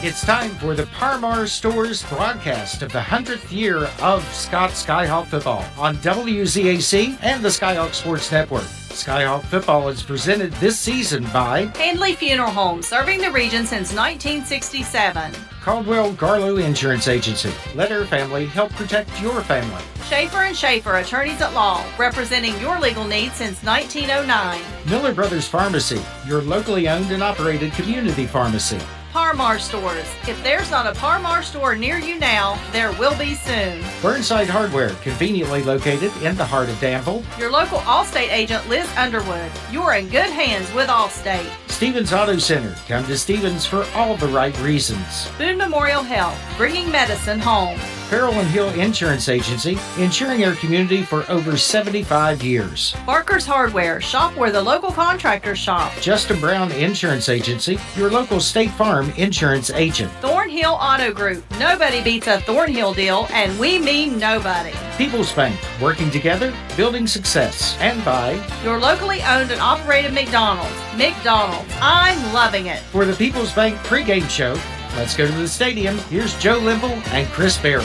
It's time for the Parmar Stores broadcast of the 100th year of Scott Skyhawk football on WZAC and the Skyhawk Sports Network. Skyhawk football is presented this season by Handley Funeral Home, serving the region since 1967. Caldwell Garlow Insurance Agency. Let our family help protect your family. Schaefer & Schaefer, attorneys at law, representing your legal needs since 1909. Miller Brothers Pharmacy, your locally owned and operated community pharmacy. Parmar Stores. If there's not a Parmar store near you now, there will be soon. Burnside Hardware, conveniently located in the heart of Danville. Your local Allstate agent, Liz Underwood. You're in good hands with Allstate. Stevens Auto Center. Come to Stevens for all the right reasons. Boone Memorial Health, bringing medicine home. Farrell and Hill Insurance Agency, insuring our community for over 75 years. Barker's Hardware, shop where the local contractors shop. Justin Brown Insurance Agency, your local State Farm insurance agent. Thornhill Auto Group, nobody beats a Thornhill deal, and we mean nobody. People's Bank, working together, building success. And by your locally owned and operated McDonald's. McDonald's, I'm loving it. For the People's Bank pregame show, let's go to the stadium. Here's Joe Limble and Chris Berry.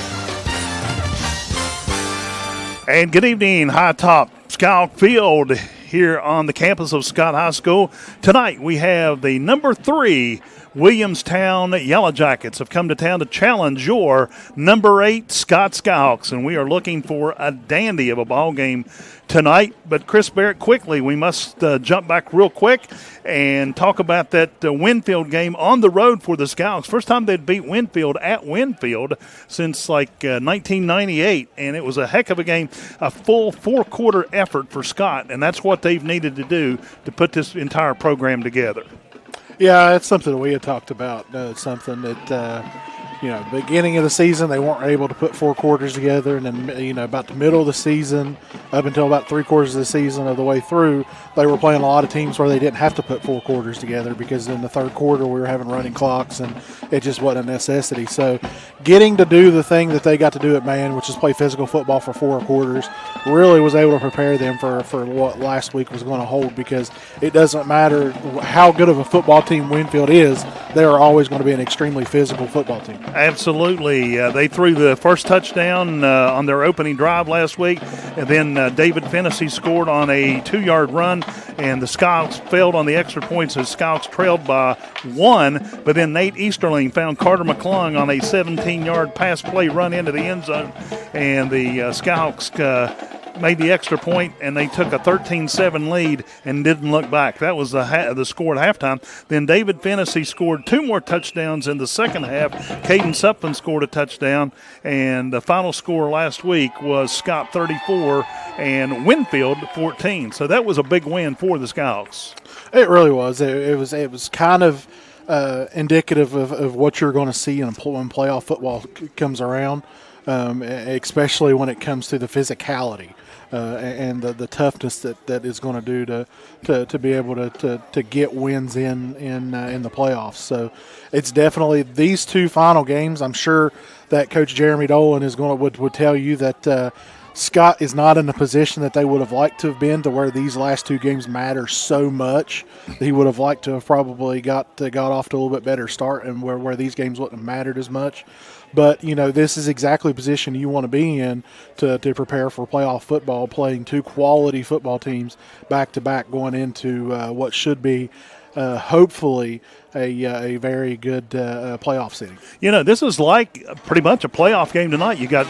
And good evening, High Top Skyhawk Field here on the campus of Scott High School. Tonight we have the number 3 Williamstown Yellow Jackets have come to town to challenge your number 8 Scott Skyhawks, and we are looking for a dandy of a ball game tonight. But Chris Barrett, quickly, we must jump back real quick and talk about that Winfield game on the road for the Skyhawks. First time they'd beat Winfield at Winfield since 1998, and it was a heck of a game, a full 4-quarter effort for Scott, and that's what they've needed to do to put this entire program together. Yeah, it's something that we had talked about. It's something that, beginning of the season, they weren't able to put 4 quarters together. And then, about the middle of the season, up until about 3 quarters of the season of the way through, they were playing a lot of teams where they didn't have to put 4 quarters together because in the third quarter we were having running clocks and it just wasn't a necessity. So getting to do the thing that they got to do at Man, which is play physical football for 4 quarters, really was able to prepare them for what last week was going to hold, because it doesn't matter how good of a football team Winfield is, they are always going to be an extremely physical football team. Absolutely. They threw the first touchdown on their opening drive last week, and then David Fennessy scored on a 2-yard run, and the Skyhawks failed on the extra points as Skyhawks trailed by 1, but then Nate Easterling found Carter McClung on a 17-yard pass play run into the end zone, and the Skyhawks made the extra point, and they took a 13-7 lead and didn't look back. That was the score at halftime. Then David Fennessy scored 2 more touchdowns in the second half. Caden Suppin scored a touchdown, and the final score last week was Scott 34 and Winfield 14. So that was a big win for the Skyhawks. It really was. It was kind of indicative of what you're going to see when playoff football comes around, especially when it comes to the physicality. And the toughness that is going to do to be able to get wins in the playoffs. So it's definitely these 2 final games. I'm sure that Coach Jeremy Dolan would tell you that Scott is not in the position that they would have liked to have been, to where these last 2 games matter so much. He would have liked to have probably got off to a little bit better start, and where these games wouldn't have mattered as much. But, this is exactly the position you want to be in to prepare for playoff football, playing 2 quality football teams back-to-back going into what should be hopefully a very good playoff setting. This is like pretty much a playoff game tonight. You got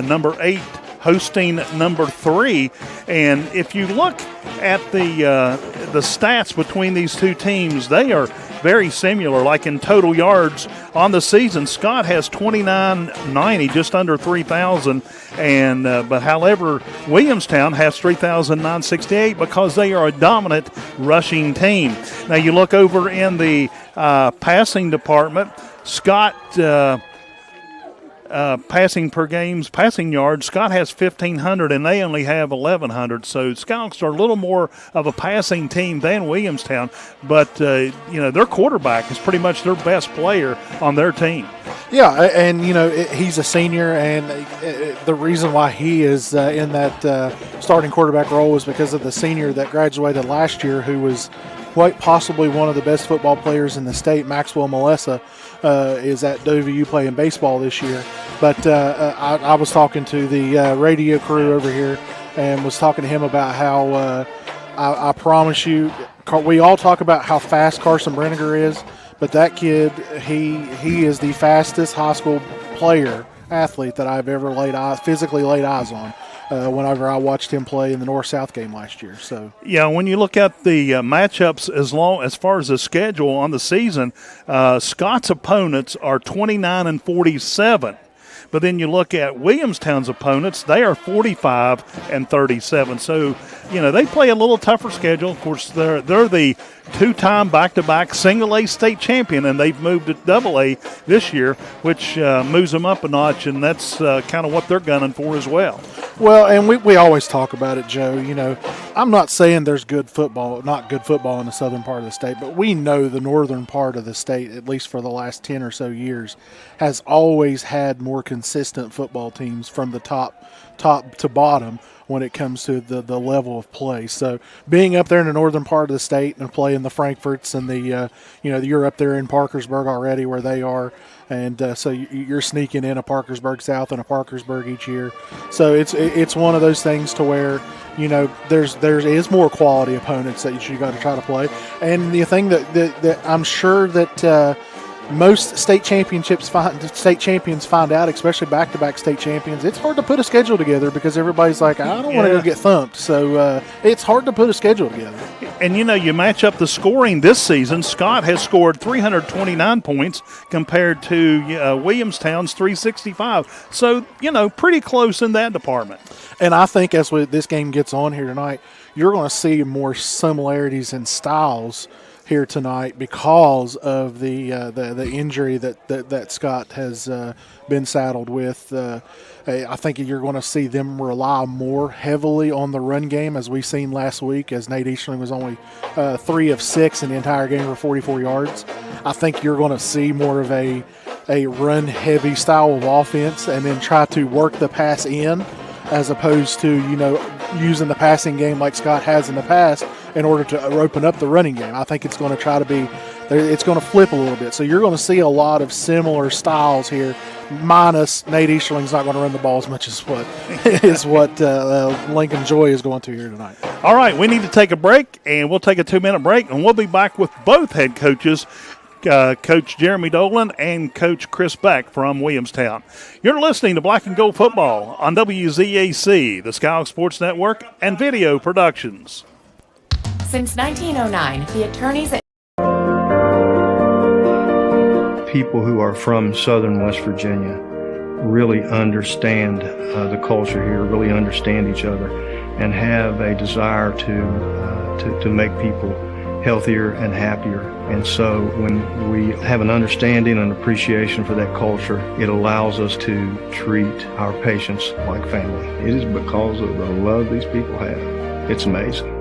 number 8 hosting number 3, and if you look at the stats between these 2 teams, they are very similar. Like in total yards on the season, Scott has 2990, just under 3,000, and but however, Williamstown has 3,968 because they are a dominant rushing team. Now you look over in the passing department, Scott. Passing yards, Scott has 1,500 and they only have 1,100. So Skyhawks are a little more of a passing team than Williamstown, but their quarterback is pretty much their best player on their team. Yeah, and he's a senior, and the reason why he is in that starting quarterback role is because of the senior that graduated last year, who was quite possibly one of the best football players in the state, Maxwell Melessa, is at WVU playing baseball this year. But I was talking to the radio crew over here and was talking to him about how I promise you, we all talk about how fast Carson Brenniger is, but that kid, he is the fastest high school athlete that I've ever physically laid eyes on. Whenever I watched him play in the North-South game last year. So yeah, when you look at the matchups as far as the schedule on the season, Scott's opponents are 29 and 47. But then you look at Williamstown's opponents, they are 45 and 37. So, they play a little tougher schedule. Of course, they're the two-time back-to-back single-A state champion, and they've moved to double-A this year, which moves them up a notch, and that's kind of what they're gunning for as well. Well, and we always talk about it, Joe. I'm not saying there's not good football in the southern part of the state, but we know the northern part of the state, at least for the last 10 or so years, has always had more consistent football teams from the top to bottom when it comes to the level of play. So being up there in the northern part of the state and playing the Frankforts and you're up there in Parkersburg already where they are, and so you're sneaking in a Parkersburg South and a Parkersburg each year. So it's one of those things to where there is more quality opponents that you got to try to play. And the thing that I'm sure that most state champions find out, especially back-to-back state champions, it's hard to put a schedule together because everybody's like, I don't want to go get thumped. So it's hard to put a schedule together. And, you match up the scoring this season. Scott has scored 329 points compared to Williamstown's 365. So, pretty close in that department. And I think as this game gets on here tonight, you're going to see more similarities in styles here tonight because of the injury that Scott has been saddled with. I think you're going to see them rely more heavily on the run game, as we've seen last week, as Nate Eastling was only 3 of 6 in the entire game for 44 yards. I think you're going to see more of a run-heavy style of offense and then try to work the pass in, as opposed to, using the passing game like Scott has in the past in order to open up the running game. I think it's going to it's going to flip a little bit. So you're going to see a lot of similar styles here, minus Nate Easterling's not going to run the ball as much as what Lincoln Joy is going to here tonight. All right, we need to take a break, and we'll take a 2-minute break, and we'll be back with both head coaches, Coach Jeremy Dolan and Coach Chris Beck from Williamstown. You're listening to Black and Gold Football on WZAC, the Skyhawks Sports Network, and Video Productions. Since 1909, the attorneys at people who are from southern West Virginia really understand the culture here, really understand each other, and have a desire to make people healthier and happier. And so when we have an understanding and appreciation for that culture, it allows us to treat our patients like family. It is because of the love these people have. It's amazing.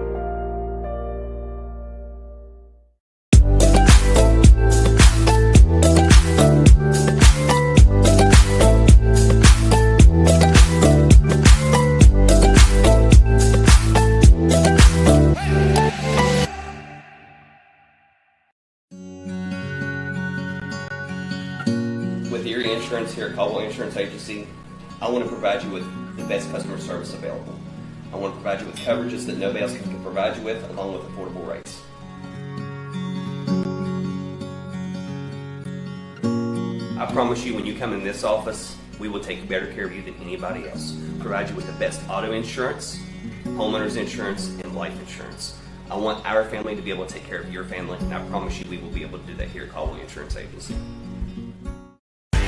Here at Caldwell Insurance Agency, I want to provide you with the best customer service available. I want to provide you with coverages that nobody else can provide you with, along with affordable rates. I promise you, when you come in this office, we will take better care of you than anybody else. Provide you with the best auto insurance, homeowners insurance, and life insurance. I want our family to be able to take care of your family, and I promise you we will be able to do that here at Caldwell Insurance Agency.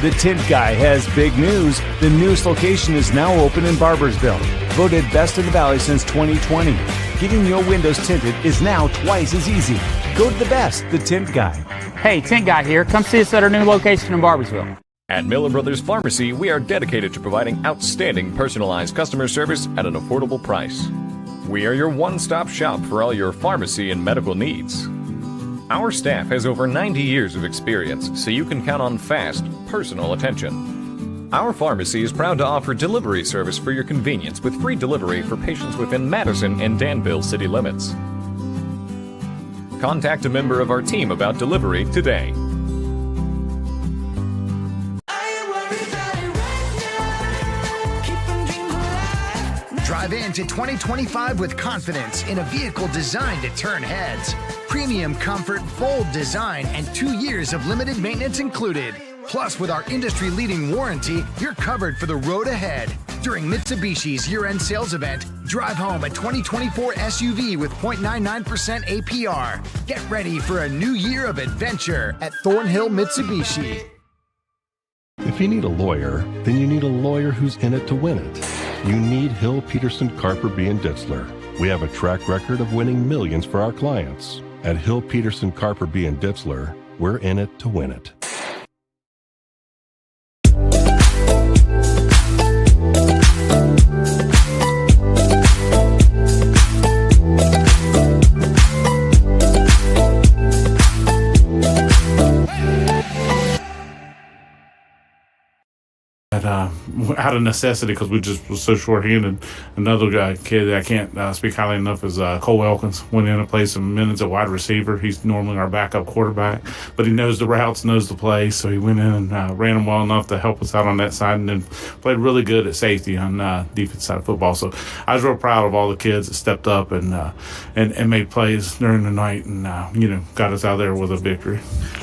The Tint Guy has big news. The newest location is now open in Barbersville. Voted best in the Valley since 2020. Getting your windows tinted is now twice as easy. Go to the best, The Tint Guy. Hey, Tint Guy here. Come see us at our new location in Barbersville. At Miller Brothers Pharmacy, we are dedicated to providing outstanding personalized customer service at an affordable price. We are your one-stop shop for all your pharmacy and medical needs. Our staff has over 90 years of experience, so you can count on fast, personal attention. Our pharmacy is proud to offer delivery service for your convenience with free delivery for patients within Madison and Danville city limits. Contact a member of our team about delivery today. Drive into 2025 with confidence in a vehicle designed to turn heads. Premium comfort, bold design, and 2 years of limited maintenance included. Plus, with our industry-leading warranty, you're covered for the road ahead. During Mitsubishi's year-end sales event, drive home a 2024 SUV with 0.99% APR. Get ready for a new year of adventure at Thornhill Mitsubishi. If you need a lawyer, then you need a lawyer who's in it to win it. You need Hill, Peterson, Carper, B. & Ditzler. We have a track record of winning millions for our clients. At Hill, Peterson, Carper, B. & Ditzler, we're in it to win it. Out of necessity, because we just was so short-handed. Another kid that I can't speak highly enough is Cole Elkins. Went in and played some minutes at wide receiver. He's normally our backup quarterback, but he knows the routes, knows the plays, so he went in and ran them well enough to help us out on that side, and then played really good at safety on defense side of football. So I was real proud of all the kids that stepped up and made plays during the night and got us out there with a victory.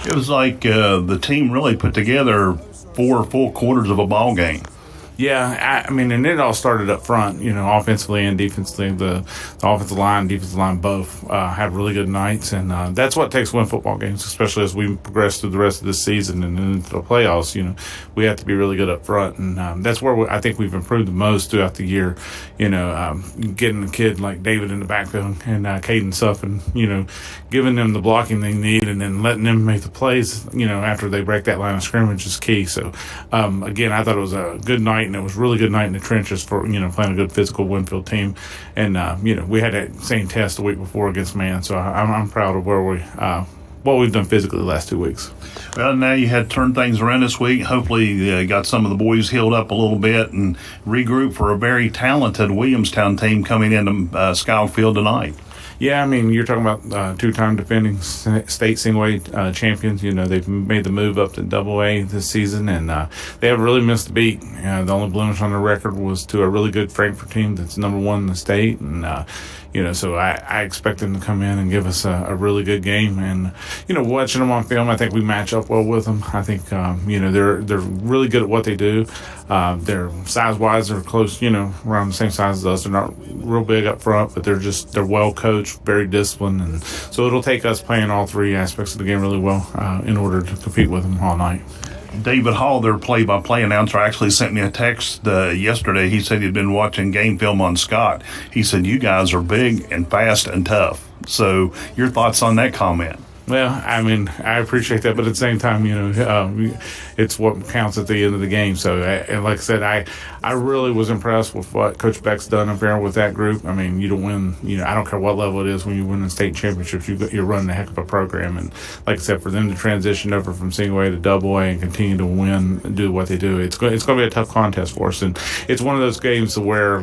It was like the team really put together 4 full quarters of a ball game. Yeah, I mean, and it all started up front, offensively and defensively. The offensive line, defensive line both had really good nights, and that's what takes to win football games, especially as we progress through the rest of the season and into the playoffs. We have to be really good up front, and that's where I think we've improved the most throughout the year. Getting a kid like David in the backfield and Caden Suffin, giving them the blocking they need, and then letting them make the plays, after they break that line of scrimmage is key. So, again, I thought it was a good night. And it was a really good night in the trenches for, playing a good physical Winfield team. And, we had that same test the week before against Man. So I'm proud of where what we've done physically the last 2 weeks. Well, now you had to turn things around this week. Hopefully got some of the boys healed up a little bit and regroup for a very talented Williamstown team coming into Skyhawk Field tonight. Yeah, I mean, you're talking about two-time defending state single-weight champions. They've made the move up to double-A this season, and they haven't really missed a beat. The only blemish on their record was to a really good Frankfort team that's number 1 in the state, and so I expect them to come in and give us a really good game. And, watching them on film, I think we match up well with them. I think, they're really good at what they do. They're size-wise, they're close, around the same size as us. They're not real big up front, but they're well coached, very disciplined. And so it'll take us playing all 3 aspects of the game really well in order to compete with them all night. David Hall, their play-by-play announcer, actually sent me a text yesterday. He said he'd been watching game film on Scott. He said, you guys are big and fast and tough. So your thoughts on that comment? Well, I mean, I appreciate that, but at the same time, it's what counts at the end of the game. So, and like I said, I really was impressed with what Coach Beck's done up there with that group. I mean, you don't win, I don't care what level it is when you win the state championships, you're running a heck of a program. And like I said, for them to transition over from single A to double A and continue to win and do what they do, it's going to be a tough contest for us. And it's one of those games where,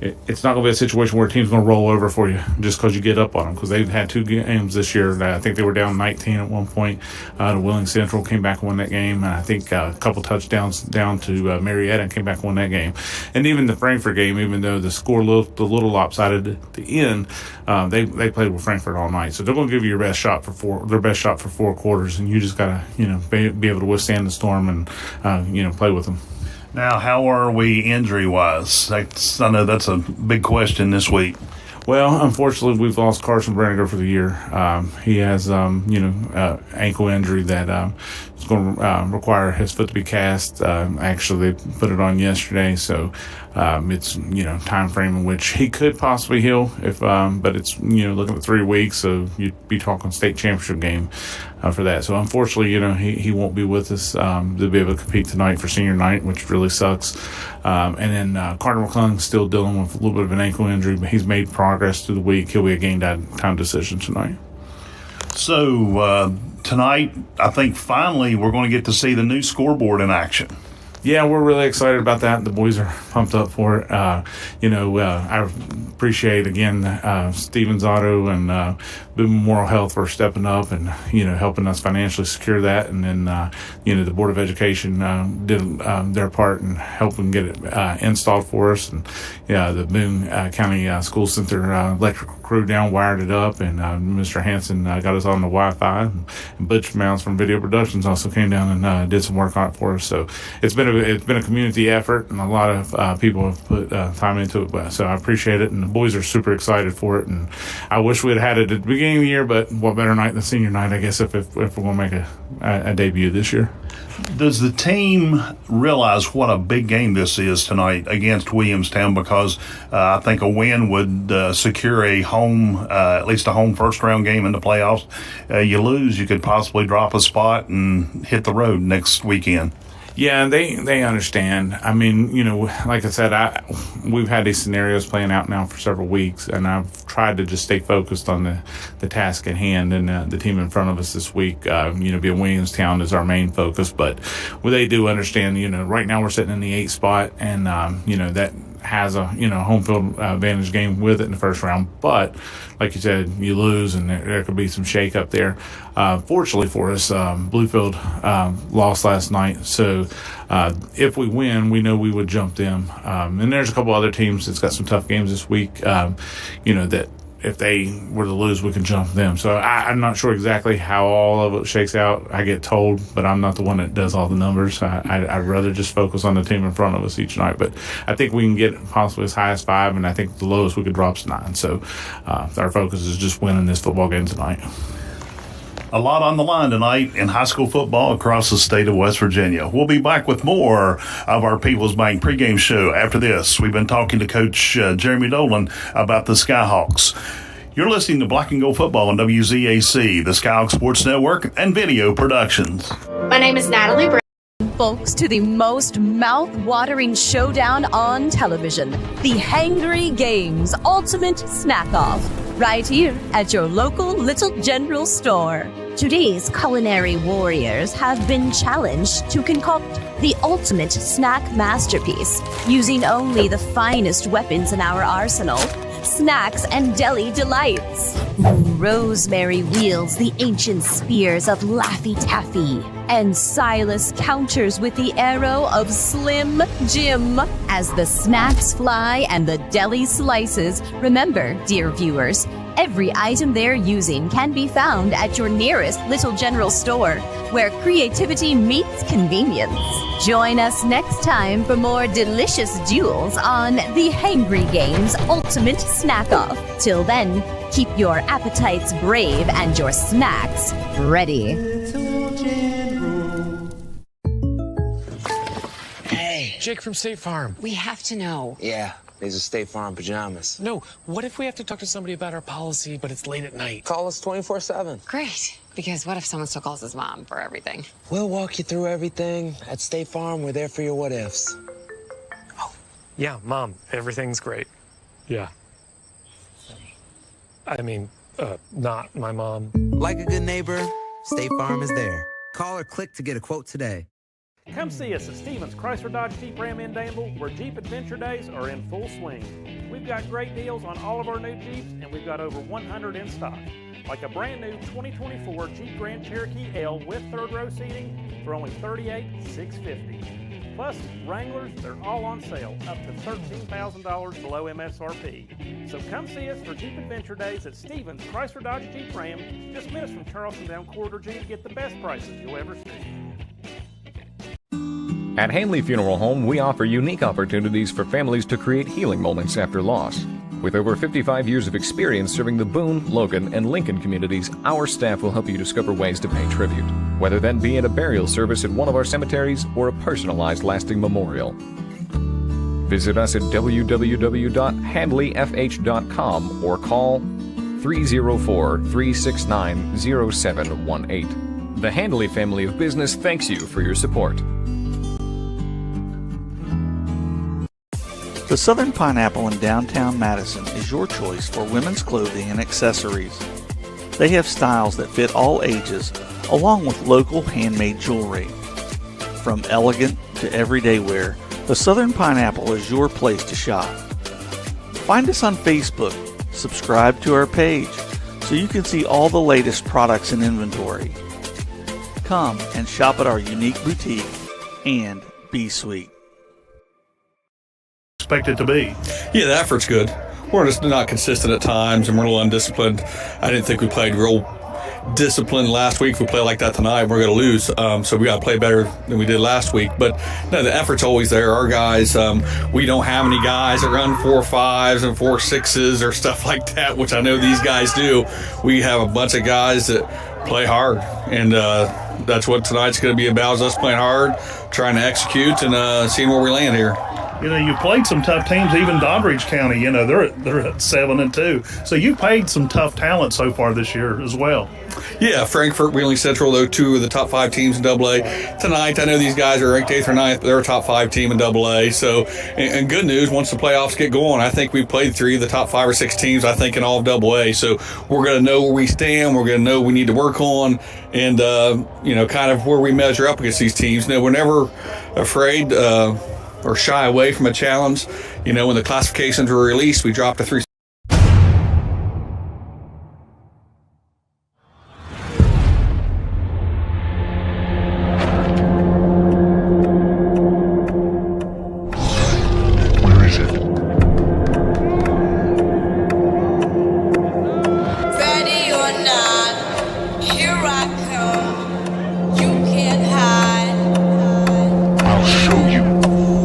it's not going to be a situation where a team's going to roll over for you just because you get up on them, because they've had 2 games this year. I think they were down 19 at one point. To Wheeling Central, came back and won that game. And I think a couple touchdowns down to Marietta and came back and won that game. And even the Frankfort game, even though the score looked a little lopsided at the end, they played with Frankfort all night. So they're going to give you your best shot for 4 quarters, and you just got to be able to withstand the storm and play with them. Now, how are we injury-wise? I know that's a big question this week. Well, unfortunately, we've lost Carson Brenniger for the year. He has, ankle injury that is going to require his foot to be cast. Actually, they put it on yesterday, so it's time frame in which he could possibly heal. But it's looking at 3 weeks, so you'd be talking state championship game for that. So unfortunately, he won't be with us to be able to compete tonight for senior night, which really sucks. And then Carter McClung still dealing with a little bit of an ankle injury, but he's made progress through the week. He'll be a game time decision tonight. So tonight, I think finally we're going to get to see the new scoreboard in action. Yeah, we're really excited about that. The boys are pumped up for it. I appreciate, again, Stevens Auto and Boone Memorial Health for stepping up and, helping us financially secure that. And then, the Board of Education did their part in helping get it installed for us. And, the Boone County School Center electrical crew down wired it up, and Mr. Hanson got us on the Wi-Fi. And Butch Mounds from Video Productions also came down and did some work on it for us. So it's been a community effort, and a lot of people have put time into it. So I appreciate it, and the boys are super excited for it. And I wish we had had it at the beginning of the year, but what better night than senior night, I guess, if we're going to make a debut this year. Does the team realize what a big game this is tonight against Williamstown? Because I think a win would secure a home, at least a home first-round game in the playoffs. You lose, you could possibly drop a spot and hit the road next weekend. Yeah, they understand. I mean, like I said, we've had these scenarios playing out now for several weeks, and I've tried to just stay focused on the task at hand and the team in front of us this week. Being Williamstown is our main focus, but they do understand. Right now we're sitting in the 8th spot, and that has a home field advantage game with it in the first round. But like you said, you lose, and there could be some shake up there. Fortunately for us, Bluefield lost last night, so if we win, we know we would jump them. And there's a couple other teams that's got some tough games this week. That if they were to lose, we can jump them. So I'm not sure exactly how all of it shakes out. I get told, but I'm not the one that does all the numbers. I'd rather just focus on the team in front of us each night. But I think we can get possibly as high as 5, and I think the lowest we could drop is 9. So our focus is just winning this football game tonight. A lot on the line tonight in high school football across the state of West Virginia. We'll be back with more of our People's Bank pregame show after this. We've been talking to Coach Jeremy Dolan about the Skyhawks. You're listening to Black and Gold Football on WZAC, the Skyhawks Sports Network, and Video Productions. My name is Natalie Brown. Folks, to the most mouth-watering showdown on television, the Hangry Games Ultimate Snack-Off, right here at your local Little General store. Today's culinary warriors have been challenged to concoct the ultimate snack masterpiece using only the finest weapons in our arsenal. Snacks and deli delights. Rosemary wields the ancient spears of Laffy Taffy, and Silas counters with the arrow of Slim Jim. As the snacks fly and the deli slices, remember, dear viewers, every item they're using can be found at your nearest Little General store, where creativity meets convenience. Join us next time for more delicious duels on the Hangry Games Ultimate Snack-Off. Till then, keep your appetites brave and your snacks ready. Hey, Jake from State Farm. We have to know. Yeah, these are State Farm pajamas. No, what if we have to talk to somebody about our policy, but it's late at night? Call us 24/7. Great, because what if someone still calls his mom for everything? We'll walk you through everything. At State Farm, we're there for your what-ifs. Oh, yeah, Mom, everything's great. Yeah. I mean, not my mom. Like a good neighbor, State Farm is there. Call or click to get a quote today. Come see us at Stevens Chrysler Dodge Jeep Ram in Danville, where Jeep Adventure Days are in full swing. We've got great deals on all of our new Jeeps, and we've got over 100 in stock. Like a brand new 2024 Jeep Grand Cherokee L with third row seating for only $38,650. Plus, Wranglers, they're all on sale, up to $13,000 below MSRP. So come see us for Jeep Adventure Days at Stevens Chrysler Dodge Jeep Ram, just minutes from Charleston down Corridor G to get the best prices you'll ever see. At Hanley Funeral Home, we offer unique opportunities for families to create healing moments after loss. With over 55 years of experience serving the Boone, Logan, and Lincoln communities, our staff will help you discover ways to pay tribute, whether that be at a burial service at one of our cemeteries or a personalized lasting memorial. Visit us at www.handleyfh.com or call 304-369-0718. The Handley family of business thanks you for your support. The Southern Pineapple in downtown Madison is your choice for women's clothing and accessories. They have styles that fit all ages, along with local handmade jewelry. From elegant to everyday wear, the Southern Pineapple is your place to shop. Find us on Facebook, subscribe to our page, so you can see all the latest products and inventory. Come and shop at our unique boutique and be sweet. Expect it to be. Yeah, the effort's good. We're just not consistent at times, and we're a little undisciplined. I didn't think we played real disciplined last week. If we play like that tonight, we're going to lose. So we got to play better than we did last week. But no, the effort's always there. Our guys, we don't have any guys that run 4.5s and 4.6s or stuff like that, which I know these guys do. We have a bunch of guys that play hard, and that's what tonight's going to be about, is us playing hard, trying to execute, and seeing where we land here. You know, you played some tough teams, even Doddridge County, you know, they're at 7-2. So you played some tough talent so far this year as well. Yeah, Frankfort, Wheeling Central, those two of the top 5 teams in AA. Tonight, I know these guys are ranked 8th or 9th, but they're a top 5 team in AA. So, and good news, once the playoffs get going, I think we've played 3 of the top 5 or 6 teams, I think, in all of AA. So we're going to know where we stand. We're going to know what we need to work on, and, you know, kind of where we measure up against these teams. No, we're never afraid or shy away from a challenge. You know, when the classifications were released, we dropped to 3. Where is it? Ready or not, here I come. You can't hide. I'll show you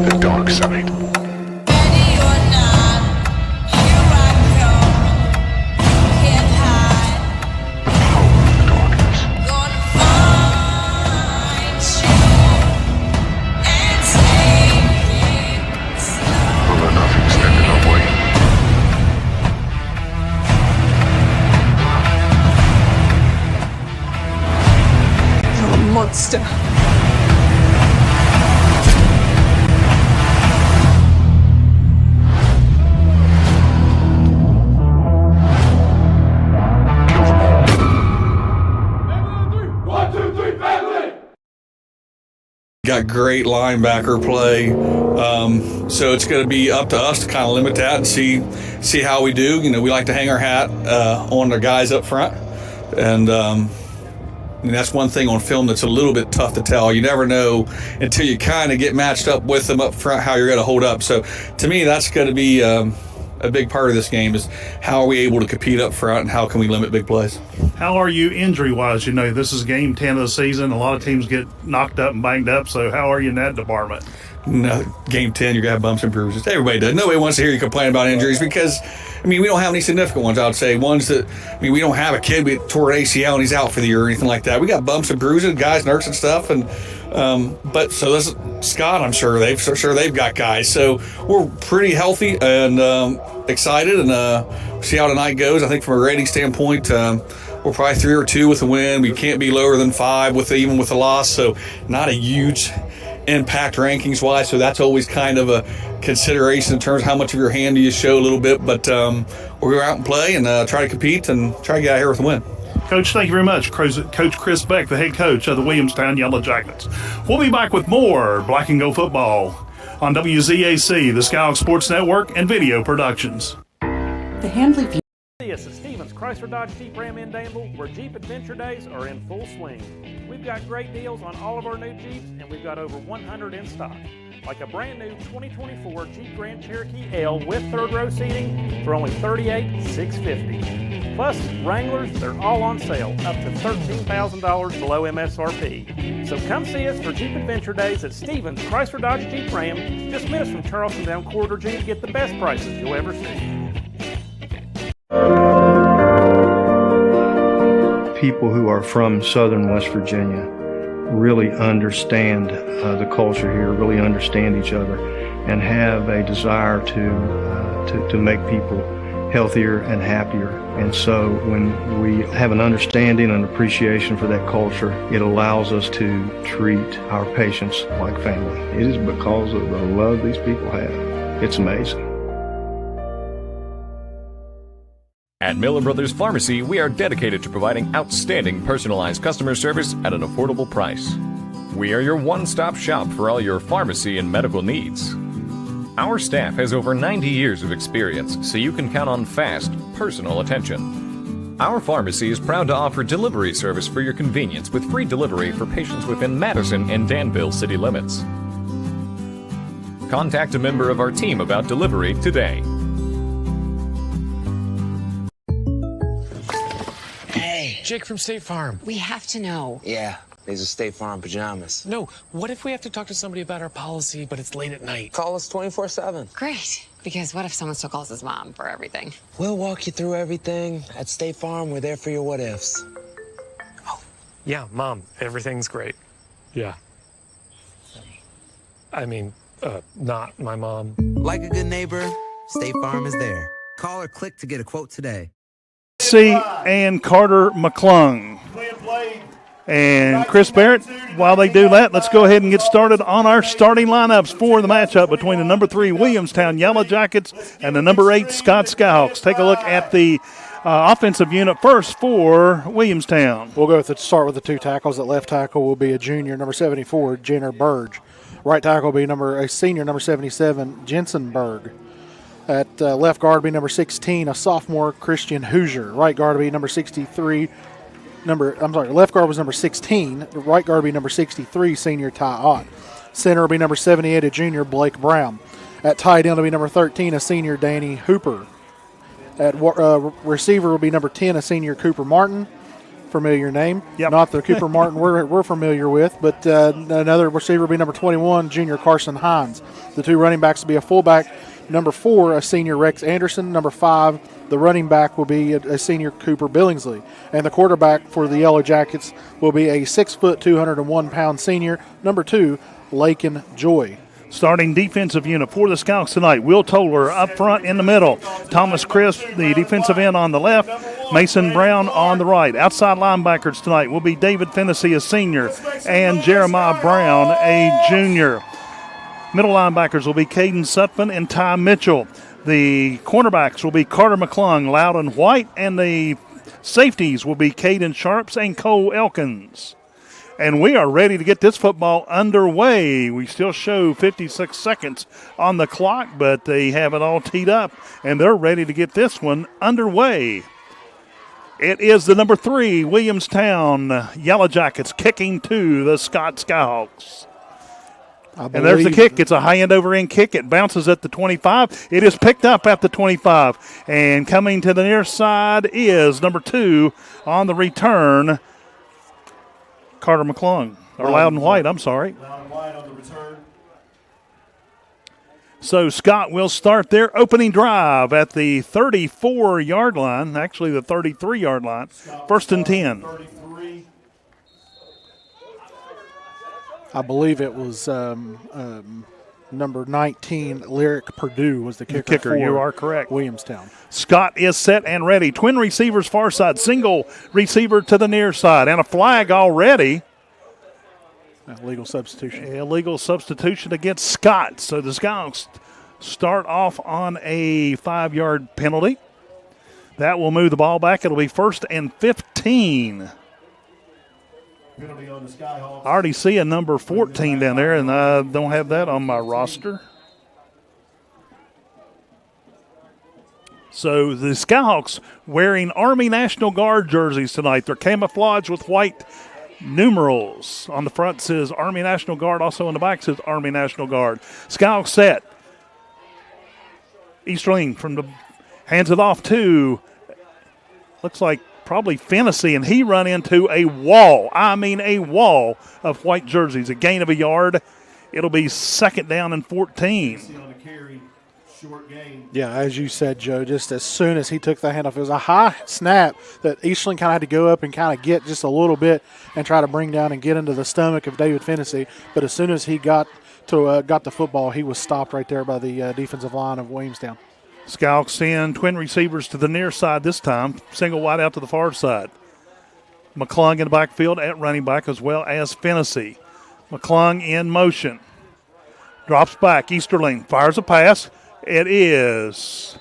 the dark side. Ready or not, here I come. You can't hide. Gonna find you and take it slow. Will let nothing stand in our way. You're a monster. Got great linebacker play, so it's going to be up to us to kind of limit that and see how we do. You know, we like to hang our hat on the guys up front, and that's one thing on film that's a little bit tough to tell. You never know until you kind of get matched up with them up front how you're going to hold up. So to me, that's going to be a big part of this game, is how are we able to compete up front and how can we limit big plays. How are you injury-wise? You know, this is game 10 of the season. A lot of teams get knocked up and banged up, so how are you in that department? No, game 10, you're going to have bumps and bruises. Everybody does. Nobody wants to hear you complain about injuries because, I mean, we don't have any significant ones, I would say. Ones that, I mean, we don't have a kid we tore an ACL and he's out for the year or anything like that. We got bumps and bruises, guys nursing stuff, and but so this Scott, I'm sure they've got guys. So we're pretty healthy and excited, and see how tonight goes. I think from a rating standpoint, we're probably 3 or 2 with a win. We can't be lower than 5 even with a loss. So not a huge impact rankings wise. So that's always kind of a consideration in terms of how much of your hand do you show a little bit. But we'll go out and play and try to compete and try to get out here with a win. Coach, thank you very much. Coach Chris Beck, the head coach of the Williamstown Yellow Jackets. We'll be back with more Black and Gold football on WZAC, the Skyhawks Sports Network, and Video Productions. The Handley View. This is Stevens Chrysler Dodge Jeep Ram in Danville, where Jeep Adventure Days are in full swing. We've got great deals on all of our new Jeeps, and we've got over 100 in stock. Like a brand new 2024 Jeep Grand Cherokee L with third row seating for only $38,650. Plus, Wranglers, they're all on sale, up to $13,000 below MSRP. So come see us for Jeep Adventure Days at Stevens Chrysler Dodge Jeep Ram, just minutes from Charleston down Corridor G, to get the best prices you'll ever see. People who are from southern West Virginia really understand the culture here, really understand each other, and have a desire to make people healthier and happier. And so when we have an understanding and appreciation for that culture, it allows us to treat our patients like family. It is because of the love these people have. It's amazing. At Miller Brothers Pharmacy, we are dedicated to providing outstanding personalized customer service at an affordable price. We are your one-stop shop for all your pharmacy and medical needs. Our staff has over 90 years of experience, so you can count on fast, personal attention. Our pharmacy is proud to offer delivery service for your convenience with free delivery for patients within Madison and Danville city limits. Contact a member of our team about delivery today. Hey. Jake from State Farm. We have to know. Yeah, these are State Farm pajamas. No, what if we have to talk to somebody about our policy, but it's late at night? Call us 24/7. Great, because what if someone still calls his mom for everything? We'll walk you through everything. At State Farm, we're there for your what ifs. Yeah, Mom, everything's great. Yeah. I mean, not my mom. Like a good neighbor, State Farm is there. Call or click to get a quote today. And Carter McClung. And Chris Barrett, while they do that, let's go ahead and get started on our starting lineups for the matchup between the number 3 Williamstown Yellow Jackets and the number 8 Scott Skyhawks. Take a look at the offensive unit first for Williamstown. We'll go start with the 2 tackles. At left tackle will be a junior, number 74, Jenner Burge. Right tackle will be a senior, number 77, Jensen Berg. At left guard will be number 16, a sophomore, Christian Hoosier. Right guard will be number 63. Left guard was number 16. Right guard will be number 63, senior Ty Ott. Center will be number 78, a junior, Blake Brown. At tight end will be number 13, a senior, Danny Hooper. At receiver will be number 10, a senior, Cooper Martin. Familiar name. Yep. Not the Cooper Martin we're familiar with, but another receiver will be number 21, junior, Carson Hines. The 2 running backs will be a fullback, number 4, a senior, Rex Anderson. Number 5, the running back will be a senior, Cooper Billingsley. And the quarterback for the Yellow Jackets will be a 6 foot, 201-pound senior, number 2, Lakin Joy. Starting defensive unit for the Scouts tonight, Will Toller up front in the middle. Thomas Crisp, the defensive end, on the left. Mason Brown on the right. Outside linebackers tonight will be David Fennessy, a senior, and Jeremiah Brown, a junior. Middle linebackers will be Caden Sutphin and Ty Mitchell. The cornerbacks will be Carter McClung, Loudon White, and the safeties will be Caden Sharps and Cole Elkins. And we are ready to get this football underway. We still show 56 seconds on the clock, but they have it all teed up, and they're ready to get this one underway. It is the number 3 Williamstown Yellow Jackets kicking to the Scott Skyhawks. And there's the kick. It's a high end over end kick. It bounces at the 25. It is picked up at the 25. And coming to the near side is number 2 on the return, Carter McClung, or Loudon White, I'm sorry. Loudon White on the return. So Scott will start their opening drive at the 34-yard line, actually the 33-yard line, first and 10. 33. I believe it was number 19, Lyric Purdue was the kicker. For you are correct. Williamstown. Scott is set and ready. Twin receivers far side, single receiver to the near side, and a flag already. Illegal substitution. Illegal substitution against Scott. So the Scouts start off on a 5-yard penalty. That will move the ball back. It'll be first and 15. Penalty on the Skyhawks. I already see a number 14 down there, and I don't have that on my roster. So the Skyhawks wearing Army National Guard jerseys tonight. They're camouflaged with white numerals. On the front says Army National Guard. Also on the back says Army National Guard. Skyhawks set. Easterling hands it off to, looks like probably Fennessy, and he run into a wall. I mean a wall of white jerseys. A gain of a yard. It'll be second down and 14. On the carry, short gain. Yeah, as you said, Joe, just as soon as he took the handoff, it was a high snap that Eastland kind of had to go up and kind of get just a little bit and try to bring down and get into the stomach of David Fennessy. But as soon as he got the football, he was stopped right there by the defensive line of Williamstown. Skyhawks send twin receivers to the near side this time. Single wide out to the far side. McClung in the backfield at running back as well as Fennessy. McClung in motion. Drops back. Easterling fires a pass. It is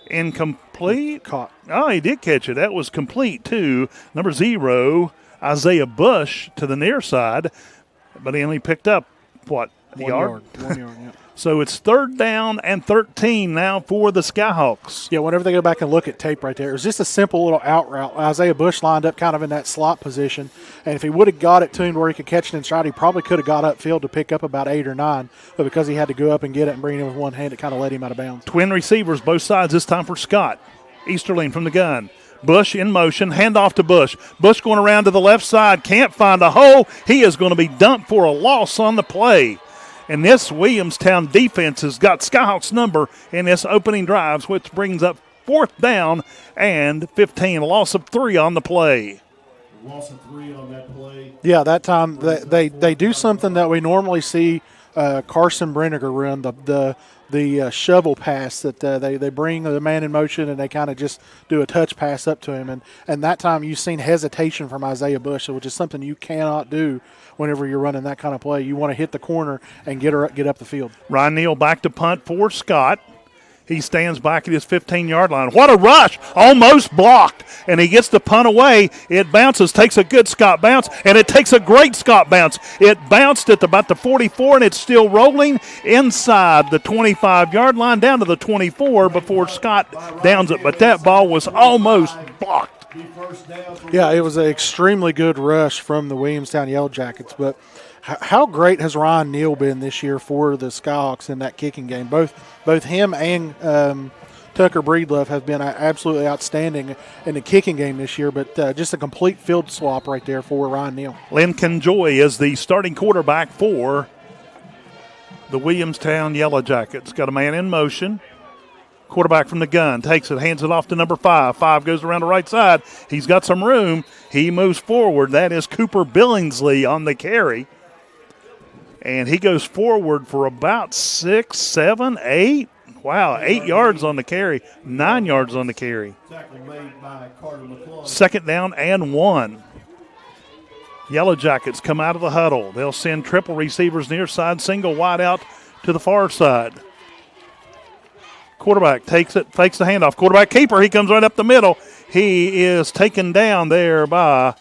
incomplete. Caught. Oh, he did catch it. That was complete to number 0, Isaiah Bush, to the near side. But he only picked up, what, a yard? 1 yard, yeah. So it's 3rd down and 13 now for the Skyhawks. Yeah, whenever they go back and look at tape right there, it was just a simple little out route. Isaiah Bush lined up kind of in that slot position, and if he would have got it to him where he could catch it in stride, he probably could have got upfield to pick up about 8 or 9, but because he had to go up and get it and bring it in with one hand, it kind of let him out of bounds. Twin receivers, both sides this time for Scott. Easterling from the gun. Bush in motion, handoff to Bush. Bush going around to the left side, can't find a hole. He is going to be dumped for a loss on the play. And this Williamstown defense has got Skyhawks' number in this opening drives, which brings up 4th down and 15. A loss of 3 on the play. Loss of 3 on that play. Yeah, that time they do something that we normally see Carson Brenniger run, the shovel pass that they bring the man in motion and they kind of just do a touch pass up to him. And that time you've seen hesitation from Isaiah Bush, which is something you cannot do whenever you're running that kind of play. You want to hit the corner and get up the field. Ryan Neal back to punt for Scott. He stands back at his 15-yard line. What a rush! Almost blocked. And he gets the punt away. It bounces, takes a good Scott bounce, and it takes a great Scott bounce. It bounced at about the 44, and it's still rolling inside the 25-yard line down to the 24 before Scott downs it. But that ball was almost blocked. Yeah, it was an extremely good rush from the Williamstown Yellow Jackets, but how great has Ryan Neal been this year for the Skyhawks in that kicking game? Both him and Tucker Breedlove have been absolutely outstanding in the kicking game this year, but just a complete field swap right there for Ryan Neal. Lincoln Joy is the starting quarterback for the Williamstown Yellow Jackets. Got a man in motion. Quarterback from the gun takes it, hands it off to number 5. 5 goes around the right side. He's got some room. He moves forward. That is Cooper Billingsley on the carry. And he goes forward for about 6, 7, 8. Wow, 8 yards on the carry, 9 yards on the carry. 2nd down and 1. Yellow Jackets come out of the huddle. They'll send triple receivers near side, single wide out to the far side. Quarterback takes it, fakes the handoff. Quarterback keeper, he comes right up the middle. He is taken down there by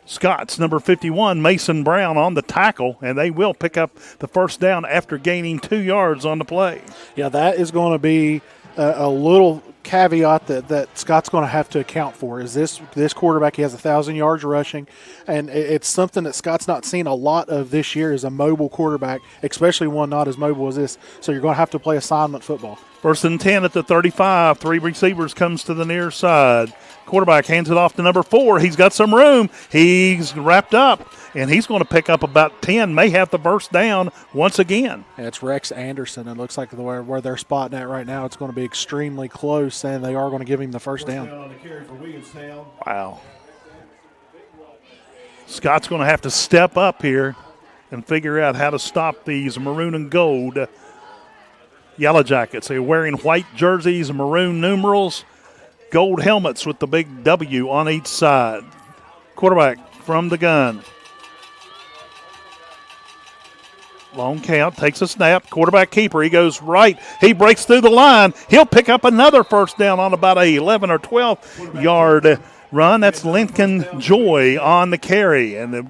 Scott's number 51, Mason Brown, on the tackle, and they will pick up the 1st down after gaining 2 yards on the play. Yeah, that is going to be a little caveat that Scott's going to have to account for. Is this quarterback, he has 1,000 yards rushing, and it's something that Scott's not seen a lot of this year is a mobile quarterback, especially one not as mobile as this. So you're going to have to play assignment football. 1st and 10 at the 35. 3 receivers comes to the near side. Quarterback hands it off to number 4. He's got some room. He's wrapped up, and he's going to pick up about 10, may have the 1st down once again. Yeah, it's Rex Anderson. It looks like where they're spotting at right now, it's going to be extremely close, and they are going to give him the 1st down. Wow. Scott's going to have to step up here and figure out how to stop these maroon and gold Yellow Jackets. They're wearing white jerseys, maroon numerals, gold helmets with the big W on each side. Quarterback from the gun. Long count, takes a snap. Quarterback keeper, he goes right. He breaks through the line. He'll pick up another 1st down on about a 11 or 12 yard run. That's Lincoln Joy on the carry. And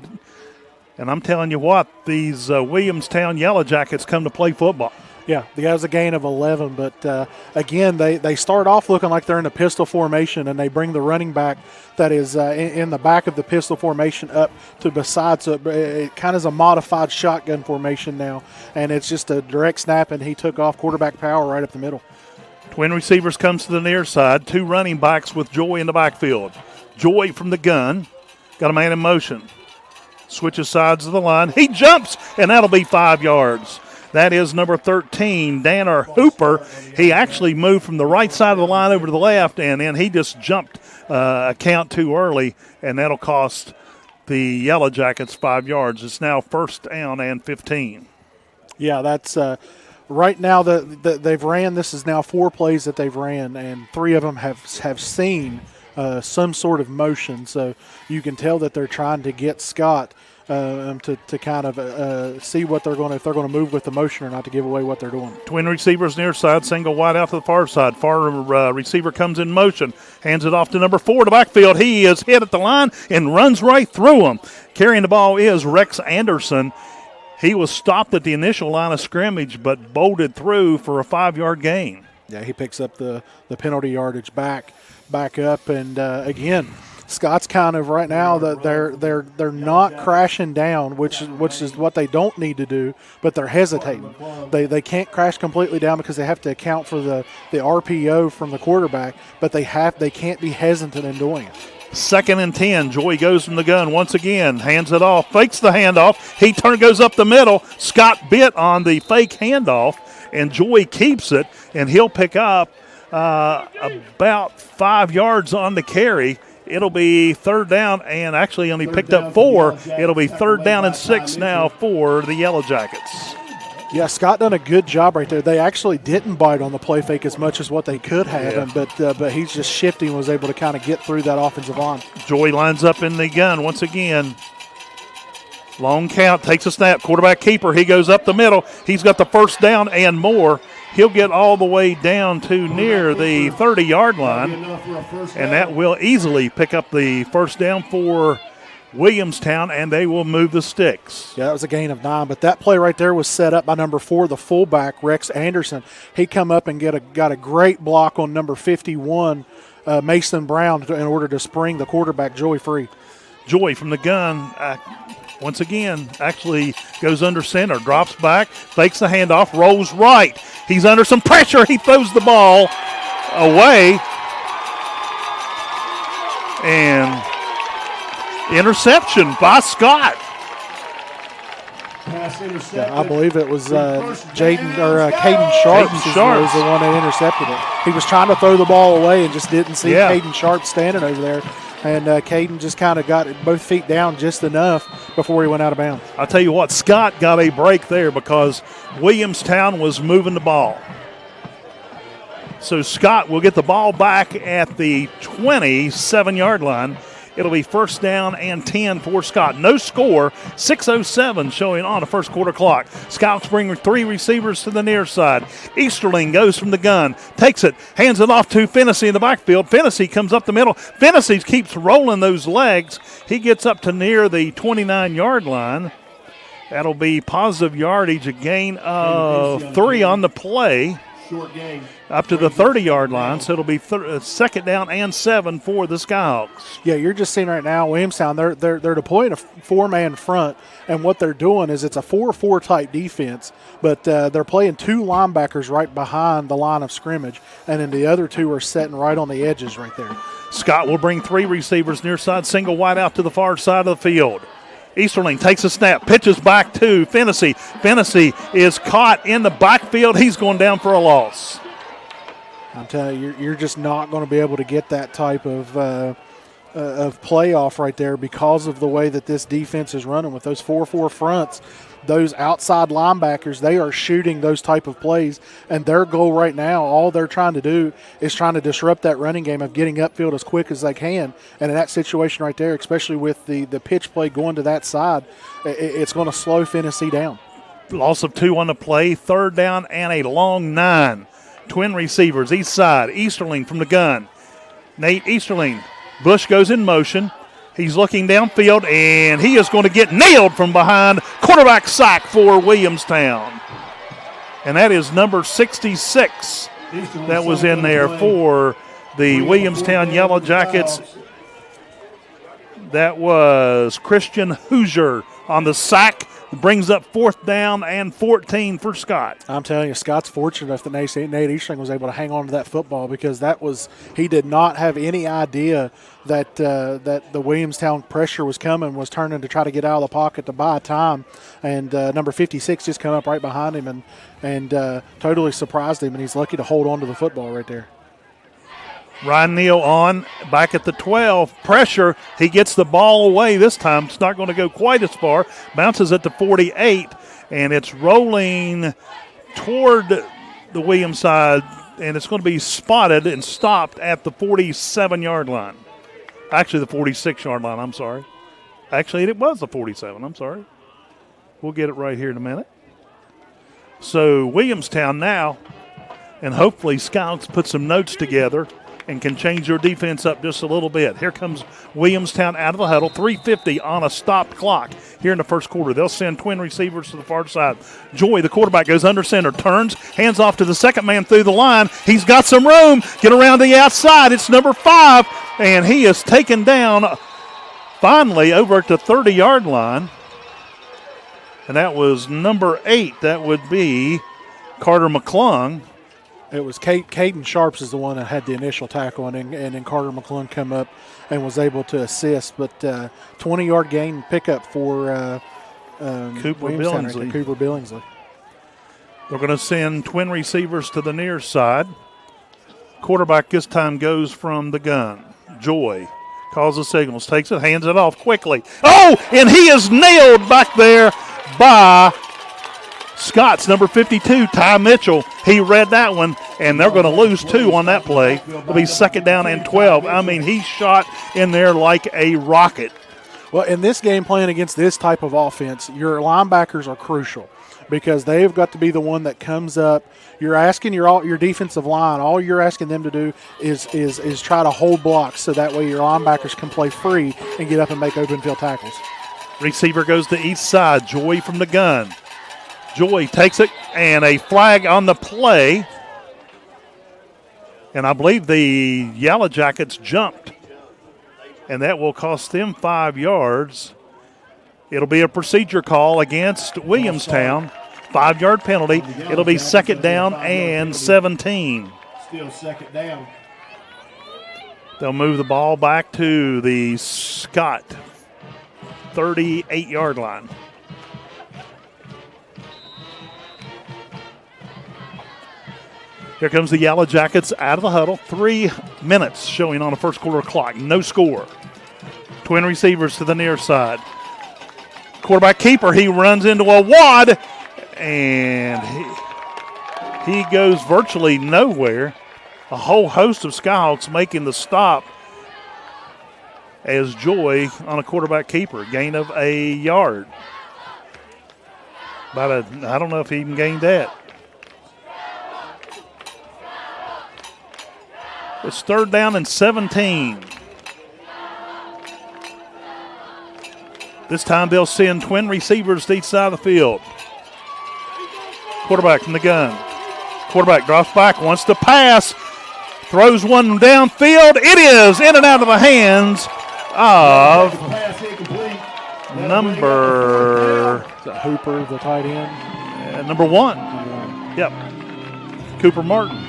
I'm telling you what, these Williamstown Yellow Jackets come to play football. Yeah, the guy's a gain of 11, but again, they start off looking like they're in a pistol formation, and they bring the running back that is in the back of the pistol formation up to beside, so it kind of is a modified shotgun formation now, and it's just a direct snap, and he took off quarterback power right up the middle. Twin receivers comes to the near side, 2 running backs with Joy in the backfield. Joy from the gun, got a man in motion. Switches sides of the line. He jumps, and that'll be 5 yards. That is number 13, Danner Hooper. He actually moved from the right side of the line over to the left, and then he just jumped a count too early, and that'll cost the Yellow Jackets 5 yards. It's now 1st down and 15. Yeah, that's right now that they've ran. This is now 4 plays that they've ran, and 3 of them have seen some sort of motion. So you can tell that they're trying to get Scott to kind of see what they're going to, if they're going to move with the motion or not, to give away what they're doing. Twin receivers near side, single wide out to the far side. Far receiver comes in motion, hands it off to number 4 to backfield. He is hit at the line and runs right through him. Carrying the ball is Rex Anderson. He was stopped at the initial line of scrimmage but bolted through for a 5-yard gain. Yeah, he picks up the penalty yardage back up, and again, Scott's kind of right now that they're not crashing down, which is what they don't need to do, but they're hesitating. They can't crash completely down because they have to account for the RPO from the quarterback, but they can't be hesitant in doing it. 2nd and 10. Joy goes from the gun once again, hands it off, fakes the handoff. He goes up the middle. Scott bit on the fake handoff, and Joy keeps it, and he'll pick up about 5 yards on the carry. It'll be 3rd down, and actually only picked up 4. It'll be 3rd down and 6 now for the Yellow Jackets. Yeah, Scott done a good job right there. They actually didn't bite on the play fake as much as what they could have, but he's just shifting, was able to kind of get through that offensive line. Joy lines up in the gun once again. Long count, takes a snap, quarterback keeper. He goes up the middle. He's got the 1st down and more. He'll get all the way down to near the 30-yard line, and that will easily pick up the 1st down for Williamstown, and they will move the sticks. Yeah, that was a gain of 9, but that play right there was set up by number 4, the fullback, Rex Anderson. He come up and got a great block on number 51, Mason Brown, in order to spring the quarterback, Joy, free. Joy from the gun, once again, actually goes under center, drops back, fakes the handoff, rolls right. He's under some pressure. He throws the ball away. And interception by Scott. Yeah, I believe it was Caden Sharp was the one that intercepted it. He was trying to throw the ball away and just didn't see Caden Sharp standing over there. And Caden just kind of got both feet down just enough before he went out of bounds. I'll tell you what, Scott got a break there because Williamstown was moving the ball. So Scott will get the ball back at the 27-yard line. It'll be 1st down and 10 for Scott. No score, 6:07 showing on the first quarter clock. Scouts bring 3 receivers to the near side. Easterling goes from the gun, takes it, hands it off to Fennessy in the backfield. Fennessy comes up the middle. Fennessy keeps rolling those legs. He gets up to near the 29-yard line. That'll be positive yardage, a gain of 3 on the play. Short game. Up to the 30-yard line, so it'll be 2nd down and 7 for the Skyhawks. Yeah, you're just seeing right now Williamstown, they're deploying a 4-man front, and what they're doing is it's a 4-4 type defense, but they're playing 2 linebackers right behind the line of scrimmage, and then the other 2 are sitting right on the edges right there. Scott will bring 3 receivers near side, single wide out to the far side of the field. Easterling takes a snap, pitches back to Fennessy. Fennessy is caught in the backfield. He's going down for a loss. I'm telling you, you're just not going to be able to get that type of playoff right there because of the way that this defense is running with those 4-4 fronts. Those outside linebackers, they are shooting those type of plays, and their goal right now, all they're trying to do is trying to disrupt that running game of getting upfield as quick as they can. And in that situation right there, especially with the pitch play going to that side, it's going to slow Fennessy down. Loss of 2 on the play, 3rd down and a long 9. Twin receivers, east side, Easterling from the gun. Nate Easterling, Bush goes in motion. He's looking downfield, and he is going to get nailed from behind. Quarterback sack for Williamstown. And that is number 66 that was in there for the Williamstown Yellow Jackets. That was Christian Hoosier on the sack. Brings up 4th down and 14 for Scott. I'm telling you, Scott's fortunate enough that Nate Easterling was able to hang on to that football because he did not have any idea that the Williamstown pressure was coming, was turning to try to get out of the pocket to buy time. And number 56 just come up right behind him and totally surprised him, and he's lucky to hold on to the football right there. Ryan Neal on, back at the 12. Pressure. He gets the ball away this time. It's not going to go quite as far. Bounces at the 48, and it's rolling toward the Williams side, and it's going to be spotted and stopped at the 47-yard line. Actually, the 46-yard line, I'm sorry. Actually, it was the 47, I'm sorry. We'll get it right here in a minute. So Williamstown now, and hopefully Scouts put some notes together and can change your defense up just a little bit. Here comes Williamstown out of the huddle, 3:50 on a stopped clock. here in the first quarter. They'll send twin receivers to the far side. Joy, the quarterback, goes under center, turns, hands off to the second man through the line. He's got some room. Get around the outside. It's number 5, and he is taken down finally over at the 30-yard line. And that was number 8. That would be Carter McClung. It was Caden Sharps is the one that had the initial tackle, and then Carter McClung come up and was able to assist. But 20-yard gain pickup for Cooper Williamstown, Billingsley. They're going to send twin receivers to the near side. Quarterback this time goes from the gun. Joy calls the signals, takes it, hands it off quickly. Oh, and he is nailed back there by Scott's number 52, Ty Mitchell. He read that one, and they're going to lose 2 on that play. It'll be second down and 12. I mean, he shot in there like a rocket. Well, in this game plan against this type of offense, your linebackers are crucial because they've got to be the one that comes up. You're asking your defensive line, all you're asking them to do is try to hold blocks so that way your linebackers can play free and get up and make open field tackles. Receiver goes to east side. Joy from the gun. Joy takes it, and a flag on the play. And I believe the Yellow Jackets jumped, and that will cost them 5 yards. It'll be a procedure call against Williamstown. 5-yard penalty. It'll be second down and 17. Still second down. They'll move the ball back to the Scott 38-yard line. Here comes the Yellow Jackets out of the huddle. 3 minutes showing on the first quarter clock. No score. Twin receivers to the near side. Quarterback keeper, he runs into a wad, and he goes virtually nowhere. A whole host of Skyhawks making the stop as Joy on a quarterback keeper. Gain of a yard. I don't know if he even gained that. It's third down and 17. This time they'll send twin receivers to each side of the field. Quarterback from the gun. Quarterback drops back, wants to pass, throws one downfield. It is in and out of the hands of number Hooper, the tight end. Number 1. Yep. Cooper Martin.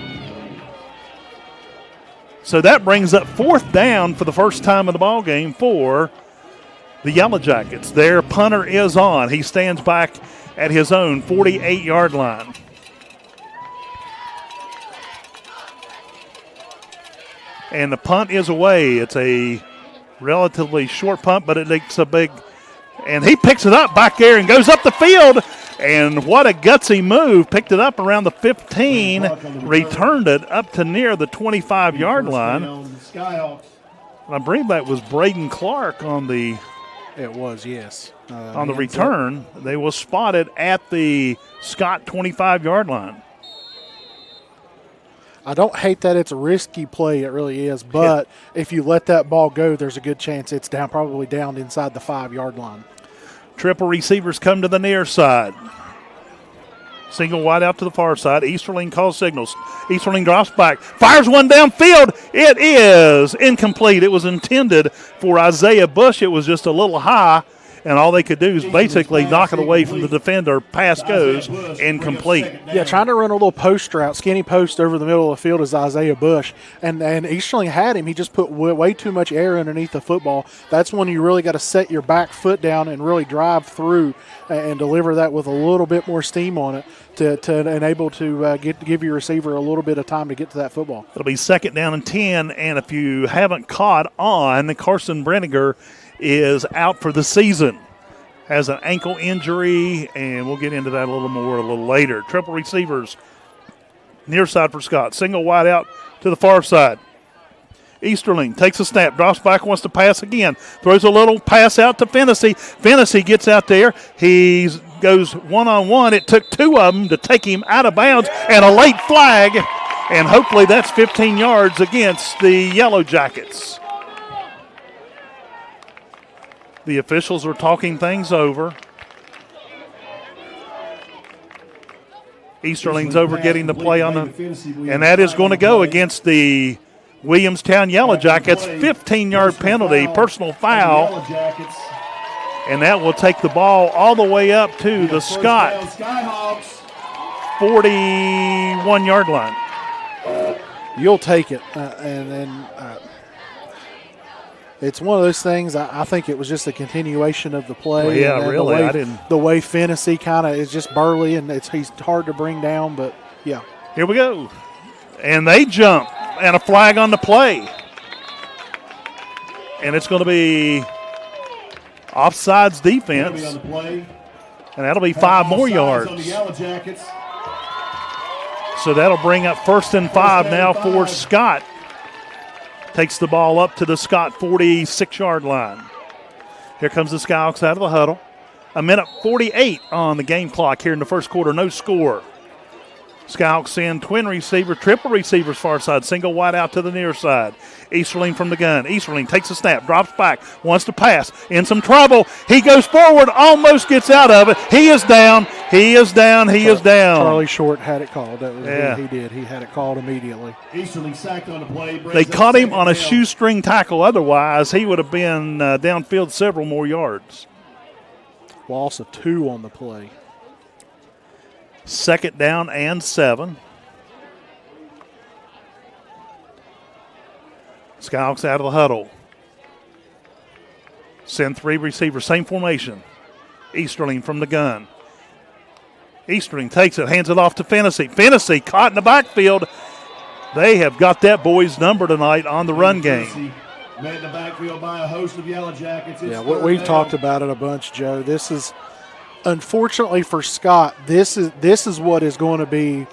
So that brings up fourth down for the first time in the ball game for the Yellow Jackets. Their punter is on. He stands back at his own 48-yard line. And the punt is away. It's a relatively short punt, but it makes a big, and he picks it up back there and goes up the field. And what a gutsy move. Picked it up around the 15, returned it up to near the 25-yard line. I believe that was Braden Clark on the It was, yes. On the return. They will spot it at the Scott 25-yard line. I don't hate that it's a risky play. It really is. But if you let that ball go, there's a good chance it's probably down inside the 5-yard line. Triple receivers come to the near side. Single wide out to the far side. Easterling calls signals. Easterling drops back. Fires one downfield. It is incomplete. It was intended for Isaiah Bush. It was just a little high, and all they could do is basically knock it away from the defender. Pass goes incomplete. Yeah, trying to run a little post route, skinny post over the middle of the field is Isaiah Bush. And Easterling had him. He just put way too much air underneath the football. That's when you really got to set your back foot down and really drive through and deliver that with a little bit more steam on it to enable to give your receiver a little bit of time to get to that football. It'll be second down and 10, and if you haven't caught on, Carson Brenniger is out for the season. Has an ankle injury, and we'll get into that a little more a little later. Triple receivers, near side for Scott. Single wide out to the far side. Easterling takes a snap, drops back, wants to pass again. Throws a little pass out to Fennessy. Fennessy gets out there. He goes one-on-one. It took two of them to take him out of bounds, and a late flag, and hopefully that's 15 yards against the Yellow Jackets. The officials are talking things over. Easterling's over getting the play on the, and that is going to go against the Williamstown Yellow Jackets. 15-yard penalty, personal foul, and that will take the ball all the way up to the Scott 41-yard line. You'll take it, and then it's one of those things. I think it was just a continuation of the play. Well, yeah, and really. The way Fennessy kind of is just burly, and he's hard to bring down, but yeah. Here we go. And they jump, and a flag on the play. And it's going to be offsides defense. And that'll be 5 more yards. So that'll bring up 1st and 5 now for Scott. Takes the ball up to the Scott 46-yard line. Here comes the Skyhawks out of the huddle. 1:48 on the game clock here in the first quarter. No score. Skyhawks send twin receiver, triple receivers far side, single wide out to the near side. Easterling from the gun. Easterling takes a snap, drops back, wants to pass, in some trouble. He goes forward, almost gets out of it. He is down, he is down, he is down. Charlie Short had it called. That was yeah. He did. He had it called immediately. Easterling sacked on the play. They caught him on a shoestring tackle. Otherwise, he would have been downfield several more yards. Loss of 2 on the play. 2nd down and 7. Skyhawks out of the huddle. Send 3 receivers, same formation. Easterling from the gun. Easterling takes it, hands it off to Fennessy. Fennessy caught in the backfield. They have got that boy's number tonight on the run game. Met in the backfield by a host of Yellow Jackets. Yeah, we've talked about it a bunch, Joe. This is, unfortunately for Scott, this is what is going to be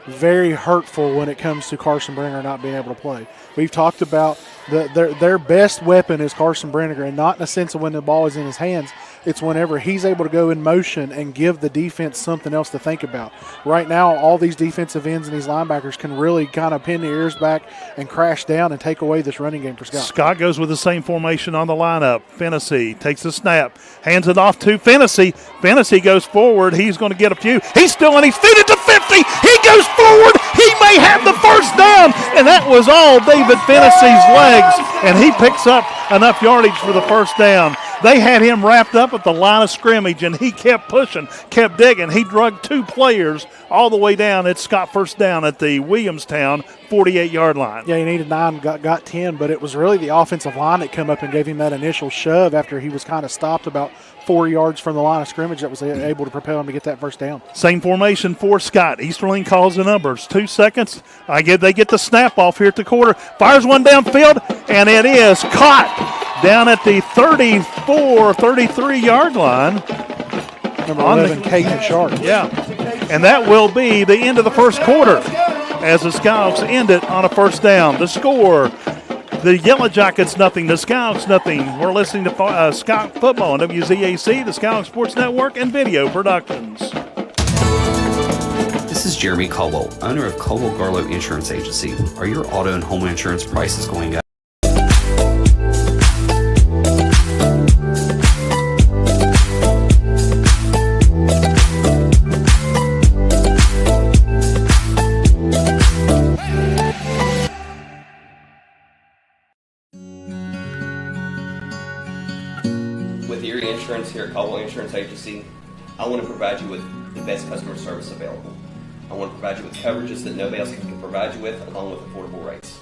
very hurtful when it comes to Carson Bringer not being able to play. We've talked about their best weapon is Carson Bringer, and not in a sense of when the ball is in his hands. It's whenever he's able to go in motion and give the defense something else to think about. Right now, all these defensive ends and these linebackers can really kind of pin their ears back and crash down and take away this running game for Scott. Scott goes with the same formation on the lineup. Fennessy takes the snap, hands it off to Fennessy. Fennessy goes forward. He's going to get a few. He's still on his feet at the 50. He goes forward. He may have the first down. And that was all David Fennessy's legs. And he picks up enough yardage for the first down. They had him wrapped up at the line of scrimmage, and he kept pushing, kept digging. He drug 2 players all the way down. It's Scott first down at the Williamstown 48-yard line. Yeah, he needed 9, got 10, but it was really the offensive line that came up and gave him that initial shove after he was kind of stopped about 4 yards from the line of scrimmage that was able to propel him to get that first down. Same formation for Scott. Easterling calls the numbers. 2 seconds. They get the snap off here at the quarter. Fires one downfield, and it is caught down at the 34, 33-yard line. Number 11, Caden Sharp. Yeah, and that will be the end of the first quarter as the Skyhawks end it on a first down. The score, the Yellow Jackets nothing, the Skyhawks nothing. We're listening to Skyhawk Football on WZAC, the Skyhawk Sports Network, and Video Productions. This is Jeremy Caldwell, owner of Caldwell Garlow Insurance Agency. Are your auto and home insurance prices going up? Here at Caldwell Insurance Agency, I want to provide you with the best customer service available. I want to provide you with coverages that nobody else can provide you with, along with affordable rates.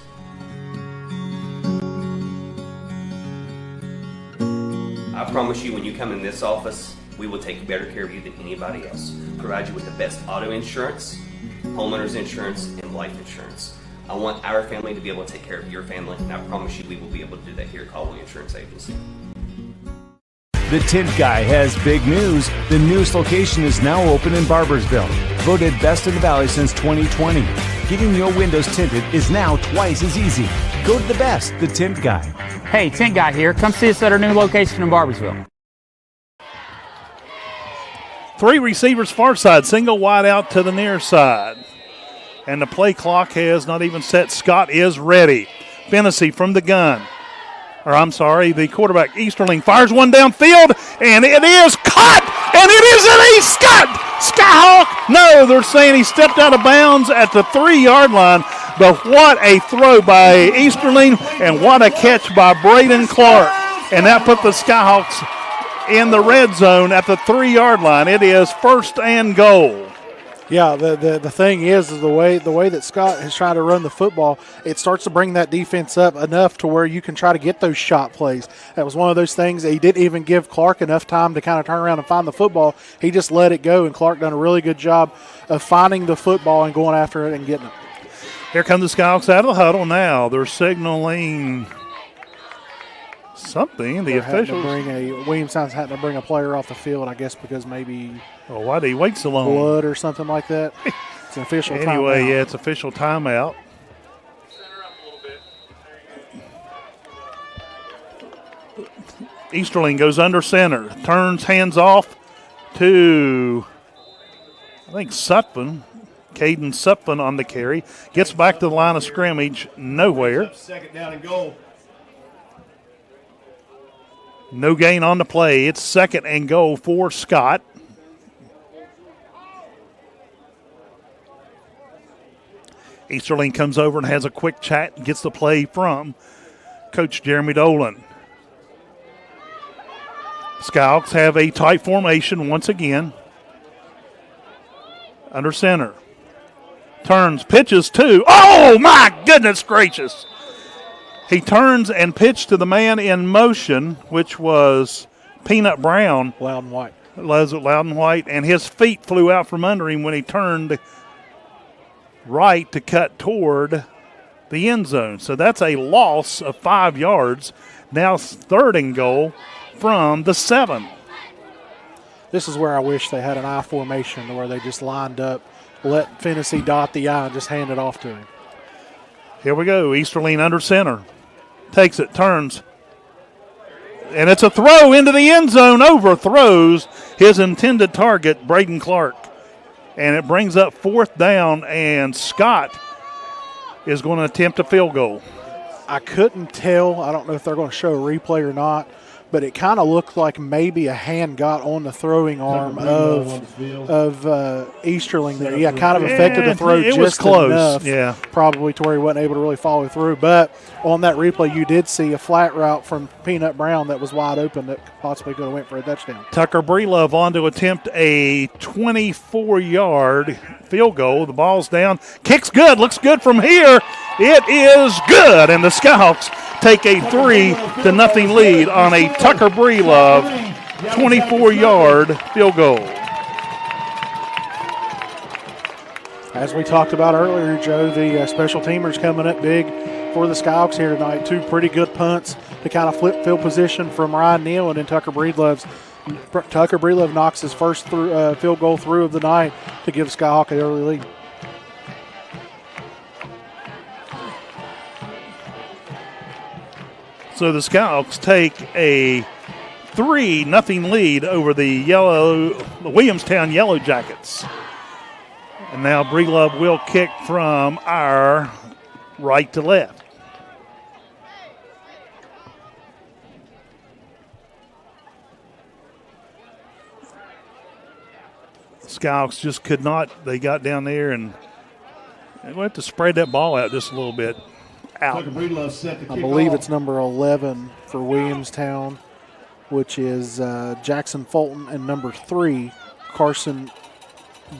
I promise you, when you come in this office, we will take better care of you than anybody else. Provide you with the best auto insurance, homeowners insurance, and life insurance. I want our family to be able to take care of your family, and I promise you we will be able to do that here at Caldwell Insurance Agency. The Tint Guy has big news. The newest location is now open in Barbersville. Voted best in the Valley since 2020. Getting your windows tinted is now twice as easy. Go to the best, The Tint Guy. Hey, Tint Guy here. Come see us at our new location in Barbersville. 3 receivers far side, single wide out to the near side. And the play clock has not even set. Scott is ready. Fennessy from the gun. The quarterback, Easterling, fires one downfield, and it is caught, and it is an East Skyhawk. No, they're saying he stepped out of bounds at the 3-yard line, but what a throw by Easterling, and what a catch by Braden Clark. And that put the Skyhawks in the red zone at the 3-yard line. It is 1st and goal. Yeah, the thing is the way that Scott has tried to run the football, it starts to bring that defense up enough to where you can try to get those shot plays. That was one of those things that he didn't even give Clark enough time to kind of turn around and find the football. He just let it go, and Clark done a really good job of finding the football and going after it and getting it. Here come the Skyhawks out of the huddle now. They're signaling something. The officials. Williamstown's had to bring a player off the field, I guess, because maybe why did he wait so long? Blood or something like that. It's an official timeout. Anyway, yeah, it's official timeout. Easterling goes under center, turns hands off to, I think, Sutphin. Caden Sutphin on the carry. Gets back to the line of scrimmage, nowhere. 2nd down and goal. No gain on the play. It's 2nd and goal for Scott. Easterling comes over and has a quick chat and gets the play from Coach Jeremy Dolan. Skyhawks have a tight formation once again. Under center. Turns, pitches to, oh my goodness gracious. He turns and pitched to the man in motion, which was Peanut Brown. Loudon White. Loudon White, and his feet flew out from under him when he turned right to cut toward the end zone. So that's a loss of 5 yards. Now 3rd and goal from the 7. This is where I wish they had an I formation where they just lined up, let Fennessy dot the I and just hand it off to him. Here we go. Easterling under center. Takes it, turns. And it's a throw into the end zone. Overthrows his intended target, Braden Clark. And it brings up 4th down, and Scott is going to attempt a field goal. I couldn't tell. I don't know if they're going to show a replay or not, but it kind of looked like maybe a hand got on the throwing arm of Easterling there. Yeah, kind of affected the throw just was close. Enough, yeah, probably to where he wasn't able to really follow through. But on that replay, you did see a flat route from Peanut Brown that was wide open that possibly could have went for a touchdown. Tucker Breelove on to attempt a 24-yard field goal. The ball's down. Kick's good. Looks good from here. It is good. And the Skyhawks take a 3-0 lead on a Tucker Breelove 24-yard field goal. As we talked about earlier, Joe, the special teamers coming up big for the Skyhawks here tonight. 2 pretty good punts to kind of flip field position from Ryan Neal, and then Tucker Breelove knocks his first field goal through of the night to give Skyhawk an early lead. So the Skyhawks take a 3-0 lead over the Williamstown Yellow Jackets. And now Breelove will kick from our right to left. Skyhawks just could not. They got down there and they went to spread that ball out just a little bit. Out. I believe it's number 11 for Williamstown, which is Jackson Fulton, and number 3, Carson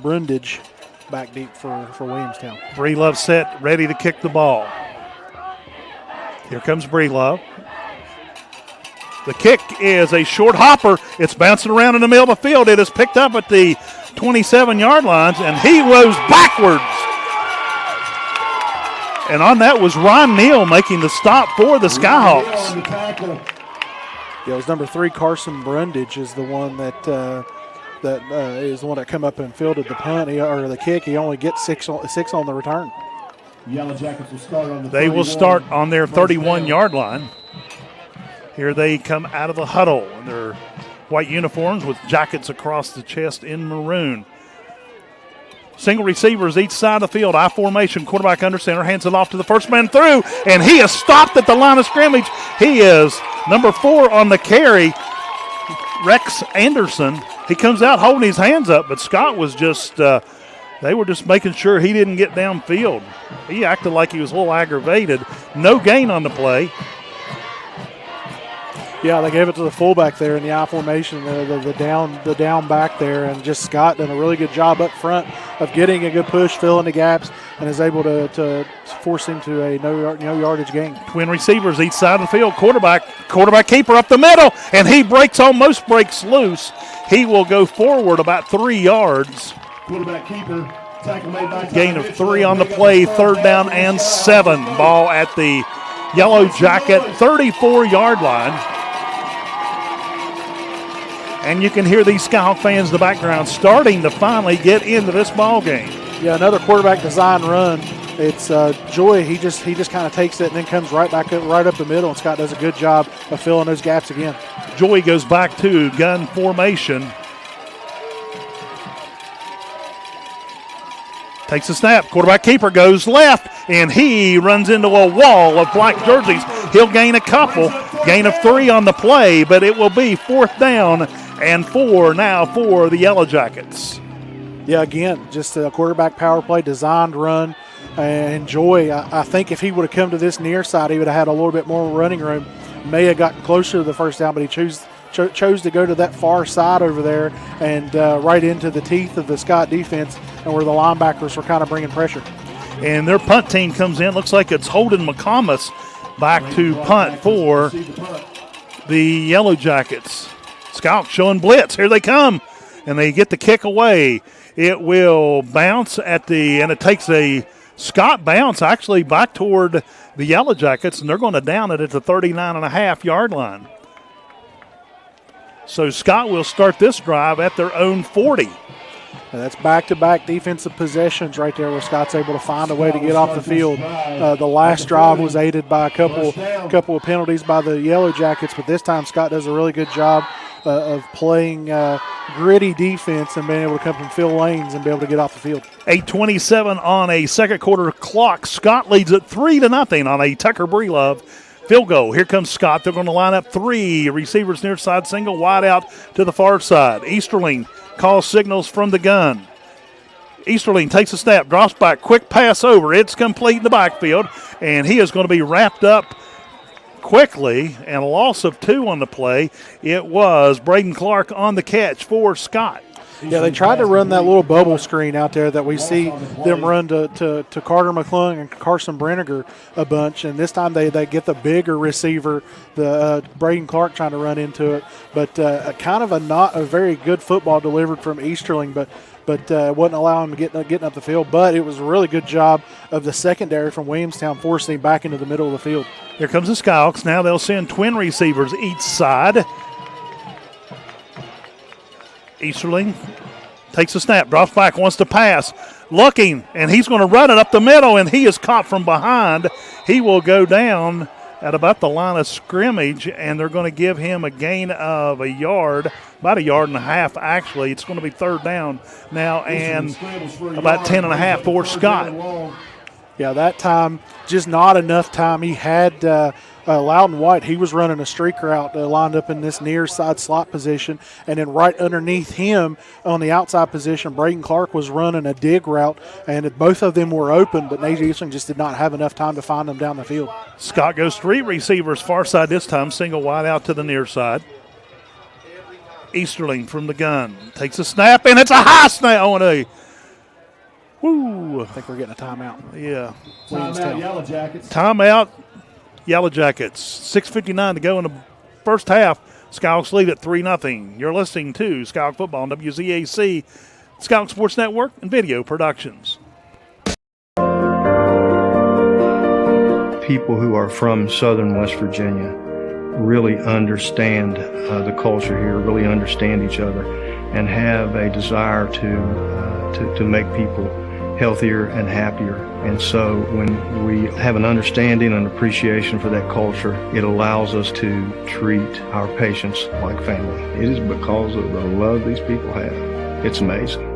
Brundage, back deep for Williamstown. Breelove set, ready to kick the ball. Here comes Breelove. The kick is a short hopper. It's bouncing around in the middle of the field. It is picked up at the 27-yard lines, and he rose backwards. And on that was Ron Neal making the stop for the Skyhawks. Yeah, it was number 3, Carson Brundage, is the one that is the one that come up and fielded the punt or the kick. He only gets 6 on the return. Yellow Jackets will start on the They will start on their 31-yard line. Here they come out of the huddle in their white uniforms with jackets across the chest in maroon. Single receivers each side of the field. I formation. Quarterback under center. Hands it off to the first man through. And he is stopped at the line of scrimmage. He is number 4 on the carry, Rex Anderson. He comes out holding his hands up, but Scott was just, they were just making sure he didn't get downfield. He acted like he was a little aggravated. No gain on the play. Yeah, they gave it to the fullback there in the I formation, the down back there, and just Scott done a really good job up front of getting a good push, filling the gaps, and is able to force him to a no yardage gain. Twin receivers each side of the field. Quarterback keeper up the middle, and he almost breaks loose. He will go forward about 3 yards. Quarterback keeper, tackle made by gain of 3 on the play, 3rd down and 7. Ball at the Yellow Jacket 34-yard line. And you can hear these Skyhawk fans in the background starting to finally get into this ball game. Yeah, another quarterback design run. It's Joy. He just kind of takes it and then comes right up the middle, and Scott does a good job of filling those gaps again. Joy goes back to gun formation. Takes a snap. Quarterback keeper goes left, and he runs into a wall of black jerseys. He'll gain a couple. Gain of 3 on the play, but it will be 4th down and 4 now for the Yellow Jackets. Yeah, again, just a quarterback power play, designed run. And Joy, I think if he would have come to this near side, he would have had a little bit more running room. May have gotten closer to the first down, but he chose to go to that far side over there and right into the teeth of the Scott defense, and where the linebackers were kind of bringing pressure. And their punt team comes in. Looks like it's Holden McComas back to punt for the Yellow Jackets. Scout showing blitz. Here they come. And they get the kick away. It will bounce and it takes a Scott bounce actually back toward the Yellow Jackets, and they're going to down it at the 39.5-yard line. So Scott will start this drive at their own 40. And that's back-to-back defensive possessions right there where Scott's able to find a way to get off the field. The last drive was aided by a couple of penalties by the Yellow Jackets, but this time Scott does a really good job of playing gritty defense and being able to come from fill lanes and be able to get off the field. 8:27 on a second quarter clock. Scott leads it 3-0 on a Tucker Breelove field goal. Here comes Scott. They're going to line up 3 receivers near side, single wide out to the far side. Easterling calls signals from the gun. Easterling takes a snap, drops back, quick pass over. It's complete in the backfield, and he is going to be wrapped up quickly, and a loss of 2 on the play. It was Braden Clark on the catch for Scott. Yeah, they tried to run that little bubble screen out there that we see them run to Carter McClung and Carson Brenniger a bunch, and this time they get the bigger receiver, the Braden Clark, trying to run into it. But kind of not a very good football delivered from Easterling, but wasn't allowing him getting up the field. But it was a really good job of the secondary from Williamstown forcing him back into the middle of the field. Here comes the Skyhawks. Now they'll send twin receivers each side. Easterling takes a snap, drops back, wants to pass, looking, and he's going to run it up the middle, and he is caught from behind. He will go down at about the line of scrimmage, and they're going to give him a gain of a yard, about 1.5 yards actually. It's going to be 3rd down now and about 10.5 for Scott. Yeah, that time, just not enough time. He had Loudon White. He was running a streak route lined up in this near side slot position, and then right underneath him on the outside position, Braden Clark was running a dig route, and both of them were open, but Nate Easterling just did not have enough time to find them down the field. Scott goes 3 receivers far side this time, single wide out to the near side. Easterling from the gun takes a snap, and it's a high snap on a I think we're getting a timeout. Yeah. Timeout, Yellow Jackets. Timeout, Yellow Jackets. 6:59 to go in the first half. Skyhawks lead at 3-0. You're listening to Skyhawk Football on WZAC, Skyhawk Sports Network, and Video Productions. People who are from southern West Virginia really understand the culture here, really understand each other, and have a desire to make people healthier and happier. And so when we have an understanding and appreciation for that culture, it allows us to treat our patients like family. It is because of the love these people have. It's amazing.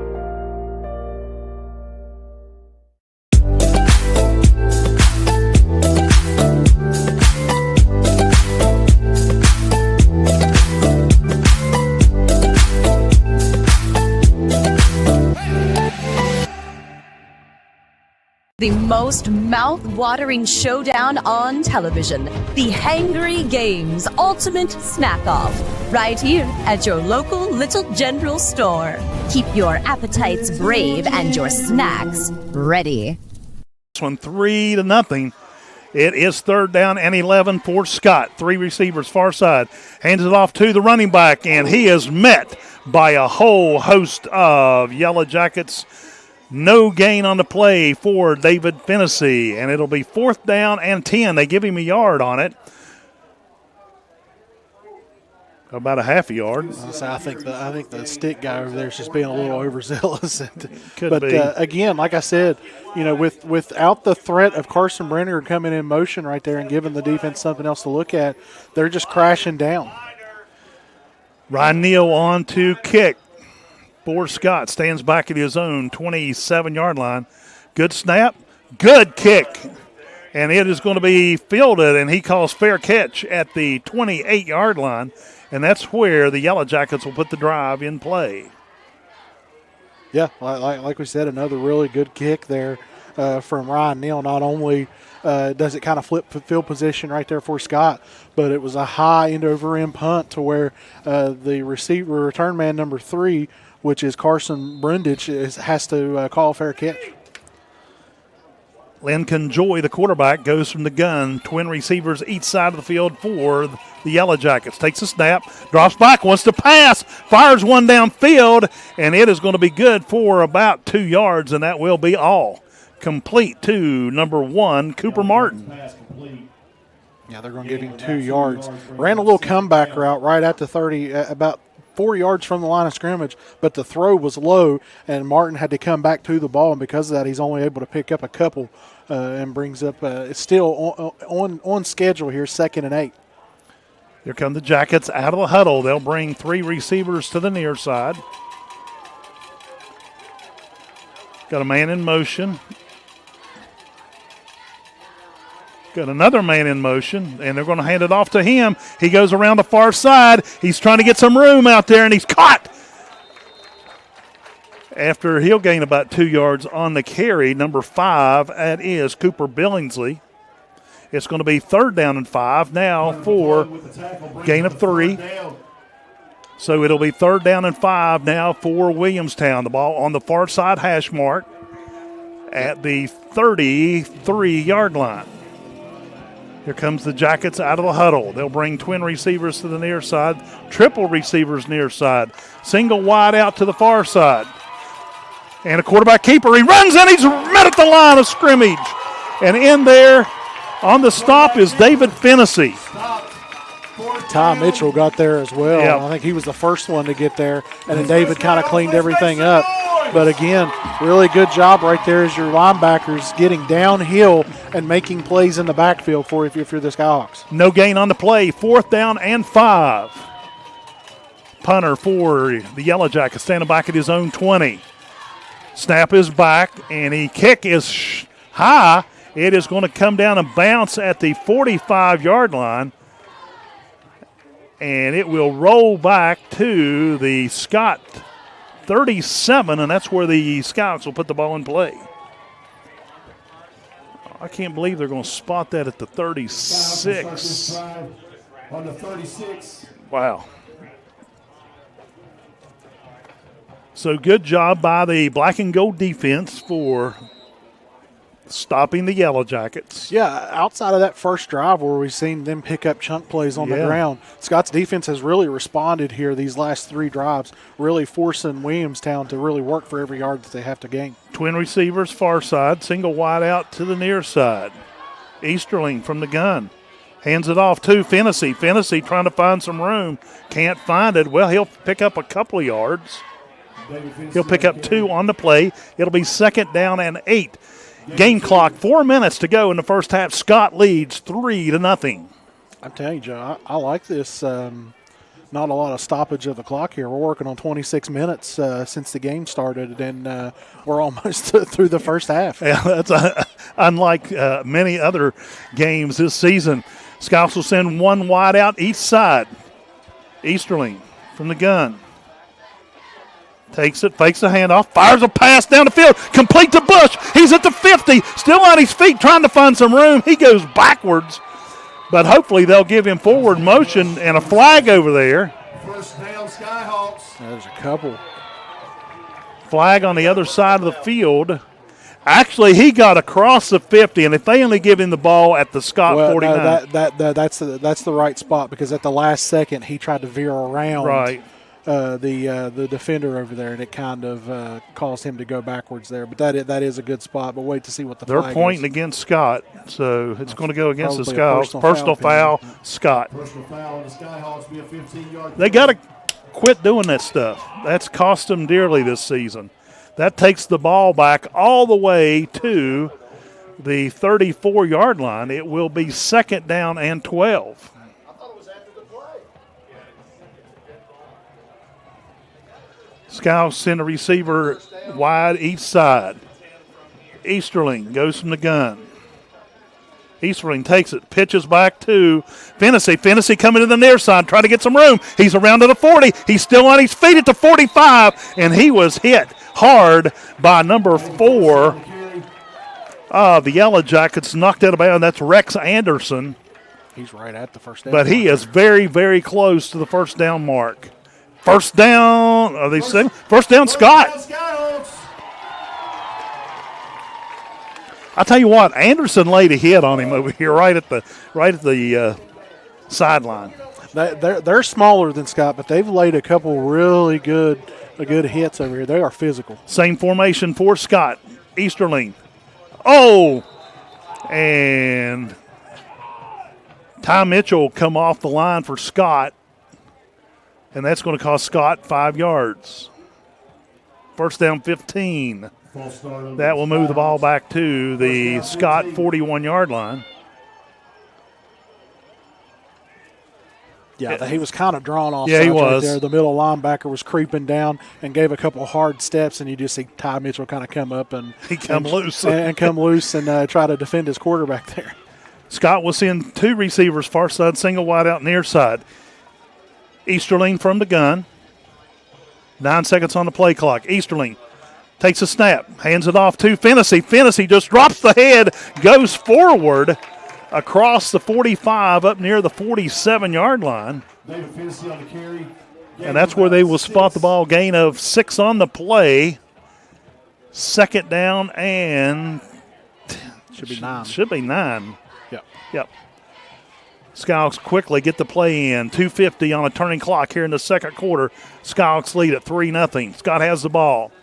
The most mouth-watering showdown on television. The Hangry Games Ultimate Snack-Off. Right here at your local Little General store. Keep your appetites brave and your snacks ready. This one 3-0. It is 3rd down and 11 for Scott. 3 receivers far side. Hands it off to the running back, and he is met by a whole host of Yellow Jackets. No gain on the play for David Fennessy, and it'll be 4th down and 10. They give him a yard on it. About a half a yard. I think the stick guy over there is just being a little overzealous. Could be. Again, like I said, without the threat of Carson Brenner coming in motion right there and giving the defense something else to look at, they're just crashing down. Ryan Neal on to kick. For Scott, stands back at his own 27-yard line. Good snap, good kick. And it is going to be fielded, and he calls fair catch at the 28-yard line. And that's where the Yellow Jackets will put the drive in play. Yeah, like we said, another really good kick there from Ryan Neal. Not only does it kind of flip field position right there for Scott, but it was a high end-over-end punt to where the return man number 3, which is Carson Brundage, has to call fair catch. Lincoln Joy, the quarterback, goes from the gun. Twin receivers each side of the field for the Yellow Jackets. Takes a snap, drops back, wants to pass, fires one downfield, and it is going to be good for about 2 yards, and that will be all. Complete to number 1, Cooper Martin. Yeah, they're going to give him 2 yards. Ran a little comeback route right at the 30, about 4 yards from the line of scrimmage, but the throw was low, and Martin had to come back to the ball, and because of that, he's only able to pick up a couple and brings up it's still on schedule here, 2nd and 8. Here come the Jackets out of the huddle. They'll bring 3 receivers to the near side. Got a man in motion. Got another man in motion, and they're going to hand it off to him. He goes around the far side. He's trying to get some room out there, and he's caught. After he'll gain about 2 yards on the carry, number 5, that is Cooper Billingsley. It's going to be 3rd down and 5 now for gain of 3. So it'll be 3rd down and 5 now for Williamstown. The ball on the far side hash mark at the 33-yard line. Here comes the Jackets out of the huddle. They'll bring twin receivers to the near side, triple receivers near side, single wide out to the far side. And a quarterback keeper. He runs in. He's met at the line of scrimmage. And in there on the stop is David Fennessy. Ty Mitchell got there as well. Yep. I think he was the first one to get there, and then David kind of cleaned everything up. But again, really good job right there as your linebackers getting downhill and making plays in the backfield for if you're the Skyhawks. No gain on the play. 4th down and 5. Punter for the Yellow Jackets standing back at his own 20. Snap is back, and the kick is high. It is going to come down and bounce at the 45-yard line. And it will roll back to the Scott 37, and that's where the Scouts will put the ball in play. I can't believe they're going to spot that at the 36. On the 36. Wow. So good job by the black and gold defense for stopping the Yellow Jackets. Yeah, outside of that first drive where we've seen them pick up chunk plays on the ground, Scott's defense has really responded here these last 3 drives, really forcing Williamstown to really work for every yard that they have to gain. Twin receivers far side, single wide out to the near side. Easterling from the gun. Hands it off to Fennessy. Fennessy trying to find some room. Can't find it. Well, he'll pick up a couple of yards. He'll pick up 2 on the play. It'll be 2nd down and 8. Game clock, 4 minutes to go in the first half. Scott leads 3-0. I'm telling you, Joe, I like this. Not a lot of stoppage of the clock here. We're working on 26 minutes since the game started, and we're almost through the first half. Yeah, that's unlike many other games this season. Scouts will send 1 wide out each side. Easterling from the gun. Takes it, fakes the handoff, fires a pass down the field, complete to Bush. He's at the 50, still on his feet trying to find some room. He goes backwards, but hopefully they'll give him forward motion and a flag over there. First down, Skyhawks. There's a couple. Flag on the other side of the field. Actually, he got across the 50, and if they only give him the ball at the Scott 49. No, that's the right spot, because at the last second he tried to veer around the defender over there, and it kind of caused him to go backwards there. But that is a good spot. But wait to see what the They're flag pointing is. against Scott, so it's going to go against the Probably Skyhawks. a Personal foul, Scott. Personal foul on the Skyhawks, be a 15-yard. They got to quit doing that stuff. That's cost them dearly this season. That takes the ball back all the way to the 34-yard line. It will be 2nd down and 12. Scouts send a receiver wide each side. Easterling goes from the gun. Easterling takes it, pitches back to Fennessy. Fennessy coming to the near side, trying to get some room. He's around to the 40. He's still on his feet at the 45, and he was hit hard by number 4. The Yellow Jackets knocked out of bounds. That's Rex Anderson. He's right at the first down. But he is very, very close to the first down mark. First down, are they saying? First down, Scott. I'll tell you what, Anderson laid a hit on him over here right at the sideline. They're smaller than Scott, but they've laid a couple really good hits over here. They are physical. Same formation for Scott. Easterling. Oh! And Ty Mitchell come off the line for Scott, and that's going to cost Scott 5 yards. First down 15. That will move the ball back to the Scott 41-yard line. Yeah, he was kind of drawn off. Yeah, he was. Right there. The middle linebacker was creeping down and gave a couple hard steps, and you just see Ty Mitchell kind of come up and come loose and try to defend his quarterback there. Scott will send 2 receivers, far side, single wide out, near side. Easterling from the gun. 9 seconds on the play clock. Easterling takes a snap, hands it off to Fennessy. Fennessy just drops the head, goes forward across the 45 up near the 47-yard line. David Fennessy on the carry. And that's where they will spot the ball. Gain of 6 on the play. 2nd down and should be 9. Should be 9. Yep. Skyhawks quickly get the play in. 2:50 on a turning clock here in the second quarter. Skyhawks lead at 3-0. Scott has the ball.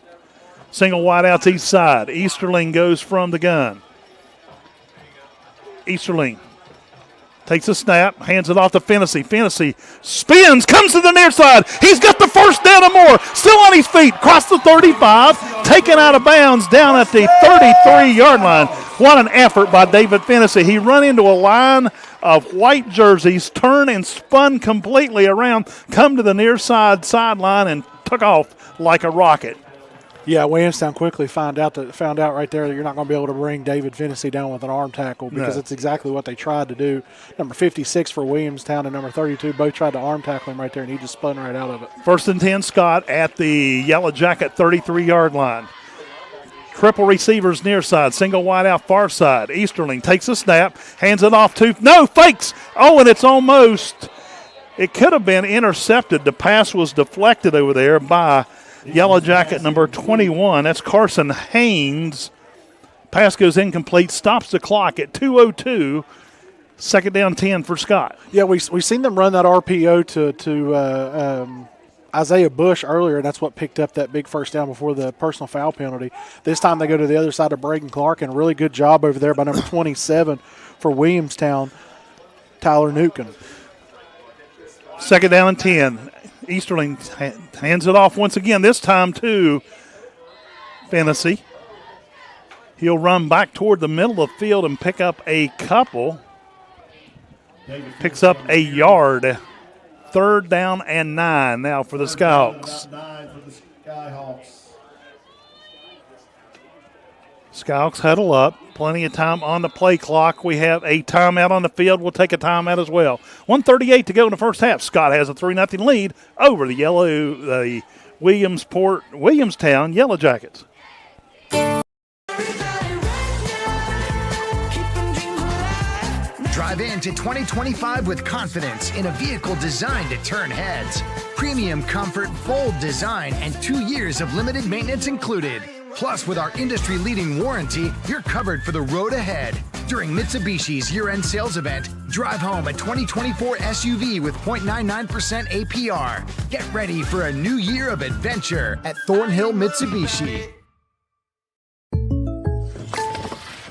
Single wide outs each side. Easterling goes from the gun. Easterling takes a snap, hands it off to Fennessy. Fennessy spins, comes to the near side. He's got the first down and more. Still on his feet, across the 35, taken out of bounds down at the 33-yard line. What an effort by David Fennessy. He run into a line of white jerseys, turned and spun completely around, come to the near side sideline, and took off like a rocket. Yeah, Williamstown quickly found out right there that you're not going to be able to bring David Fennessy down with an arm tackle, because it's exactly what they tried to do. Number 56 for Williamstown and number 32 both tried to arm tackle him right there, and he just spun right out of it. 1st and 10, Scott at the Yellow Jacket 33-yard line. Triple receivers near side, single wide out far side. Easterling takes a snap, hands it off to, fakes. Oh, and it's almost, it could have been intercepted. The pass was deflected over there by Yellow Jacket number 21. That's Carson Haynes. Pass goes incomplete, stops the clock at 2:02. 2nd down 10 for Scott. Yeah, we've seen them run that RPO to Isaiah Bush earlier, and that's what picked up that big first down before the personal foul penalty. This time they go to the other side of Braden Clark, and a really good job over there by number 27 for Williamstown, Tyler Newcomb. 2nd down and 10. Easterling hands it off once again, this time to Fennessy. He'll run back toward the middle of the field and pick up a couple. Picks up a yard. 3rd down and 9 now for the Skyhawks. Skyhawks huddle up. Plenty of time on the play clock. We have a timeout on the field. We'll take a timeout as well. 1:38 to go in the first half. Scott has a 3-0 lead over the Williamstown Yellow Jackets. Drive into 2025 with confidence in a vehicle designed to turn heads. Premium comfort, bold design, and 2 years of limited maintenance included. Plus, with our industry-leading warranty, you're covered for the road ahead. During Mitsubishi's year-end sales event, drive home a 2024 SUV with 0.99% APR. Get ready for a new year of adventure at Thornhill Mitsubishi.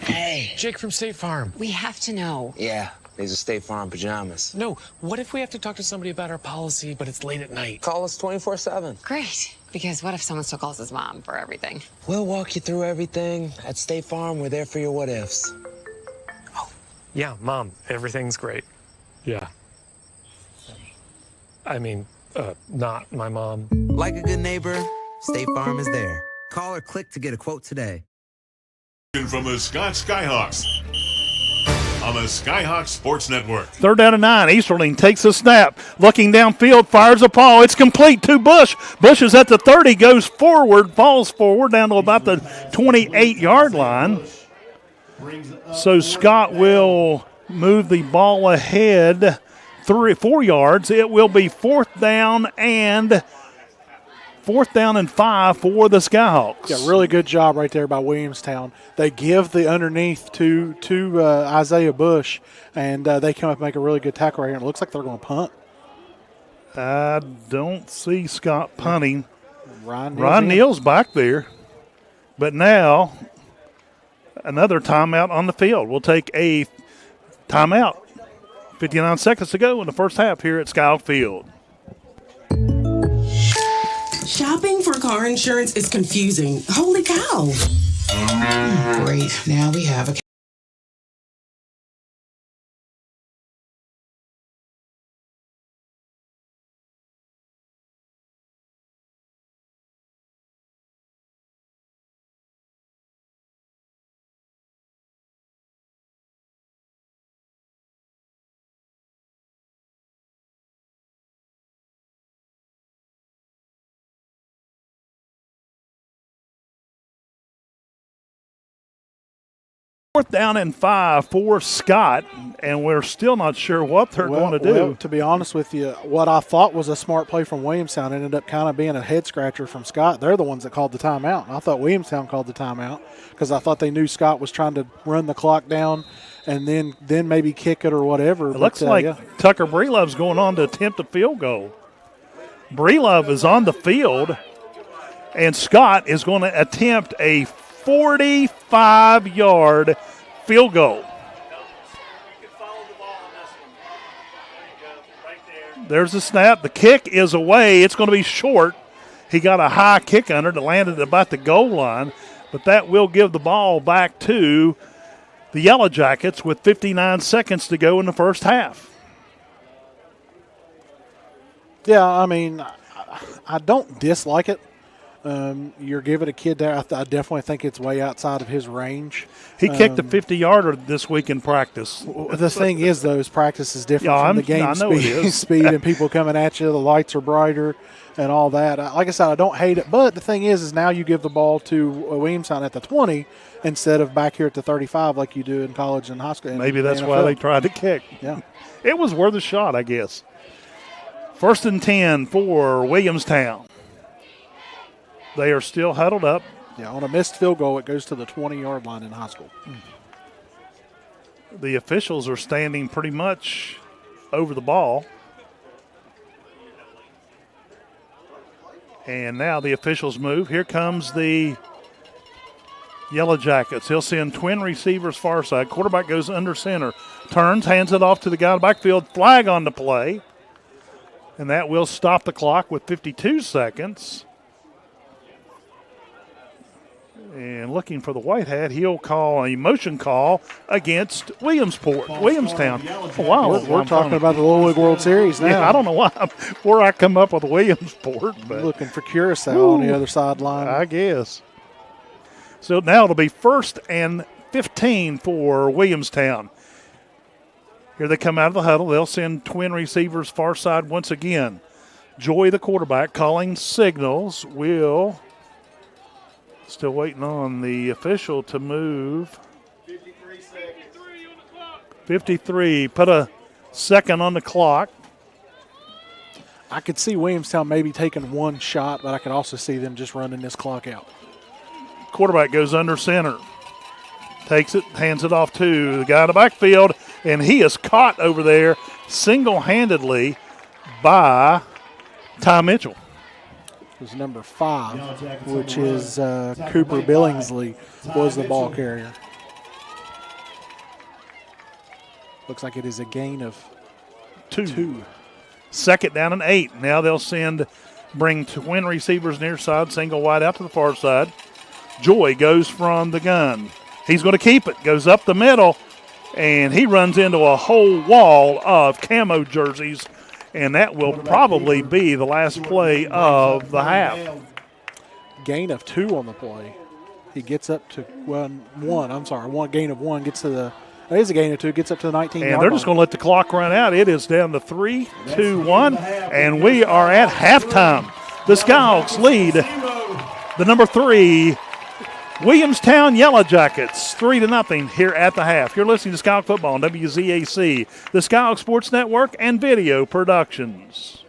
Hey, Jake from State Farm. We have to know. Yeah, these are State Farm pajamas. No, what if we have to talk to somebody about our policy, but it's late at night? Call us 24/7. Great. Because what if someone still calls his mom for everything? We'll walk you through everything. At State Farm, we're there for your what ifs. Yeah, Mom, everything's great. Yeah. I mean, not my mom. Like a good neighbor, State Farm is there. Call or click to get a quote today. From the Scott Skyhawks on the Skyhawks Sports Network. 3rd down and 9. Easterling takes a snap. Looking downfield, fires a ball. It's complete to Bush. Bush is at the 30, goes forward, falls forward down to about the 28-yard line. So Scott will move the ball ahead 4 yards. It will be 4th down and 5 for the Skyhawks. Yeah, really good job right there by Williamstown. They give the underneath to Isaiah Bush, and they come up and make a really good tackle right here. And it looks like they're going to punt. I don't see Scott punting. Ryan Neal's back there. But now another timeout on the field. We'll take a timeout. 59 seconds to go in the first half here at Skyhawk Field. Shopping for car insurance is confusing. Holy cow. Great. Now we have a Fourth down and 5 for Scott, and we're still not sure what they're going to do. Well, to be honest with you, what I thought was a smart play from Williamstown ended up kind of being a head-scratcher from Scott. They're the ones that called the timeout. I thought Williamstown called the timeout because I thought they knew Scott was trying to run the clock down and then maybe kick it or whatever. It looks like Tucker Brelove's going on to attempt a field goal. Brelove is on the field, and Scott is going to attempt a 45-yard field goal. There's the snap. The kick is away. It's going to be short. He got a high kick under it that landed about the goal line, but that will give the ball back to the Yellow Jackets with 59 seconds to go in the first half. Yeah, I mean, I don't dislike it. You're giving a kid there. I definitely think it's way outside of his range. He kicked a 50-yarder this week in practice. The thing is, though, his practice is different from the game speed and people coming at you. The lights are brighter and all that. Like I said, I don't hate it. But the thing is now you give the ball to Williamstown at the 20 instead of back here at the 35 like you do in college and high school. Maybe that's why they tried to kick. Yeah. It was worth a shot, I guess. 1st and 10 for Williamstown. They are still huddled up. Yeah, on a missed field goal, it goes to the 20-yard line in high school. The officials are standing pretty much over the ball. And now the officials move. Here comes the Yellow Jackets. He'll send twin receivers far side. Quarterback goes under center. Turns, hands it off to the guy in the backfield. Flag on the play. And that will stop the clock with 52 seconds. And looking for the white hat, he'll call a motion call against Williamstown. Wow, we're talking about the Little League World Series now. Yeah, I don't know where I come up with Williamsport. But looking for Curacao on the other sideline. I guess. So now it'll be 1st and 15 for Williamstown. Here they come out of the huddle. They'll send twin receivers far side once again. Joy, the quarterback, calling signals. Will still waiting on the official to move. 53. Put a second on the clock. I could see Williamstown maybe taking one shot, but I could also see them just running this clock out. Quarterback goes under center. Takes it, hands it off to the guy in the backfield, and he is caught over there single-handedly by Ty Mitchell. It was number 5, which is Cooper Billingsley, was the ball carrier. Looks like it is a gain of 2. Second down and 8. Now they'll bring twin receivers near side, single wide out to the far side. Joy goes from the gun. He's going to keep it, goes up the middle, and he runs into a whole wall of camo jerseys, and that will probably be the last play of the half. Gain of 2 on the play. He gets up to one gain of 1, gets to the – it is a gain of 2, gets up to the 19-yard line. And they're just going to let the clock run out. It is down to 3, 2, 1, and we are at halftime. The Skyhawks lead the number 3 Williamstown Yellow Jackets 3-0 here at the half. You're listening to Skyhawk Football on WZAC, the Skyhawk Sports Network, and Video Productions.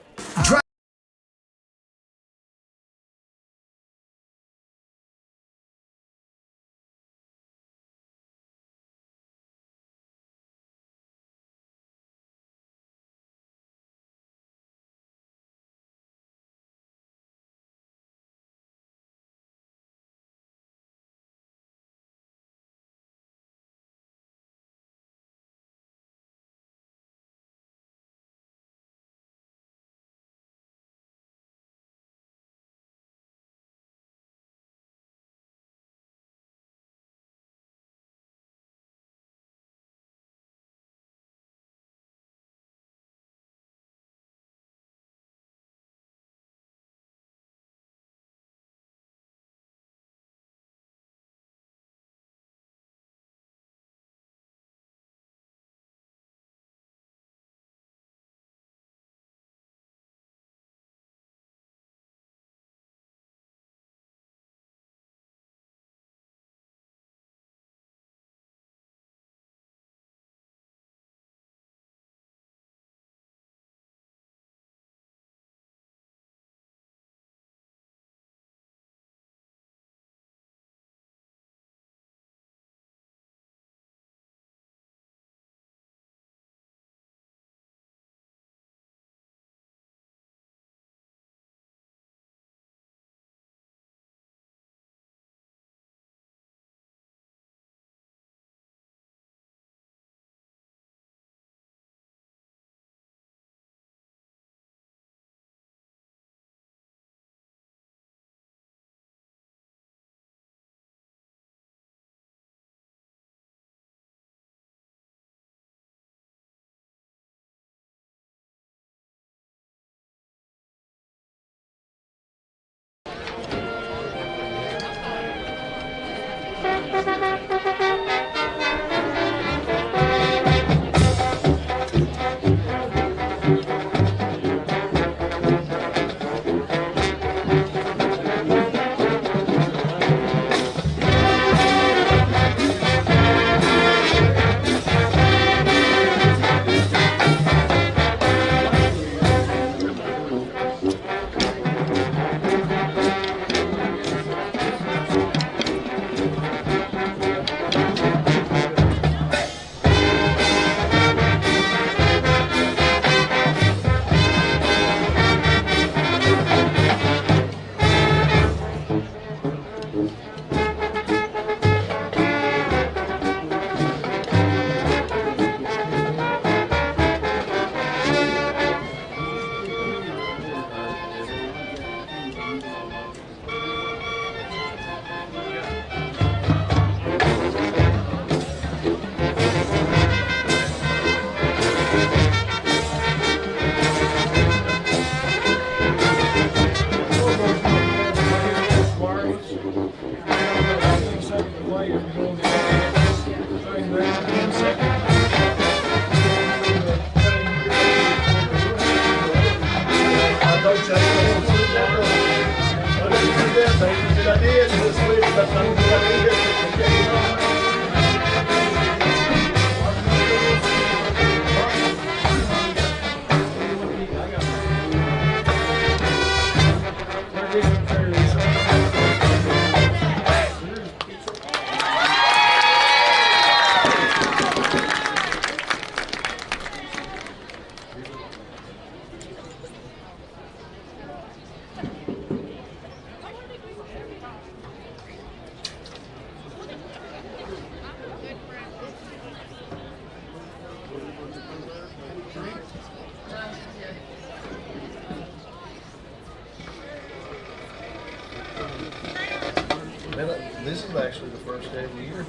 This is actually the first day of the year.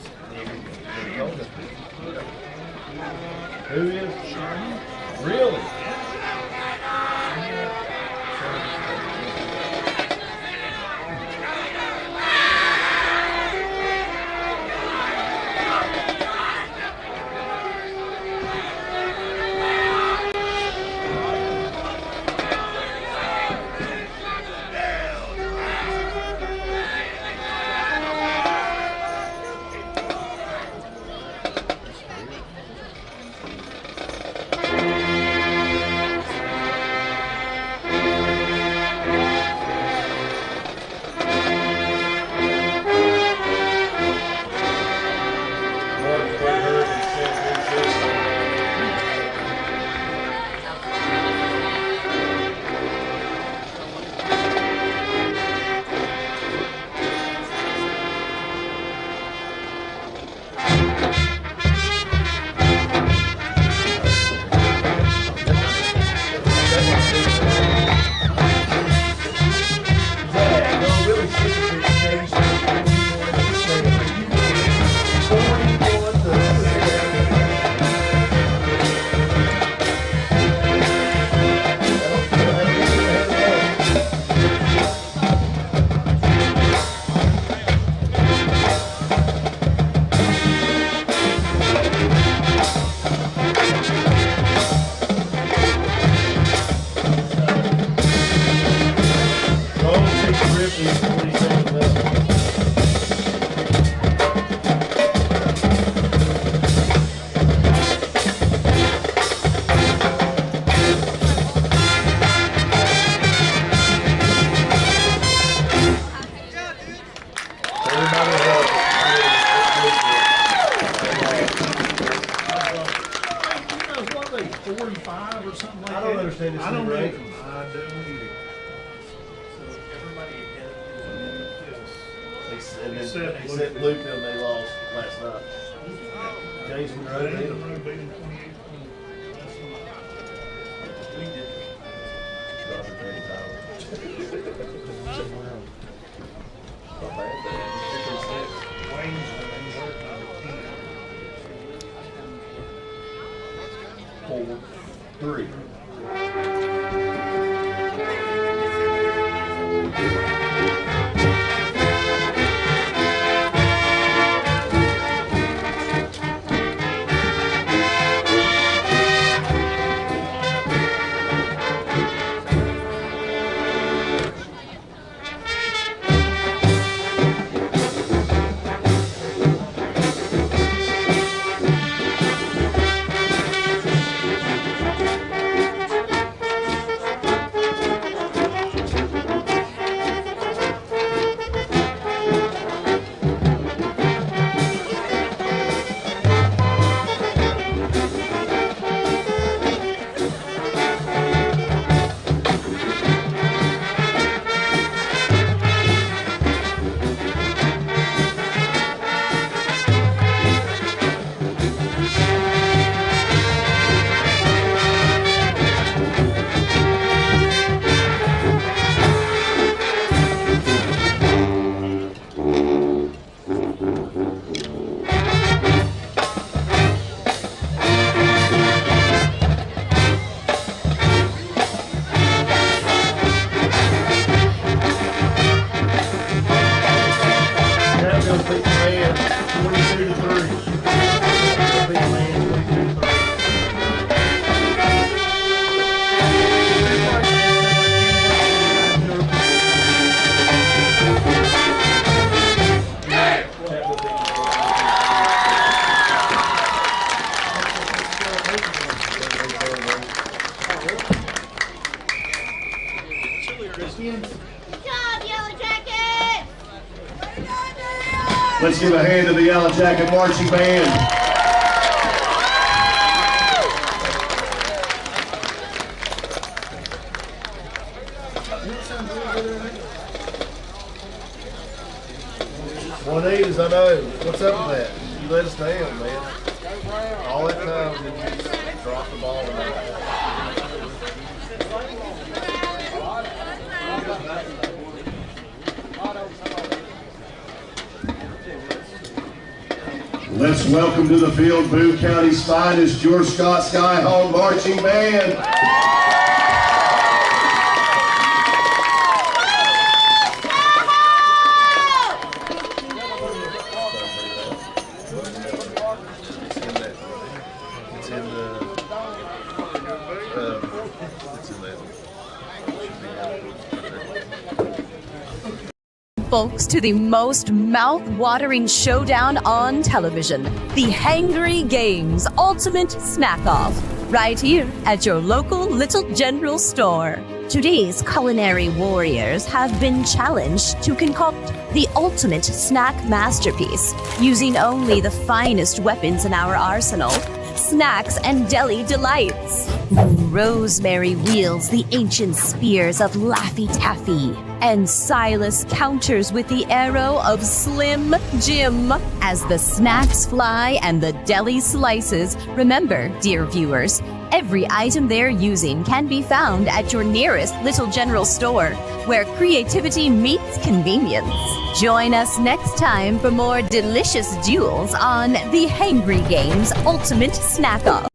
Who is? Really? Except Bluefield, they lost last night. Jason Road beat them 28. Four, three. Let's give a hand to the Yellow Jacket Marching Band. Juanita's, I know. What's up with that? You let us down, man. All that time, then you just drop the ball. Let's welcome to the field Boone County's finest George Scott Skyhawk Marching Band. Folks, to the most mouth-watering showdown on television, the Hangry Games Ultimate Snack-Off, right here at your local Little General store. Today's culinary warriors have been challenged to concoct the ultimate snack masterpiece, using only the finest weapons in our arsenal, snacks and deli delights. Rosemary wields the ancient spears of Laffy Taffy, and Silas counters with the arrow of Slim Jim. As the snacks fly and the deli slices, remember, dear viewers, every item they're using can be found at your nearest Little General store, where creativity meets convenience. Join us next time for more delicious duels on the Hangry Games Ultimate Snack-Off.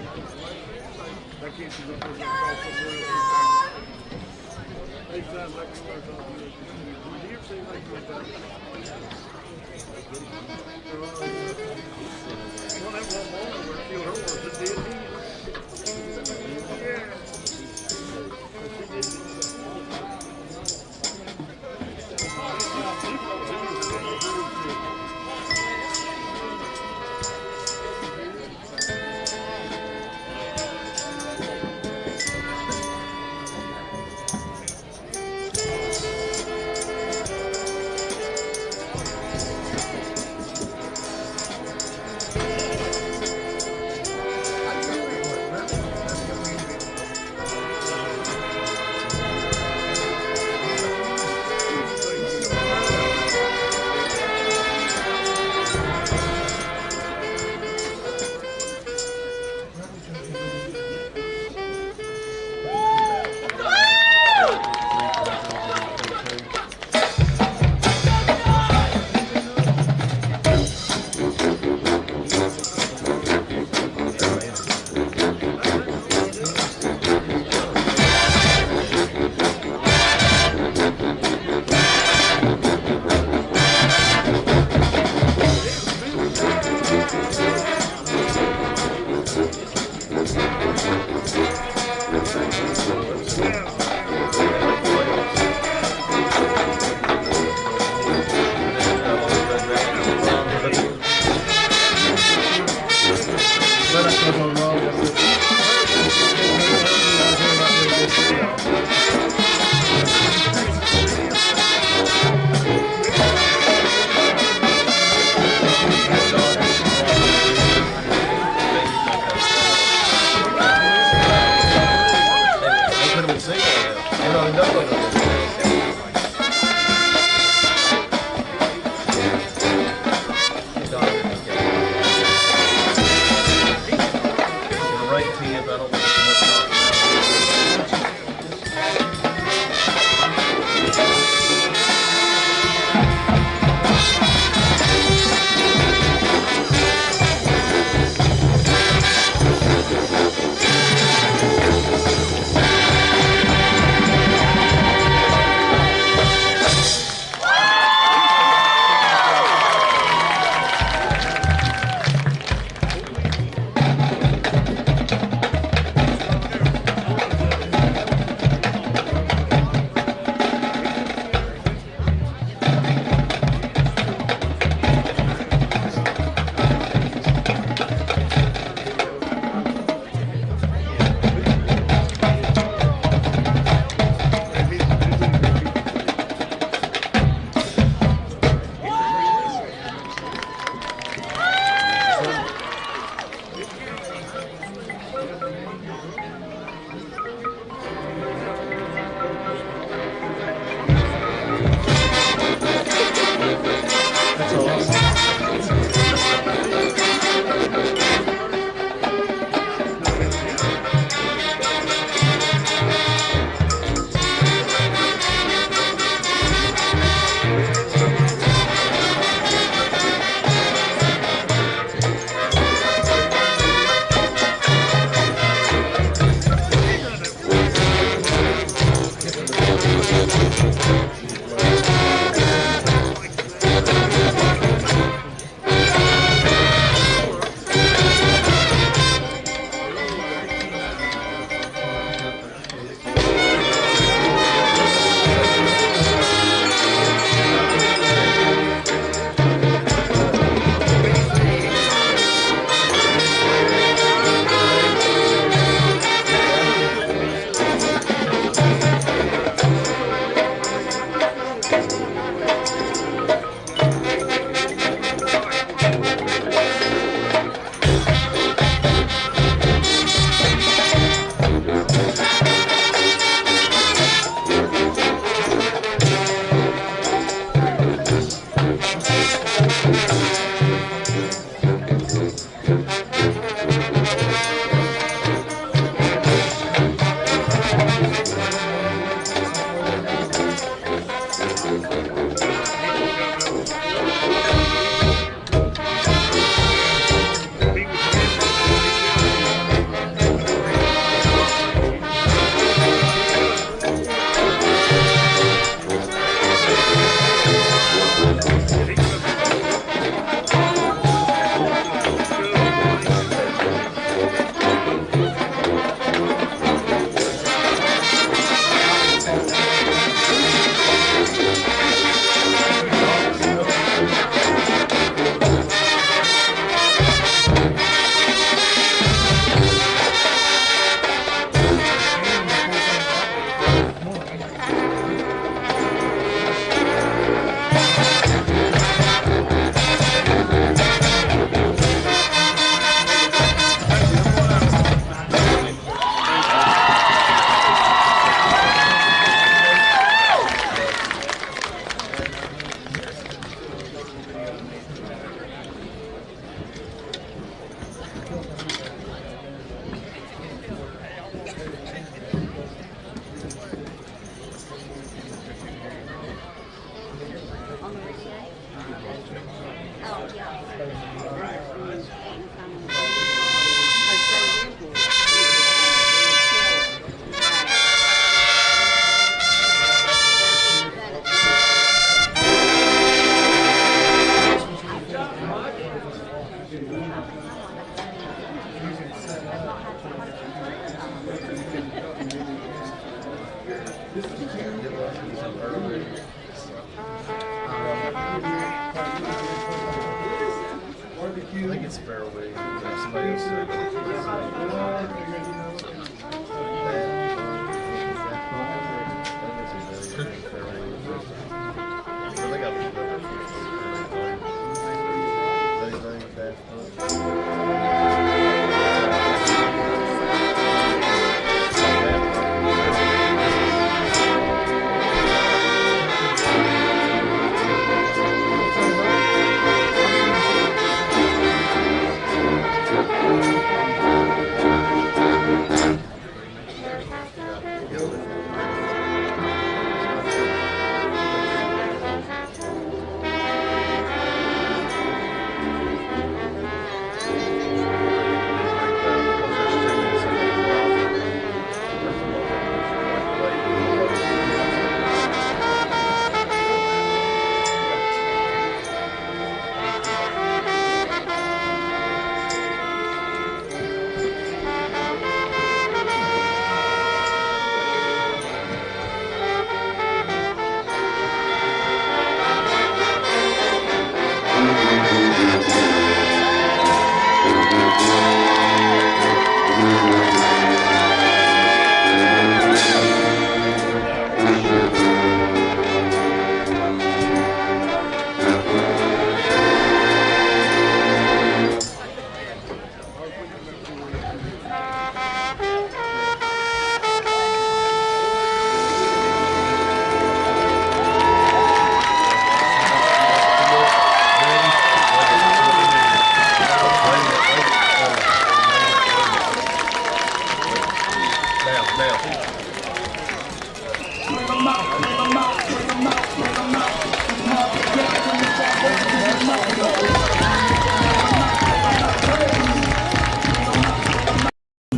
I think it's Fairway. Somebody else said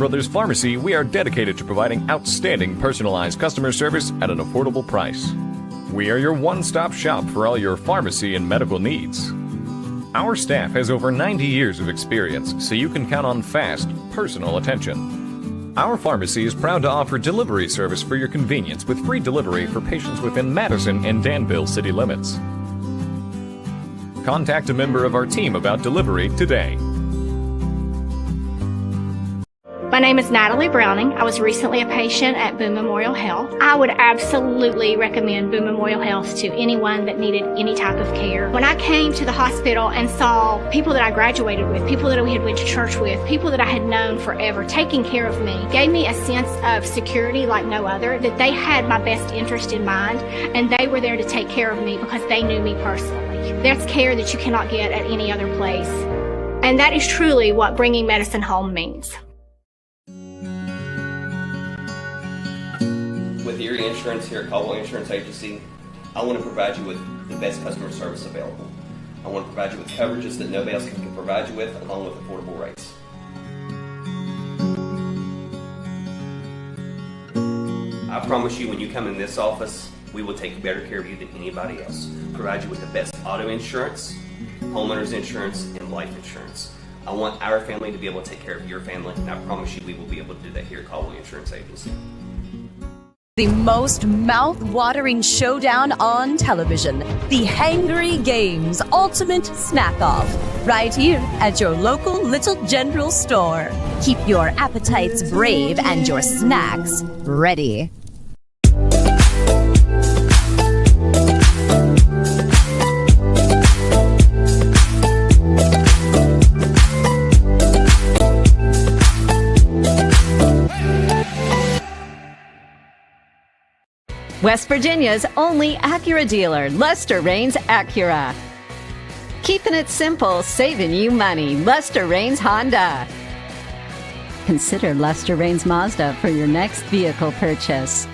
Brothers Pharmacy, we are dedicated to providing outstanding personalized customer service at an affordable price. We are your one-stop shop for all your pharmacy and medical needs. Our staff has over 90 years of experience, so you can count on fast, personal attention. Our pharmacy is proud to offer delivery service for your convenience with free delivery for patients within Madison and Danville city limits. Contact a member of our team about delivery today. My name is Natalie Browning. I was recently a patient at BOONE Memorial Health. I would absolutely recommend BOONE Memorial Health to anyone that needed any type of care. When I came to the hospital and saw people that I graduated with, people that we had went to church with, people that I had known forever taking care of me, gave me a sense of security like no other, that they had my best interest in mind, and they were there to take care of me because they knew me personally. That's care that you cannot get at any other place. And that is truly what bringing medicine home means. With Erie Insurance here at Caldwell Insurance Agency, I want to provide you with the best customer service available. I want to provide you with coverages that nobody else can provide you with, along with affordable rates. I promise you, when you come in this office, we will take better care of you than anybody else. Provide you with the best auto insurance, homeowners insurance, and life insurance. I want our family to be able to take care of your family, and I promise you we will be able to do that here at Caldwell Insurance Agency. The most mouth-watering showdown on television. The Hangry Games Ultimate Snack-Off. Right here at your local Little General store. Keep your appetites brave and your snacks ready. West Virginia's only Acura dealer, Lester Raines Acura. Keeping it simple, saving you money. Lester Raines Honda. Consider Lester Raines Mazda for your next vehicle purchase.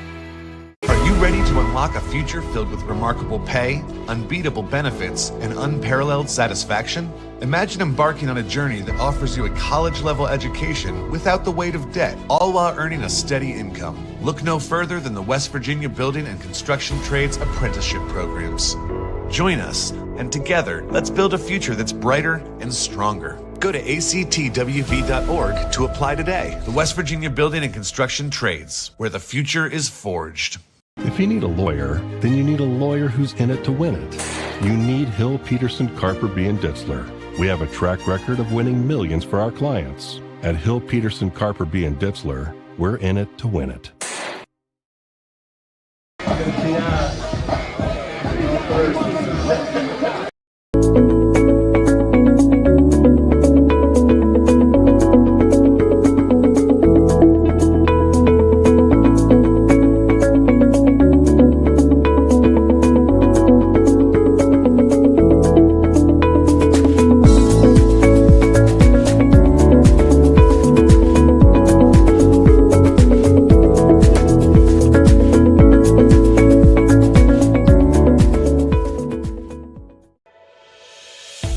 Are you ready to unlock a future filled with remarkable pay, unbeatable benefits, and unparalleled satisfaction? Imagine embarking on a journey that offers you a college-level education without the weight of debt, all while earning a steady income. Look no further than the West Virginia Building and Construction Trades Apprenticeship Programs. Join us, and together, let's build a future that's brighter and stronger. Go to actwv.org to apply today. The West Virginia Building and Construction Trades, where the future is forged. If you need a lawyer, then you need a lawyer who's in it to win it. You need Hill, Peterson, Carper, B. & Ditzler. We have a track record of winning millions for our clients. At Hill, Peterson, Carper, B. & Ditzler, we're in it to win it.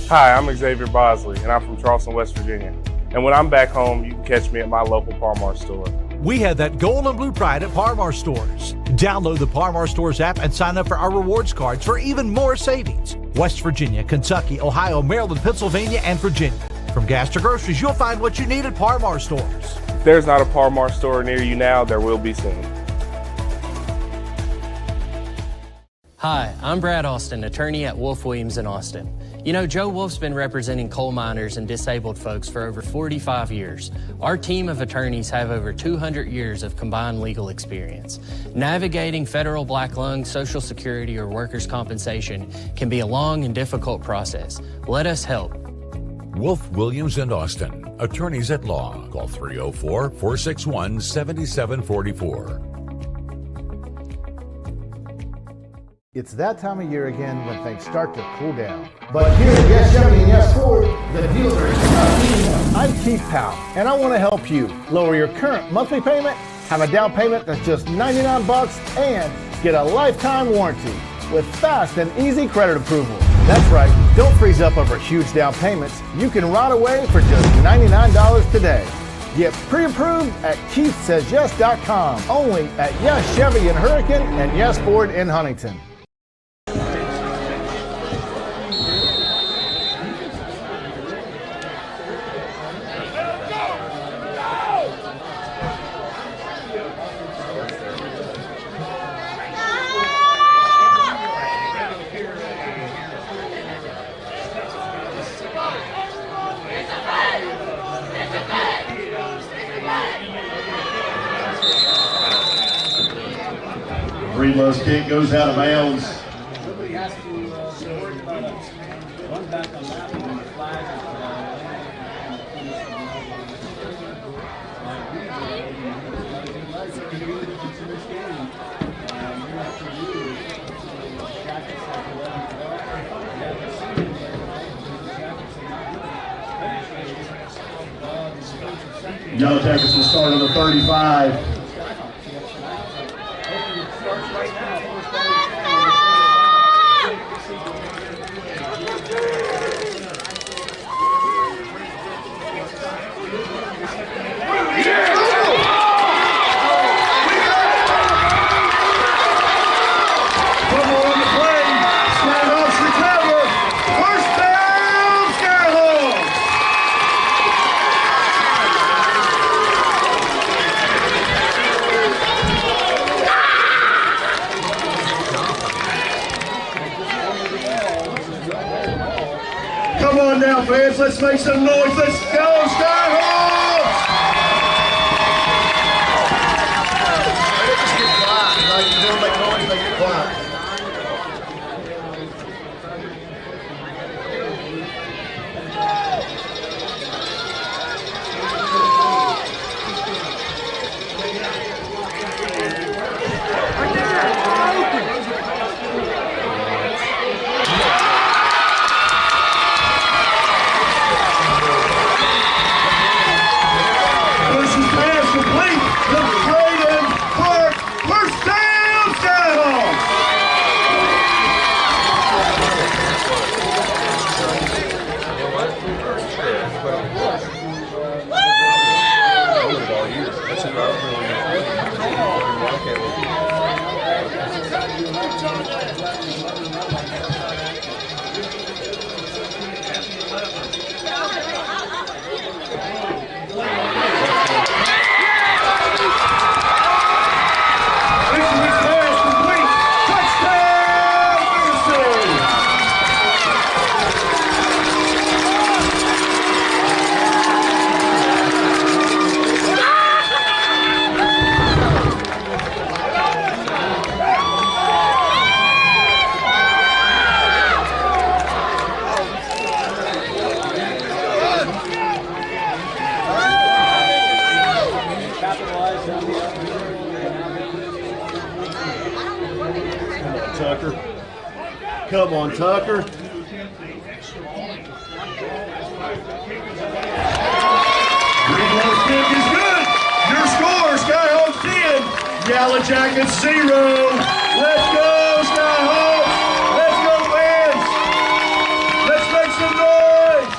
Hi, I'm Xavier Bosley, and I'm from Charleston, West Virginia. And when I'm back home, you can catch me at my local Par-Mar store. We have that gold and blue pride at Par-Mar stores. Download the Par-Mar stores app and sign up for our rewards cards for even more savings. West Virginia, Kentucky, Ohio, Maryland, Pennsylvania, and Virginia. From gas to groceries, you'll find what you need at Par-Mar stores. If there's not a Par-Mar store near you now, there will be soon. Hi, I'm Brad Austin, attorney at Wolf Williams in Austin. You know, Joe Wolf's been representing coal miners and disabled folks for over 45 years. Our team of attorneys have over 200 years of combined legal experience. Navigating federal black lung, Social Security, or workers' compensation can be a long and difficult process. Let us help. Wolf Williams and Austin, attorneys at law. Call 304-461-7744. It's that time of year again when things start to cool down. But here at Yes Chevy and Yes Ford, the deals are up. I'm Keith Powell, and I want to help you lower your current monthly payment, have a down payment that's just $99, and get a lifetime warranty with fast and easy credit approval. That's right, don't freeze up over huge down payments. You can ride away for just $99 today. Get pre-approved at KeithSaysYes.com, only at Yes Chevy in Hurricane and Yes Ford in Huntington. Breedlove's kick goes out of bounds. Nobody has to worry about a run back on that one. The flag Yellow Jackets will start on the 35. Come on now, fans, let's make some noise. Let's go, Skyhawks! They just get quiet. Like, you don't make noise, they get quiet. Tucker. Come on, Tucker. Breedlove's kick is good. Your score, Skyhawks 10, Yellow Jackets 0. Let's go, Skyhawks. Let's go, fans. Let's make some noise.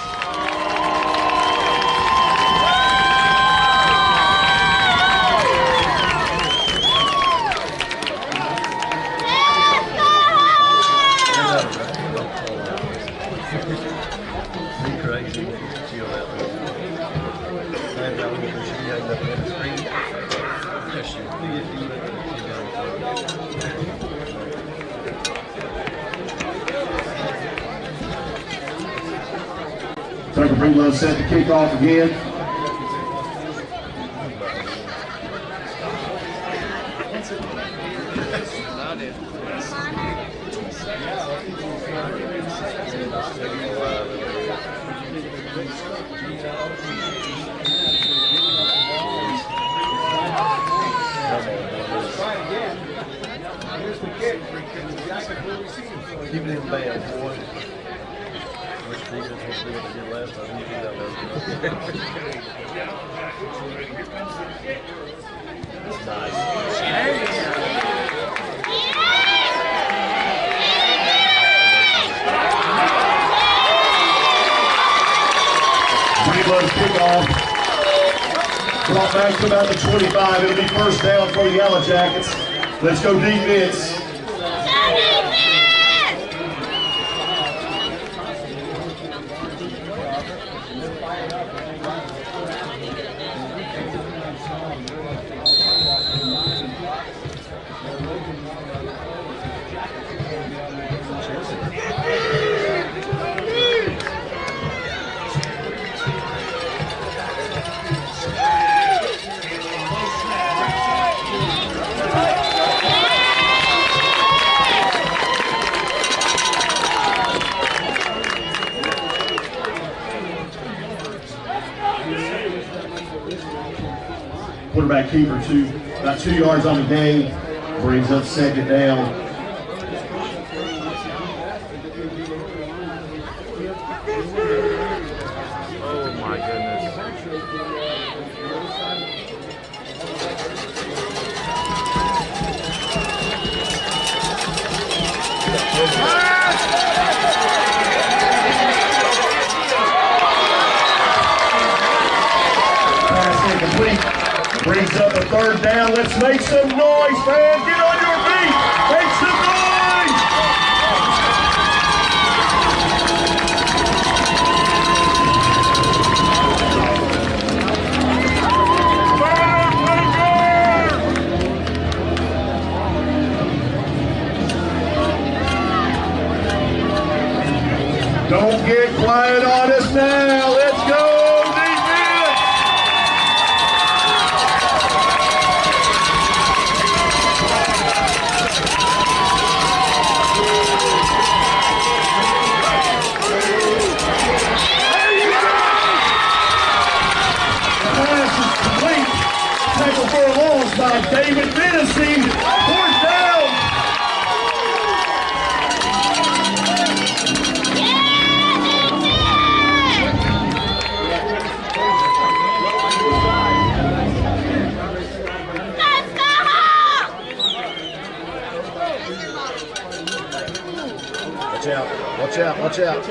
Tucker Breedlove set the kickoff again. Keep it in band, boy. Which defense was good to get last time? You do that last Nice. Breedlove's kickoff. Brought back to about the 25. It'll be first down for the Yellow Jackets. Let's go defense. Quarterback keeper, about 2 yards on the game, brings up second down. Oh my goodness. Brings up a third down. Let's make some noise, fans. Get on your feet. Make some noise. Don't get quiet on us now. Let's go. For a loss by David Fennessy. Fourth down. Watch out, watch out, watch out.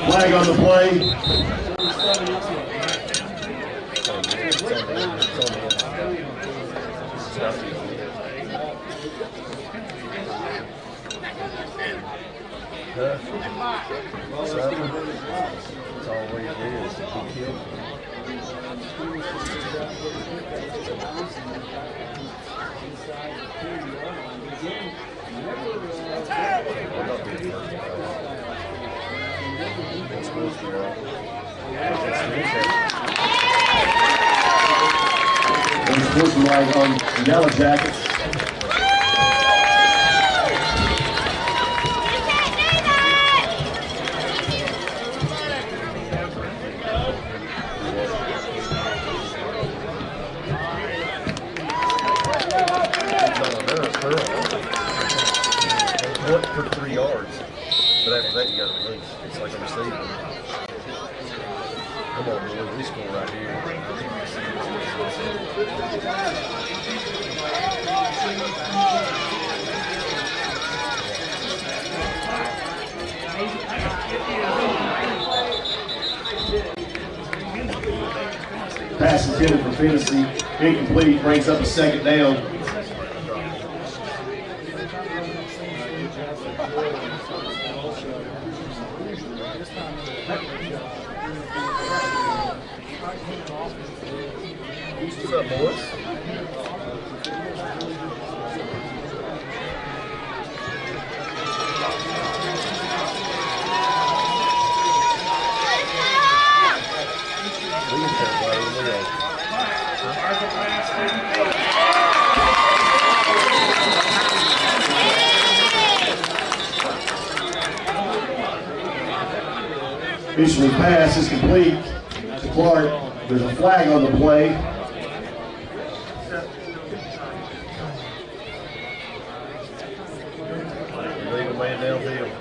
Flag on the play. That's all we do is he killed Flag on the Yellow Jackets. For 3 yards, but after that you got to release. It's like a receiver. Come on, boys, we score right here. Pass intended for Fennessy, incomplete, brings up a second down. What's up, boys? Officially pass is complete to Clark. There's a flag on the play. Legal man downfield.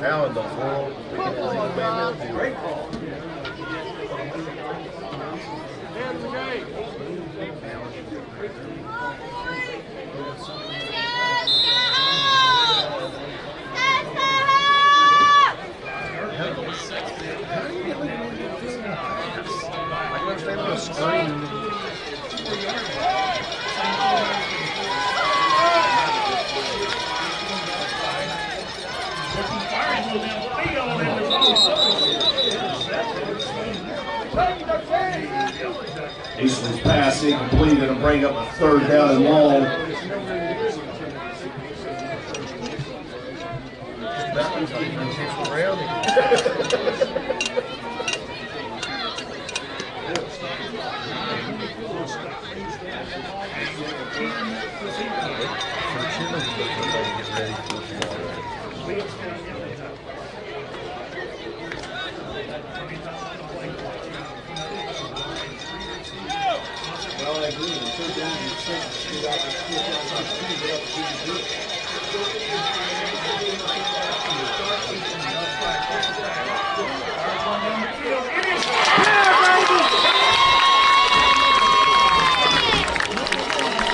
How in the world we can legal man downfield? Eastland's pass incomplete. It'll bring up a third down and long.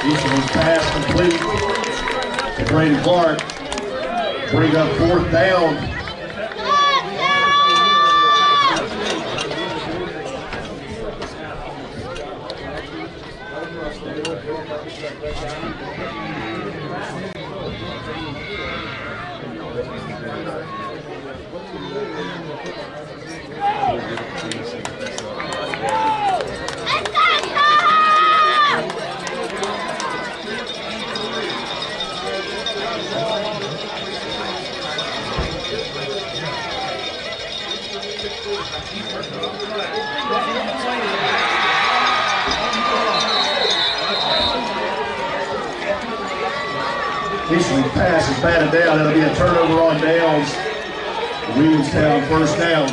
Eastman's pass complete to Brady Clark. Bring up 4th down. Eastman's pass is batted down. It'll be a turnover on downs. Williamstown 1st down.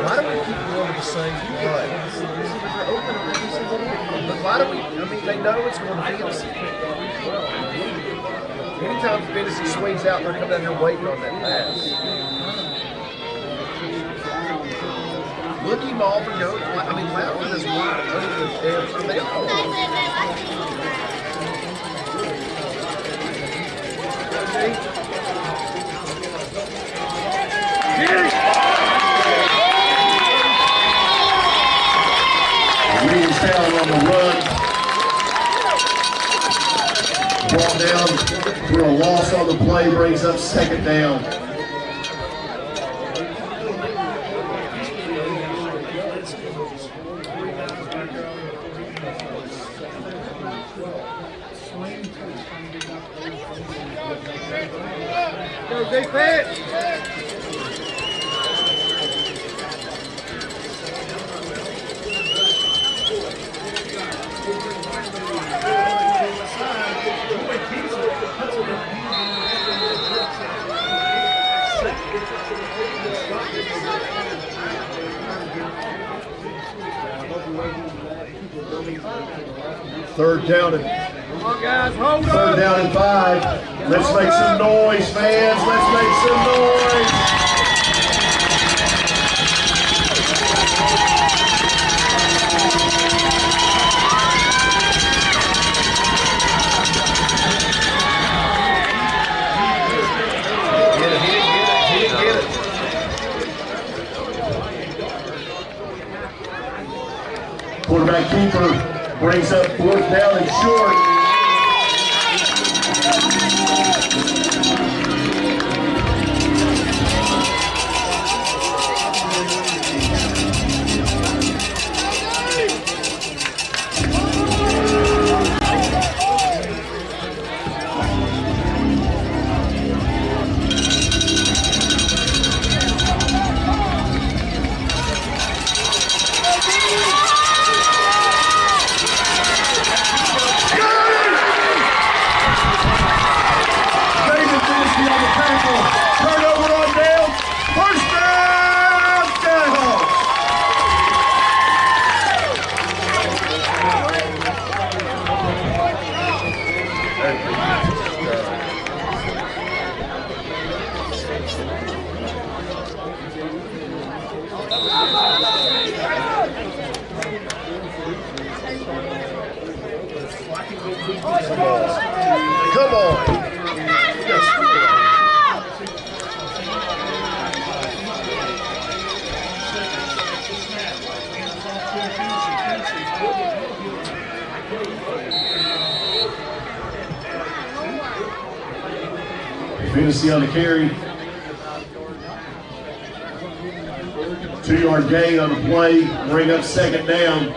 Why do we keep going with the same play? But why do we, I mean, they know it's going to be us. Anytime Fantasy swings out, they're coming out here waiting on that pass. Look him off and go. I mean, Loudon is wide open. They all Williamstown on the run. Ball down for a loss on the play, brings up 2nd down. go defense. Third down and Come on, guys, hold up. 3rd down and 5. Let's make some noise, fans. Let's make some noise. Get it. Quarterback keeper brings up 4th down and short. Turnover on down. 1st down, Skyhawks. Come on. Fantasy on the carry. 2-yard gain on the play. Bring up 2nd down.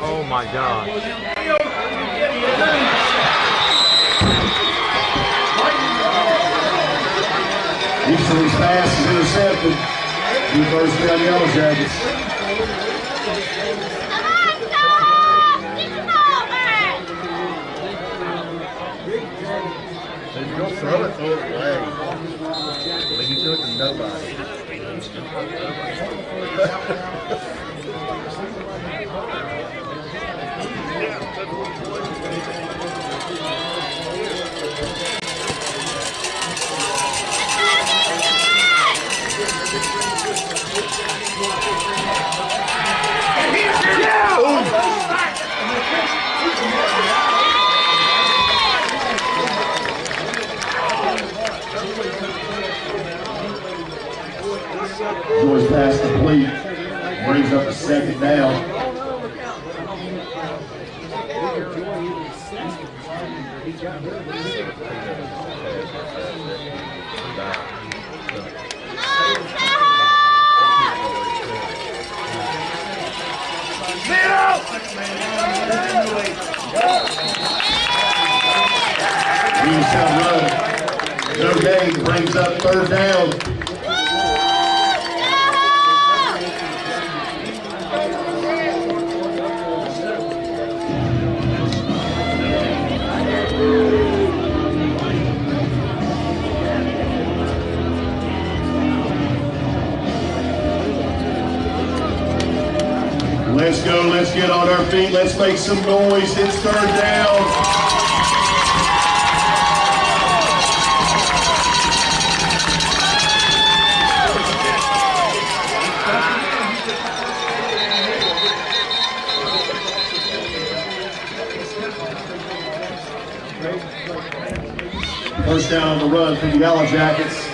Oh my God. Easton's pass is intercepted. New first down, Yellow Jackets. If you don't throw it, throw it away. But you threw it to nobody. Joy's pass complete. Brings up a second down. Williamstown run. No gain. Brings up third down. Let's go, let's get on our feet, let's make some noise, it's third down. First down on the run for the Yellow Jackets.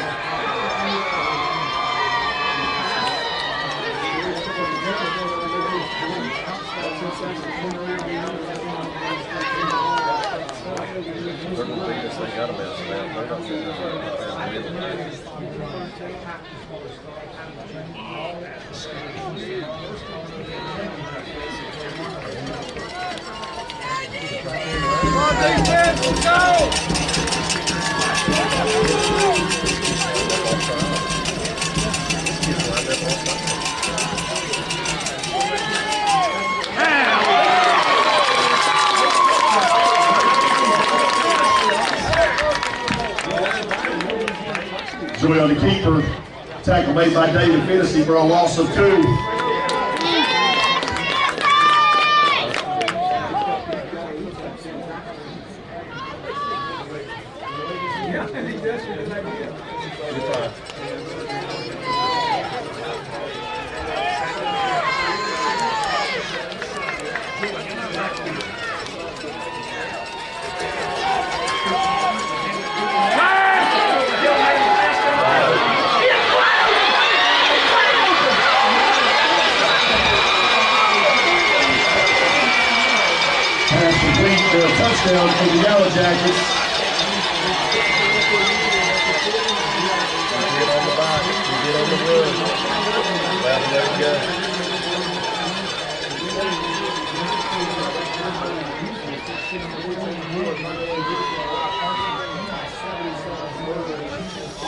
Joy on the keeper. Tackle made by David Finnessy for a loss of 2. Touchdown for the Yellow Jackets. Get on the box, get on the run. Well, there we go.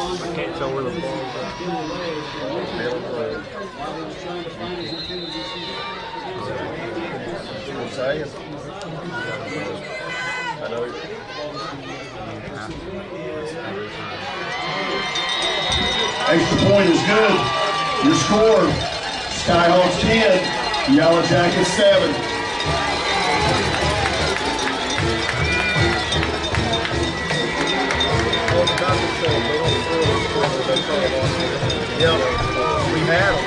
I can't tell where the ball's at. I'm saying. I know. Extra point is good. Your score, Skyhawks 10, Yellow Jackets 7. Yeah, we had them.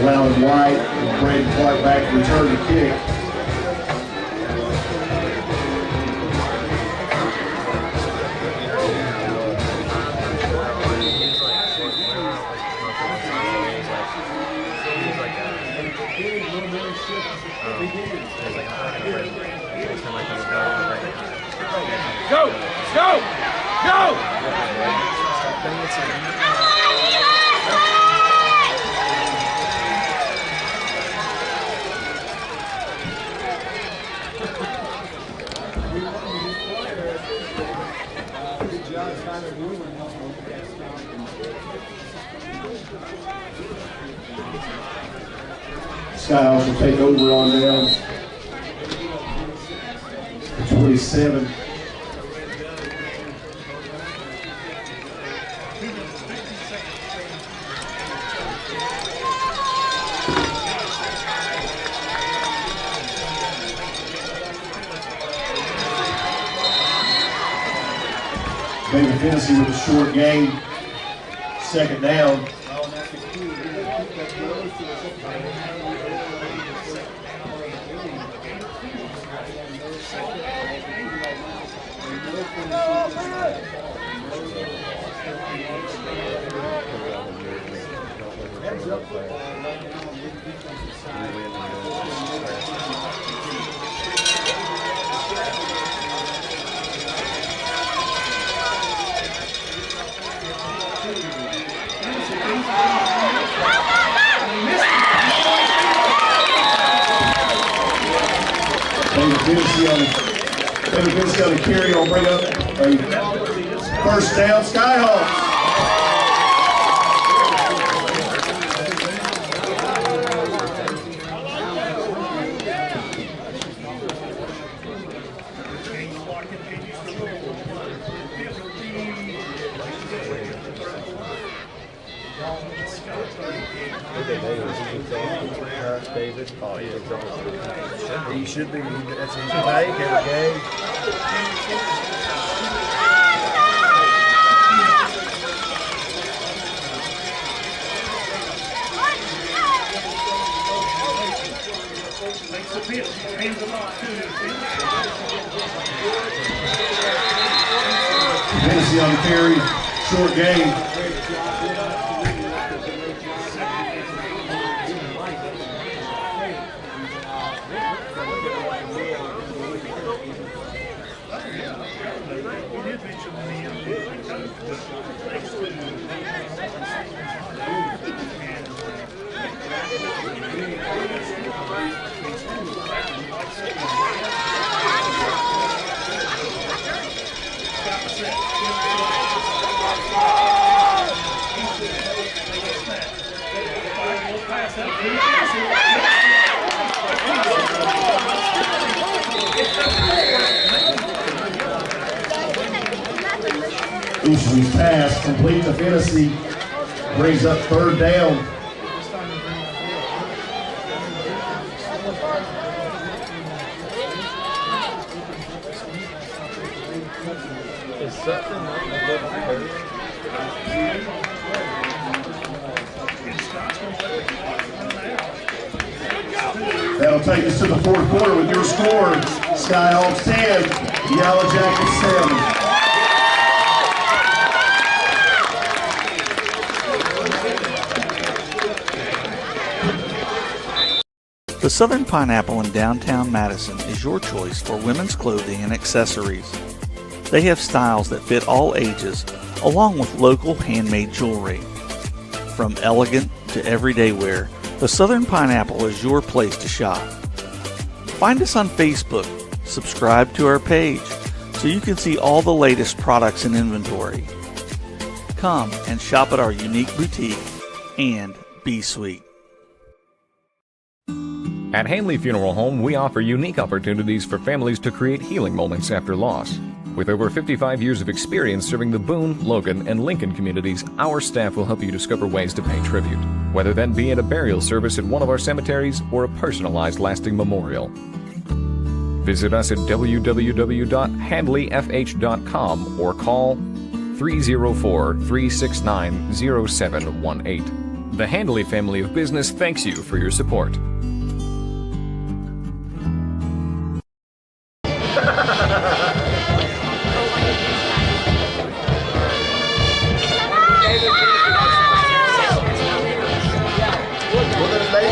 Allowing White and Braden Clark back to return the kick. Go! Go! Go! Skyhawks will take over on downs. 27. David Finney with a short game. Second down. David Finney on the carry will bring up a first down, Skyhawks. David. Oh, yeah, exactly. He should be. That's his make every game. Makes the pitch. Hands them off too. Tennessee on the carry. Short game. Easton's pass complete to Finney, brings up third down. Is something like That'll take us to the fourth quarter with your score. Skyhawks 10, Yellow Jackets 7. The Southern Pineapple in downtown Madison is your choice for women's clothing and accessories. They have styles that fit all ages, along with local handmade jewelry. From elegant to everyday wear, the Southern Pineapple is your place to shop. Find us on Facebook, subscribe to our page, so you can see all the latest products and inventory. Come and shop at our unique boutique and be sweet. At Hanley Funeral Home, we offer unique opportunities for families to create healing moments after loss. With over 55 years of experience serving the Boone, Logan, and Lincoln communities, our staff will help you discover ways to pay tribute, whether that be at a burial service at one of our cemeteries or a personalized lasting memorial. Visit us at www.handleyfh.com or call 304-369-0718. The Handley family of business thanks you for your support.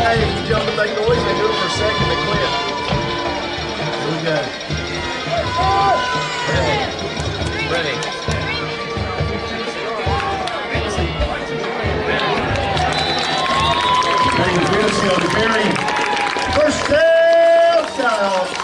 Hey, if you jump and make noise, they do it for a second, they quit. Here we go. Ready. First down, Skyhawks.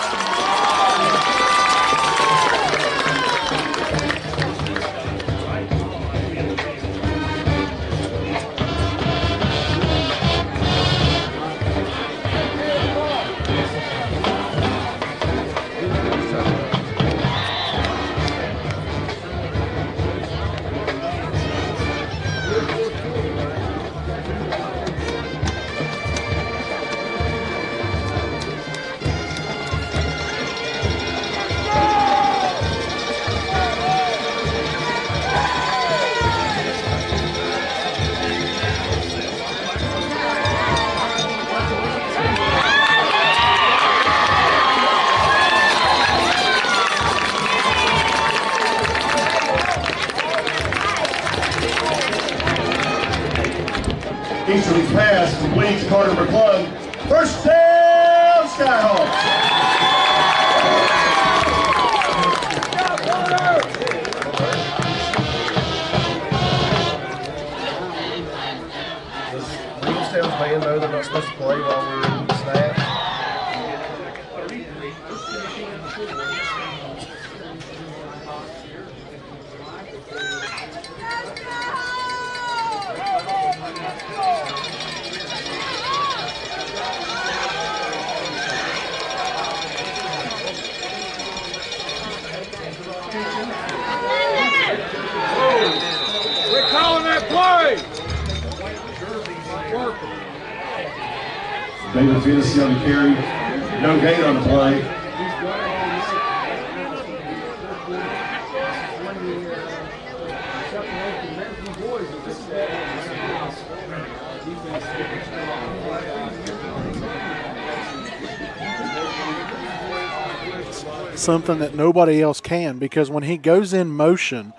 Easterly's pass completes Carter McClung. First down, Skyhawks. Does Williamstown's band know they're not supposed to play while we're in the snap? We're calling that play. David Finney on the carry. No gain on the play. Something that nobody else can, because when he goes in motion,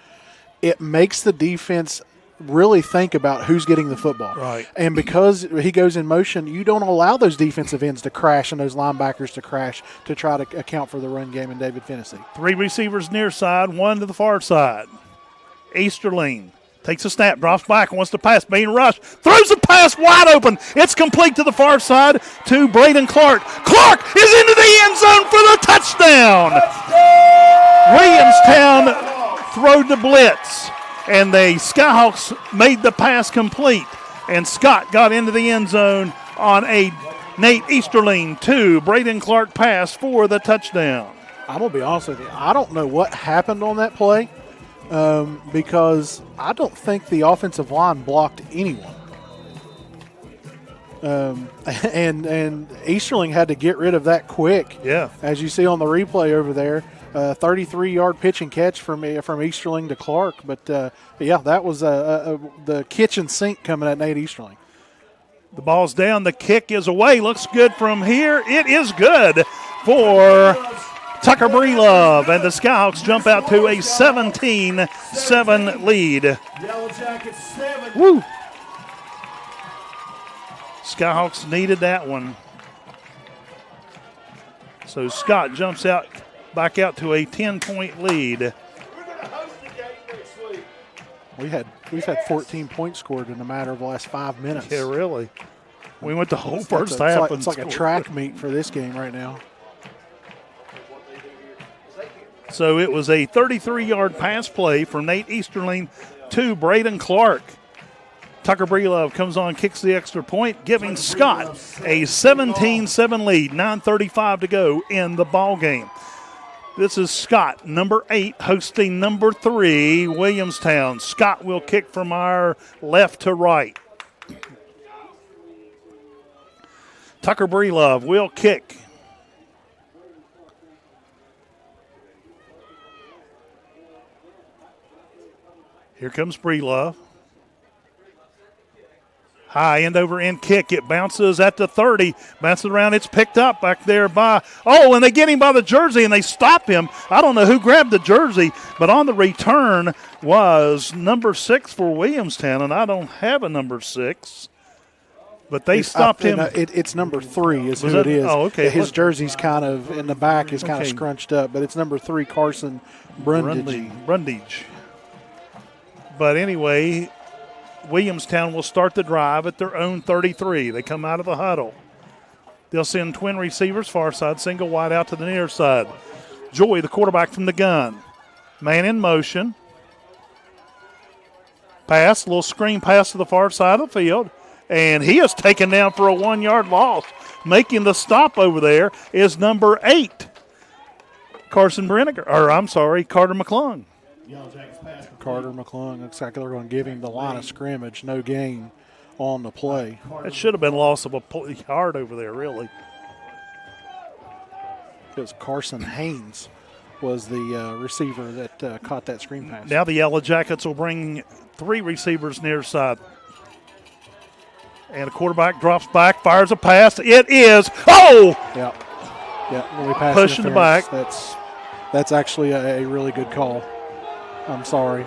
it makes the defense really think about who's getting the football. Right. And because he goes in motion, you don't allow those defensive ends to crash and those linebackers to crash to try to account for the run game in David Finney. 3 receivers near side, 1 to the far side. Easterling takes a snap, drops back, wants to pass, being rushed, throws the pass wide open. It's complete to the far side to Braden Clark. Clark is into the end zone for the touchdown. Williamstown throwed the blitz, and the Skyhawks made the pass complete, and Scott got into the end zone on a Nate Easterling to Braden Clark pass for the touchdown. I'm going to be honest with you. I don't know what happened on that play because I don't think the offensive line blocked anyone. And Easterling had to get rid of that quick. Yeah. As you see on the replay over there, 33-yard pitch and catch from Easterling to Clark. But, yeah, that was the kitchen sink coming at Nate Easterling. The ball's down. The kick is away. Looks good from here. It is good for Tucker Breelove. And the Skyhawks jump out to a 17-7 lead. Yellow Jackets 7. Woo! Skyhawks needed that one. So Scott jumps out back out to a 10-point lead. We've had 14 points scored in a matter of the last 5 minutes. Yeah, really. We went the whole first half. It's like a track meet for this game right now. So it was a 33-yard pass play from Nate Easterling to Braden Clark. Tucker Breelove comes on, kicks the extra point, giving Scott a 17-7 lead, 9:35 to go in the ball game. This is Scott, number 8, hosting number 3, Williamstown. Scott will kick from our left to right. Tucker Breelove will kick. Here comes Breelove. High end over end kick. It bounces at the 30. Bounces around. It's picked up back there by. Oh, and they get him by the jersey and they stop him. I don't know who grabbed the jersey, but on the return was number 6 for Williamstown, and I don't have a number 6. But they stopped him. It's number 3 is Was who it? it is. Oh, okay. His jersey's kind of in the back is kind of scrunched up, but it's number 3, Carson Brundage. But anyway, Williamstown will start the drive at their own 33. They come out of the huddle. They'll send twin receivers far side, single wide out to the near side. Joy, the quarterback from the gun. Man in motion. Pass, little screen pass to the far side of the field. And he is taken down for a 1-yard loss. Making the stop over there is number 8, Carter McClung. Carter McClung. Looks like they're going to give him the line of scrimmage. No gain on the play. It should have been loss of a yard over there, really. Because Carson Haynes was the receiver that caught that screen pass. Now the Yellow Jackets will bring 3 receivers near side. And a quarterback drops back, fires a pass. It is. Oh! Yeah. When we pass pushing the back. That's actually a really good call. I'm sorry.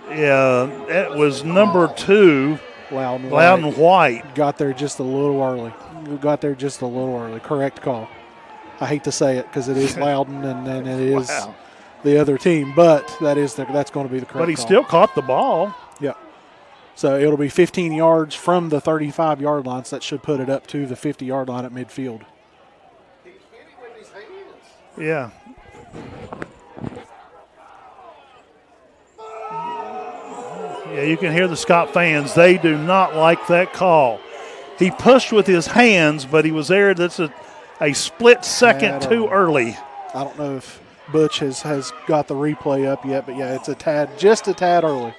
Yeah, it was number 2. Loudon White. Got there just a little early. Correct call. I hate to say it because it is Loudon and it is the other team, but that's going to be the correct call. But he still caught the ball. Yeah. So it'll be 15 yards from the 35-yard line, so that should put it up to the 50-yard line at midfield. Yeah. Yeah, you can hear the Scott fans. They do not like that call. He pushed with his hands, but he was there. That's a split second too early. I don't know if Butch has got the replay up yet, but yeah, it's just a tad early.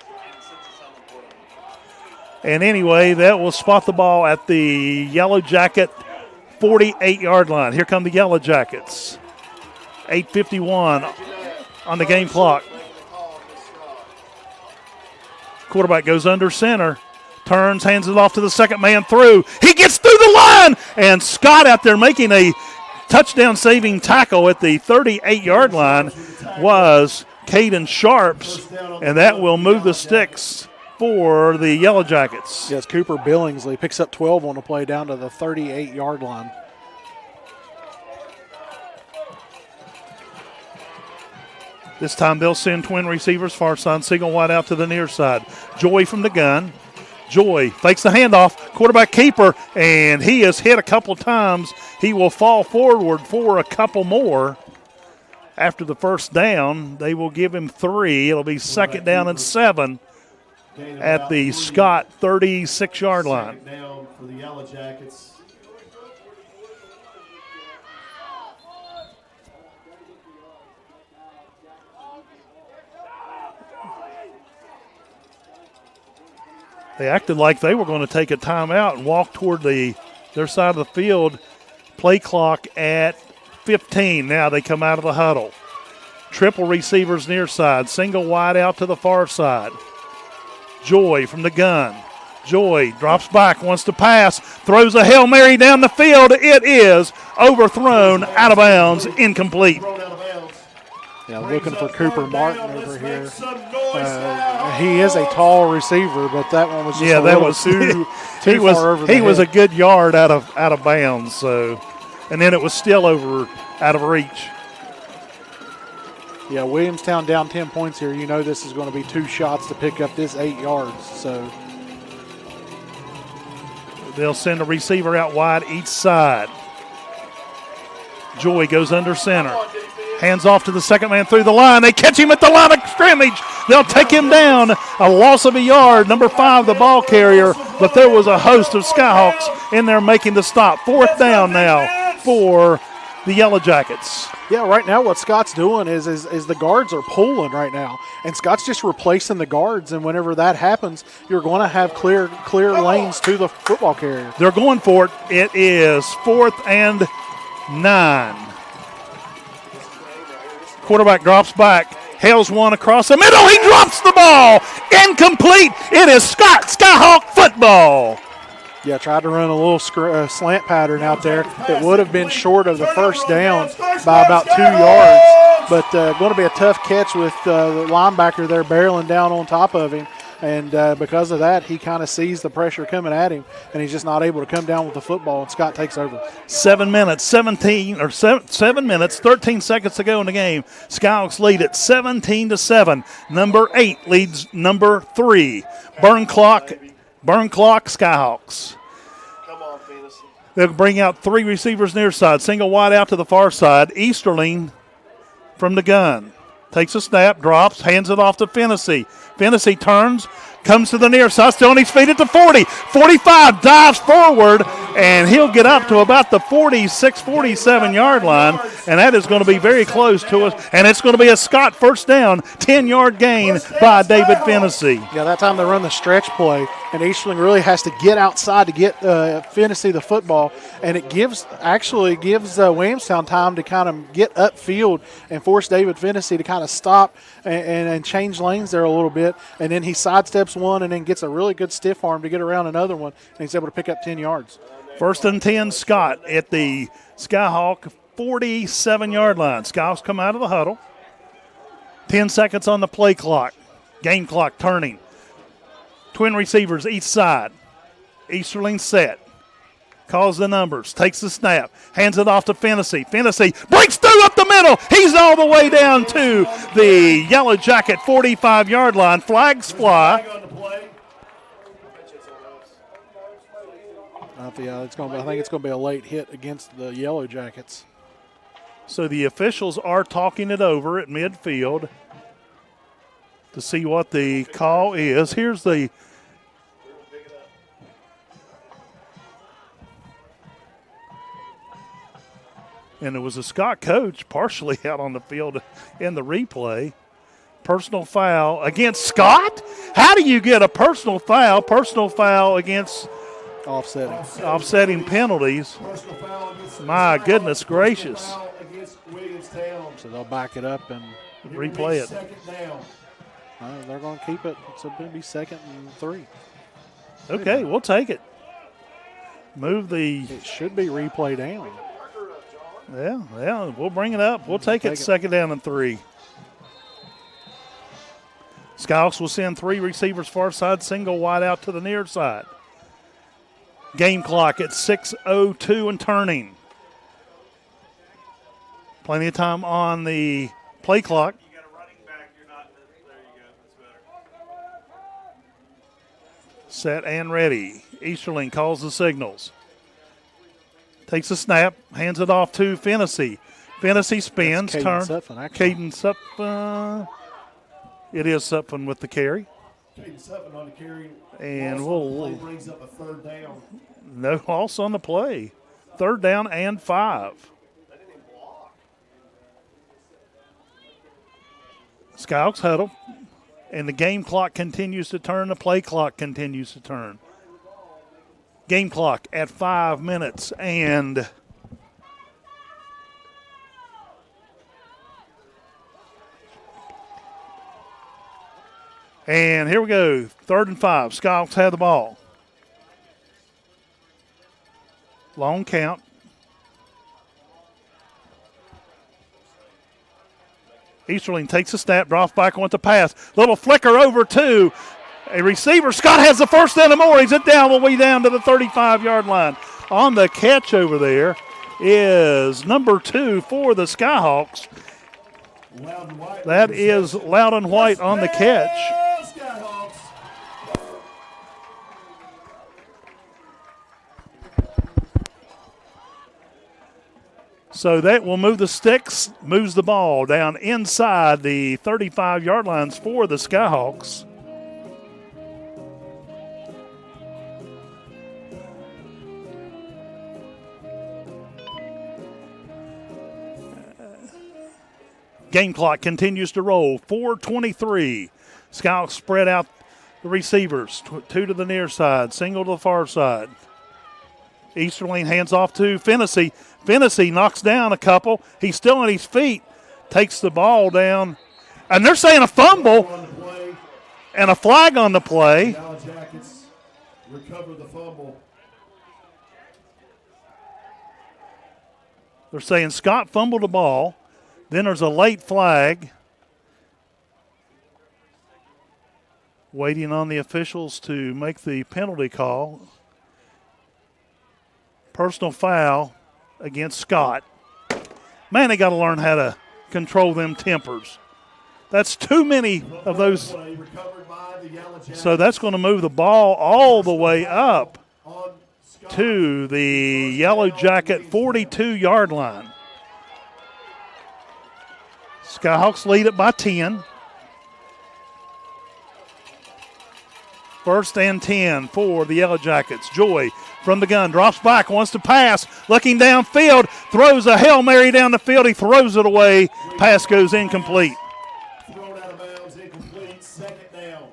And anyway, that will spot the ball at the Yellow Jacket 48-yard line. Here come the Yellow Jackets. 8:51 on the game clock. Quarterback goes under center, turns, hands it off to the second man through. He gets through the line, and Scott out there making a touchdown-saving tackle at the 38-yard line was Caden Sharps, and that will move the sticks for the Yellow Jackets. Yes, Cooper Billingsley picks up 12 on the play down to the 38-yard line. This time they'll send twin receivers, far side, single wide out to the near side. Joy from the gun. Joy fakes the handoff, quarterback keeper, and he is hit a couple times. He will fall forward for a couple more. After the first down, they will give him 3. It'll be second down and 7 at the Scott 36-yard line. Down for the Yellow Jackets. They acted like they were going to take a timeout and walk toward their side of the field. Play clock at 15. Now they come out of the huddle. Triple receivers near side. Single wide out to the far side. Joy from the gun. Joy drops back, wants to pass, throws a Hail Mary down the field. It is overthrown, out of bounds, incomplete. Yeah, looking for Cooper Martin over here. He is a tall receiver, but that one was just too far over the He was head. a good yard out of bounds, so, and then it was still out of reach. Yeah, Williamstown down 10 points here. You know this is going to be 2 shots to pick up this 8 yards. So they'll send a receiver out wide each side. Joy goes under center. Hands off to the second man through the line. They catch him at the line of scrimmage. They'll take him down. A loss of a yard. Number 5, the ball carrier. But there was a host of Skyhawks in there making the stop. 4th down now for the Yellow Jackets. yeah, right now what Scott's doing is the guards are pulling right now, and Scott's just replacing the guards. And whenever that happens, you're going to have clear lanes to the football carrier. They're going for it. It is 4th and 9. Quarterback drops back. Hails one across the middle. He drops the ball. Incomplete. It is Scott Skyhawk football. Yeah, tried to run a little slant pattern out there. It would have been short of the first down by about 2 yards, but going to be a tough catch with the linebacker there barreling down on top of him. And because of that, he kind of sees the pressure coming at him, and he's just not able to come down with the football, and Scott takes over. 7 minutes, 13 seconds to go in the game. Skyhawks lead at 17-7. Number 8 leads number 3. Burn clock, Skyhawks. They'll bring out 3 receivers near side. Single wide out to the far side. Easterling from the gun. Takes a snap, drops, hands it off to Fennessy. Fennessy turns, comes to the near side, still on his feet at the 40. 45, dives forward, and he'll get up to about the 46, 47-yard line, and that is going to be very close to us. And it's going to be a Scott first down, 10-yard gain by David Fennessy. Yeah, that time they run the stretch play, and Easterling really has to get outside to get Fennessy the football, and it gives Williamstown time to kind of get upfield and force David Fennessy to kind of stop and change lanes there a little bit, and then he sidesteps one and then gets a really good stiff arm to get around another one, and he's able to pick up 10 yards. First and 10, Scott at the Skyhawk 47-yard line. Skyhawks come out of the huddle. 10 seconds on the play clock. Game clock turning. Twin receivers each side. Easterling set. Calls the numbers. Takes the snap. Hands it off to Fennessy. Fennessy breaks through up the middle. He's all the way down to the Yellow Jacket 45-yard line. Flags fly. I think it's going to be a late hit against the Yellow Jackets. So the officials are talking it over at midfield to see what the call is. Here's the and it was a Scott coach partially out on the field in the replay. Personal foul against Scott? How do you get a personal foul? Personal foul against offsetting penalties. My goodness gracious. So they'll back it up and replay it. They're going to keep it. It's going to be 2nd and 3. Okay, we'll take it. It should be replay down. Yeah, we'll bring it up. We'll take it 2nd down and 3. Skyhawks will send 3 receivers far side, single wide out to the near side. Game clock at 6:02 and turning. Plenty of time on the play clock. Set and ready. Easterling calls the signals. Takes a snap, hands it off to Fennessy. Fennessy spins, turns. Caden Sutphin. It is Sutphin with the carry. Caden Sutphin on the carry. And we'll brings up a 3rd down. No loss on the play. 3rd down and 5. Skyhawks huddle. And the game clock continues to turn. The play clock continues to turn. Game clock at 5 minutes and here we go. 3rd and 5. Skyhawks have the ball. Long count. Easterling takes a snap, drops back on the pass. Little flicker over to a receiver. Scott has the first down and more. He's it down all the way down to the 35-yard line. On the catch over there is number 2 for the Skyhawks. That is Loudon White on the catch. So that will move the sticks, moves the ball down inside the 35-yard lines for the Skyhawks. Game clock continues to roll. 4:23. Skyhawks spread out the receivers. 2 to the near side, single to the far side. Easterling hands off to Fennessy. Fennessy knocks down a couple. He's still on his feet. Takes the ball down And they're saying a fumble and a flag on the play. Yellow Jackets recover the fumble. They're saying Scott fumbled the ball. Then there's a late flag. Waiting on the officials to make the penalty call. Personal foul against Scott. Man, they got to learn how to control them tempers. That's too many of those. So that's going to move the ball all the way up to the Yellow Jacket 42-yard line. Skyhawks lead it by 10. First and 10 for the Yellow Jackets. Joy from the gun, drops back, wants to pass, looking downfield, throws a Hail Mary down the field. He throws it away. Pass goes incomplete. Thrown out of bounds, incomplete, second down.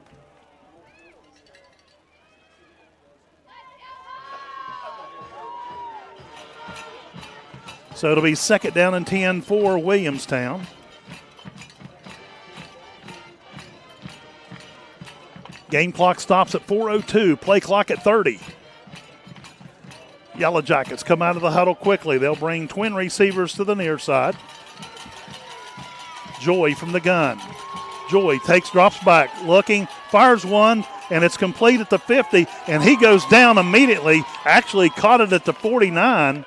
So it'll be second down and 10 for Williamstown. Game clock stops at 4:02. Play clock at 30. Yellow Jackets come out of the huddle quickly. They'll bring twin receivers to the near side. Joy from the gun. Joy drops back, looking, fires one, and it's complete at the 50, and he goes down immediately. Actually caught it at the 49.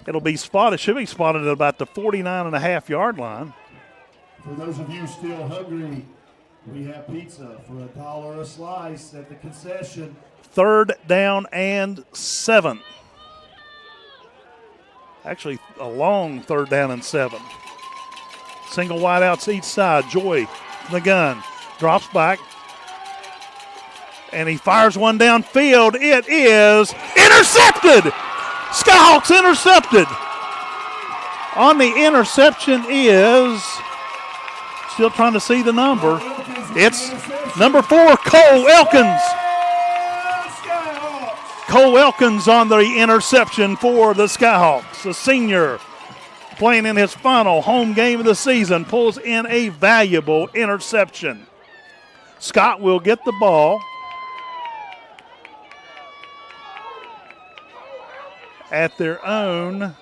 It'll be spotted, should be spotted at about the 49.5-yard line. For those of you still hungry, we have pizza for $1 a slice at the concession. Third down and 7. Actually, a long third down and 7. Single wideouts each side. Joy from the gun. Drops back. And he fires one downfield. It is intercepted! Skyhawks intercepted. On the interception is, still trying to see the number. It's number 4, Cole Elkins. Cole Elkins on the interception for the Skyhawks. The senior playing in his final home game of the season pulls in a valuable interception. Scott will get the ball at their own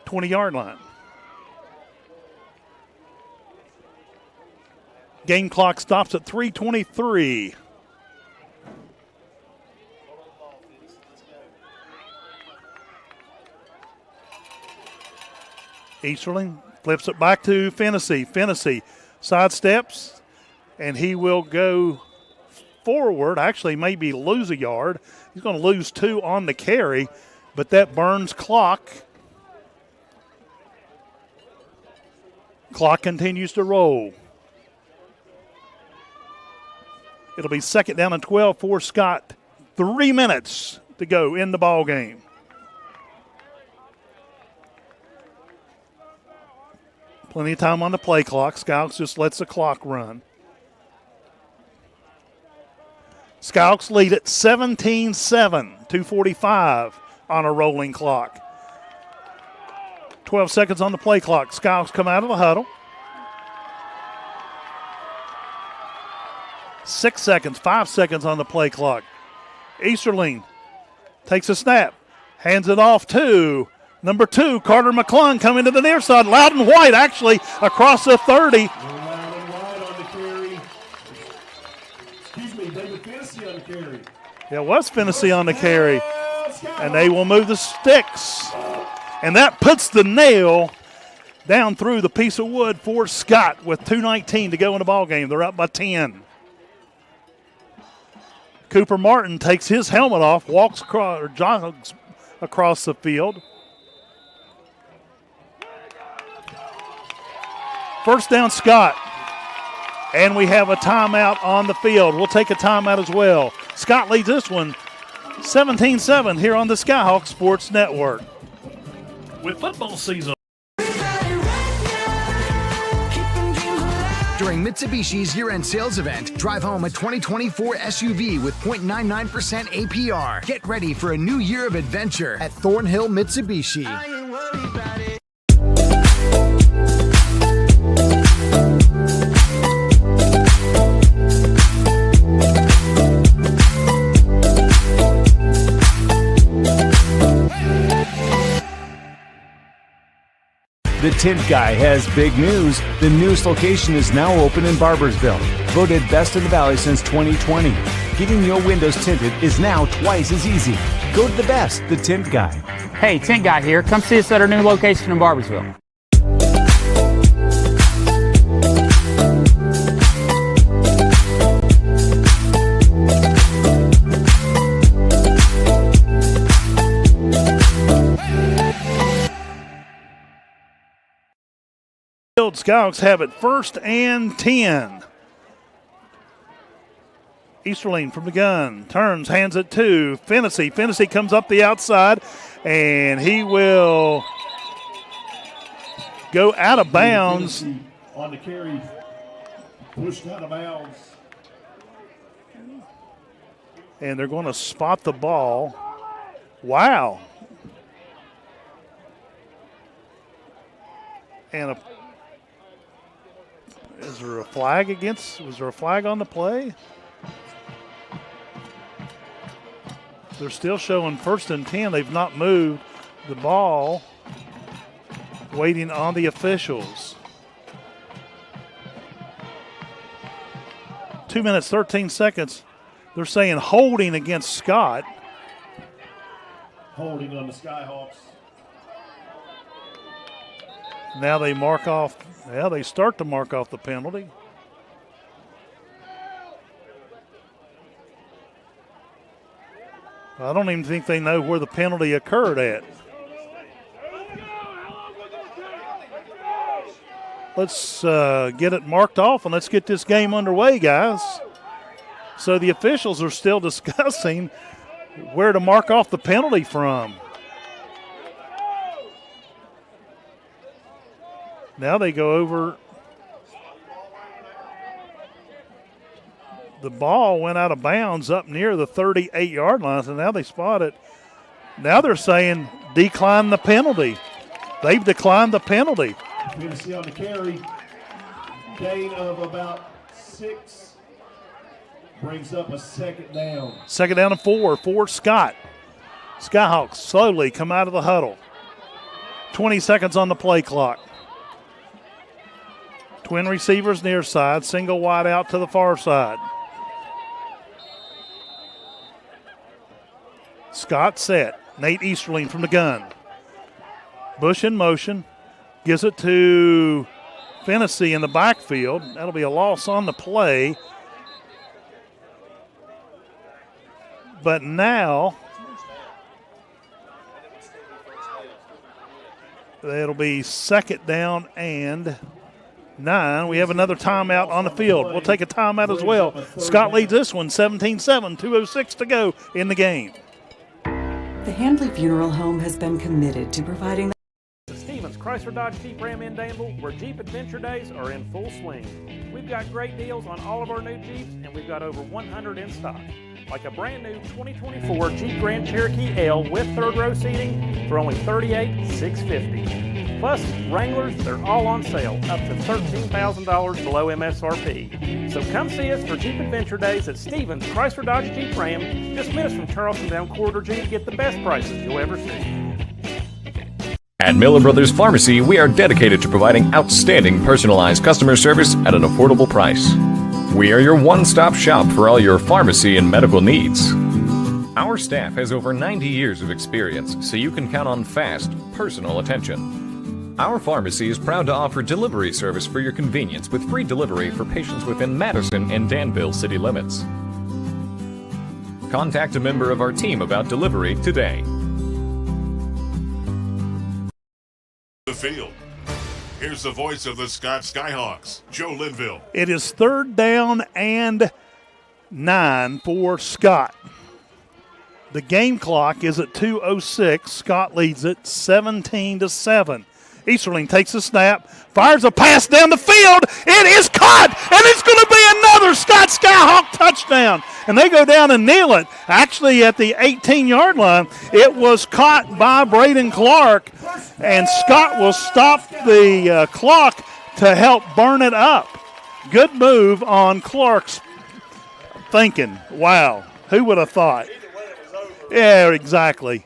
20-yard line. Game clock stops at 3:23. Easterling flips it back to Fennessy. Fennessy sidesteps, and he will go forward. Actually, maybe lose a yard. He's going to lose 2 on the carry, but that burns clock. Clock continues to roll. It'll be second down and 12 for Scott. 3 minutes to go in the ball game. Plenty of time on the play clock. Skyhawks just lets the clock run. Skyhawks lead at 17-7, 2:45 on a rolling clock. 12 seconds on the play clock. Skyhawks come out of the huddle. 6 seconds, 5 seconds on the play clock. Easterling takes a snap, hands it off to number 2, Carter McClung, coming to the near side. Loudon White actually across the 30. Loudon White on the carry. Excuse me, David Fennessy on the carry. It was Fennessy on the carry. And they will move the sticks. And that puts the nail down through the piece of wood for Scott with 2:19 to go in the ball game. They're up by 10. Cooper Martin takes his helmet off, walks across, or jogs across the field. First down, Scott. And we have a timeout on the field. We'll take a timeout as well. Scott leads this one 17-7 here on the Skyhawk Sports Network. With football season. During Mitsubishi's year-end sales event, drive home a 2024 SUV with 0.99% APR. Get ready for a new year of adventure at Thornhill Mitsubishi. The Tint Guy has big news. The newest location is now open in Barbersville. Voted best in the Valley since 2020. Getting your windows tinted is now twice as easy. Go to the best, The Tint Guy. Hey, Tint Guy here. Come see us at our new location in Barbersville. Skyhawks have it 1st and 10. Easterling from the gun, turns, hands it to Fennessy. Fennessy comes up the outside, and he will go out of bounds. On the carry, pushed out of bounds. And they're going to spot the ball. Wow. And was there a flag on the play? They're still showing 1st and 10. They've not moved the ball, waiting on the officials. 2 minutes, 13 seconds. They're saying holding against Scott. Holding on the Skyhawks. Now they mark off, they start to mark off the penalty. I don't even think they know where the penalty occurred at. Let's get it marked off and let's get this game underway, guys. So the officials are still discussing where to mark off the penalty from. Now they go over. The ball went out of bounds up near the 38-yard line, so now they spot it. Now they're saying decline the penalty. They've declined the penalty. Tennessee on the carry. Gain of about 6. Brings up a 2nd down. 2nd down and 4 for Scott. Skyhawks slowly come out of the huddle. 20 seconds on the play clock. Twin receivers near side, single wide out to the far side. Scott set. Nate Easterling from the gun. Bush in motion. Gives it to Fennessy in the backfield. That'll be a loss on the play. But now it'll be 2nd down and 9. We have another timeout on the field. We'll take a timeout as well. Scott leads this one 17-7, 2:06 to go in the game. The Handley Funeral Home has been committed to providing Stevens Chrysler Dodge Jeep Ram in Danville, where Jeep Adventure Days are in full swing. We've got great deals on all of our new Jeeps, and we've got over 100 in stock. Like a brand new 2024 Jeep Grand Cherokee L with 3rd row seating for only $38,650. Plus, Wranglers, they're all on sale, up to $13,000 below MSRP. So come see us for Jeep Adventure Days at Stevens Chrysler Dodge Jeep Ram, just minutes from Charleston down Corridor G to get the best prices you'll ever see. At Miller Brothers Pharmacy, we are dedicated to providing outstanding personalized customer service at an affordable price. We are your one-stop shop for all your pharmacy and medical needs. Our staff has over 90 years of experience, so you can count on fast, personal attention. Our pharmacy is proud to offer delivery service for your convenience with free delivery for patients within Madison and Danville city limits. Contact a member of our team about delivery today. The field. Here's the voice of the Scott Skyhawks, Joe Linville. It is 3rd down and 9 for Scott. The game clock is at 2:06. Scott leads it 17-7. Easterling takes a snap, fires a pass down the field. It is caught, and it's going to be another Scott Skyhawk touchdown. And they go down and kneel it. Actually, at the 18-yard line, it was caught by Braden Clark, and Scott will stop the clock to help burn it up. Good move on Clark's thinking. Wow, who would have thought? Yeah, exactly.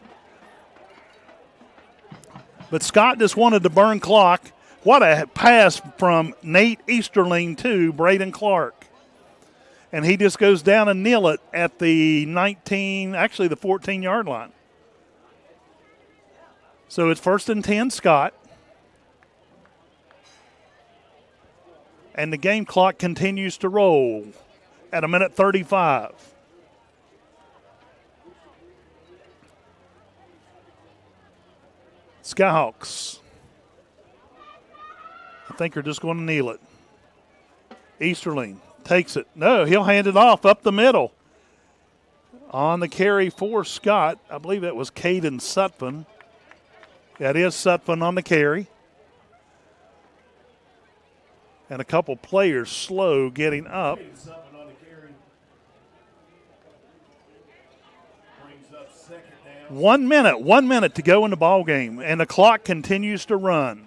But Scott just wanted to burn clock. What a pass from Nate Easterling to Braden Clark. And he just goes down and kneel it at the 14-yard line. So it's 1st and 10, Scott. And the game clock continues to roll at 1:35. Skyhawks, I think, are just going to kneel it. Easterling takes it. No, he'll hand it off up the middle. On the carry for Scott, I believe that was Caden Sutphin. That is Sutphin on the carry. And a couple players slow getting up. 1 minute to go in the ball game, and the clock continues to run.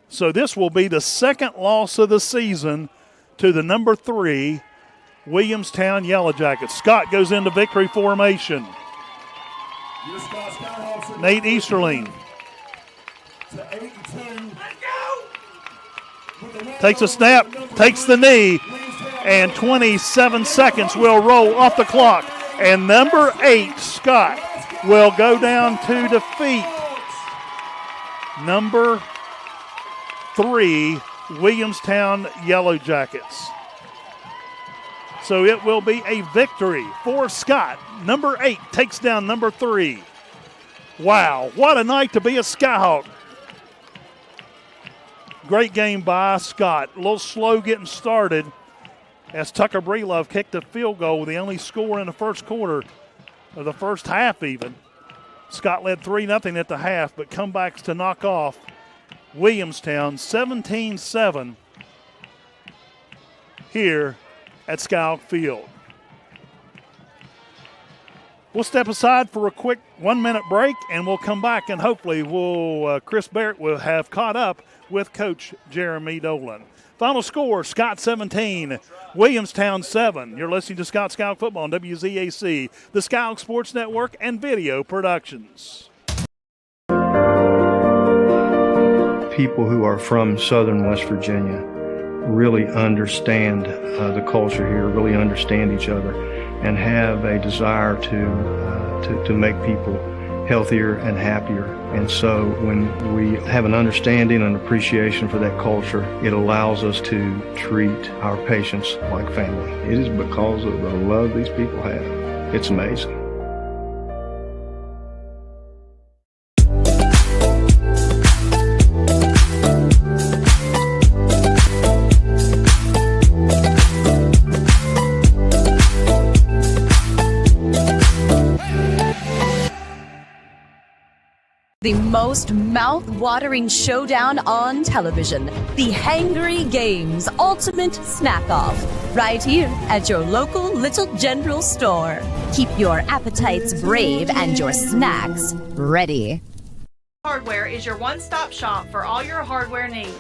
So this will be the second loss of the season to the number 3 Williamstown Yellow Jackets. Scott goes into victory formation. Nate Easterling takes a snap, takes the knee, and 27 seconds will roll off the clock. And number 8, Scott, will go down to defeat number 3 Williamstown Yellow Jackets. So it will be a victory for Scott. Number 8 takes down number 3. Wow, what a night to be a Skyhawk. Great game by Scott. A little slow getting started as Tucker Breelove kicked a field goal, the only score in the first quarter of the first half even. Scott led 3-0 at the half, but comebacks to knock off Williamstown 17-7 here at Skyhawk Field. We'll step aside for a quick 1-minute break, and we'll come back, and hopefully Chris Barrett will have caught up with Coach Jeremy Dolan. Final score, Scott 17, Williamstown 7. You're listening to Scott Skyhawk Football on WZAC, the Skyhawk Sports Network, and Video Productions. People who are from southern West Virginia really understand the culture here, really understand each other, and have a desire to make people healthier and happier. And so when we have an understanding and appreciation for that culture, it allows us to treat our patients like family. It is because of the love these people have. It's amazing. The most mouth-watering showdown on television. The Hangry Games Ultimate Snack-Off. Right here at your local Little General store. Keep your appetites brave and your snacks ready. Hardware is your one-stop shop for all your hardware needs.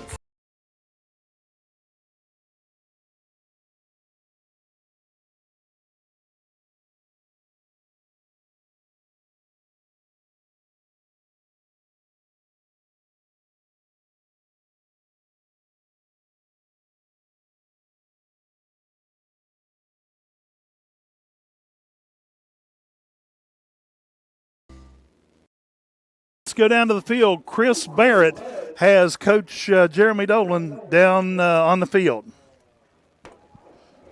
Go down to the field. Chris Barrett has Coach Jeremy Dolan down on the field.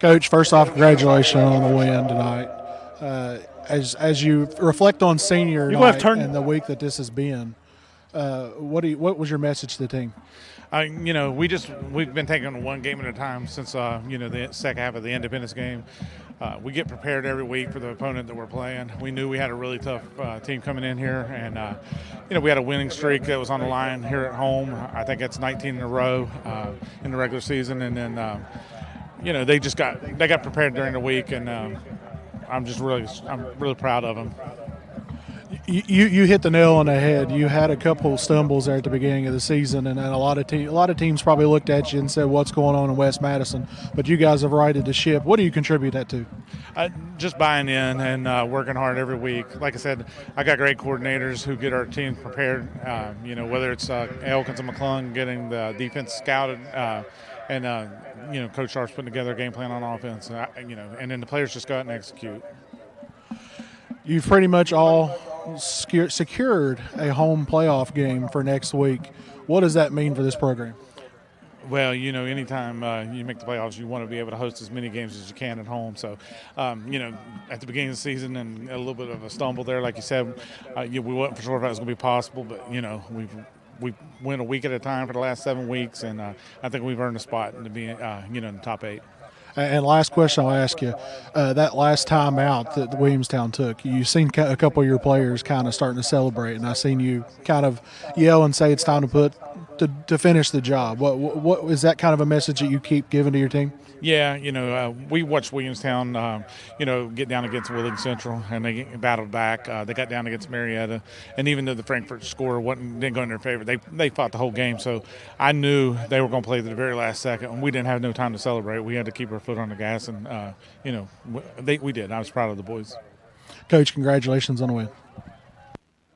Coach, first off, congratulations on the win tonight. As you reflect on senior night and the week that this has been, what was your message to the team? We've been taking one game at a time since the second half of the Independence game. We get prepared every week for the opponent that we're playing. We knew we had a really tough team coming in here, and we had a winning streak that was on the line here at home. I think that's 19 in a row in the regular season, and then they got prepared during the week, and I'm really proud of them. You hit the nail on the head. You had a couple stumbles there at the beginning of the season, and a lot of teams probably looked at you and said, "What's going on in West Madison?" But you guys have righted the ship. What do you contribute that to? Just buying in and working hard every week. Like I said, I got great coordinators who get our team prepared. Whether it's Elkins and McClung getting the defense scouted, and Coach Sharp's putting together a game plan on offense. And then the players just go out and execute. You've pretty much all secured a home playoff game for next week. What does that mean for this program? Well, anytime you make the playoffs, you want to be able to host as many games as you can at home. So, at the beginning of the season and a little bit of a stumble there, like you said, we wasn't for sure if that was going to be possible. But, we went a week at a time for the last 7 weeks, and I think we've earned a spot to be, in the top 8. And last question I'll ask you, that last time out that Williamstown took, you've seen a couple of your players kind of starting to celebrate, and I've seen you kind of yell and say it's time to finish the job. What is that kind of a message that you keep giving to your team? Yeah, we watched Williamstown, get down against Willing Central, and they battled back. They got down against Marietta, and even though the Frankfurt score didn't go in their favor, they fought the whole game. So I knew they were going to play to the very last second, and we didn't have no time to celebrate. We had to keep our foot on the gas, and we did. I was proud of the boys. Coach, congratulations on the win.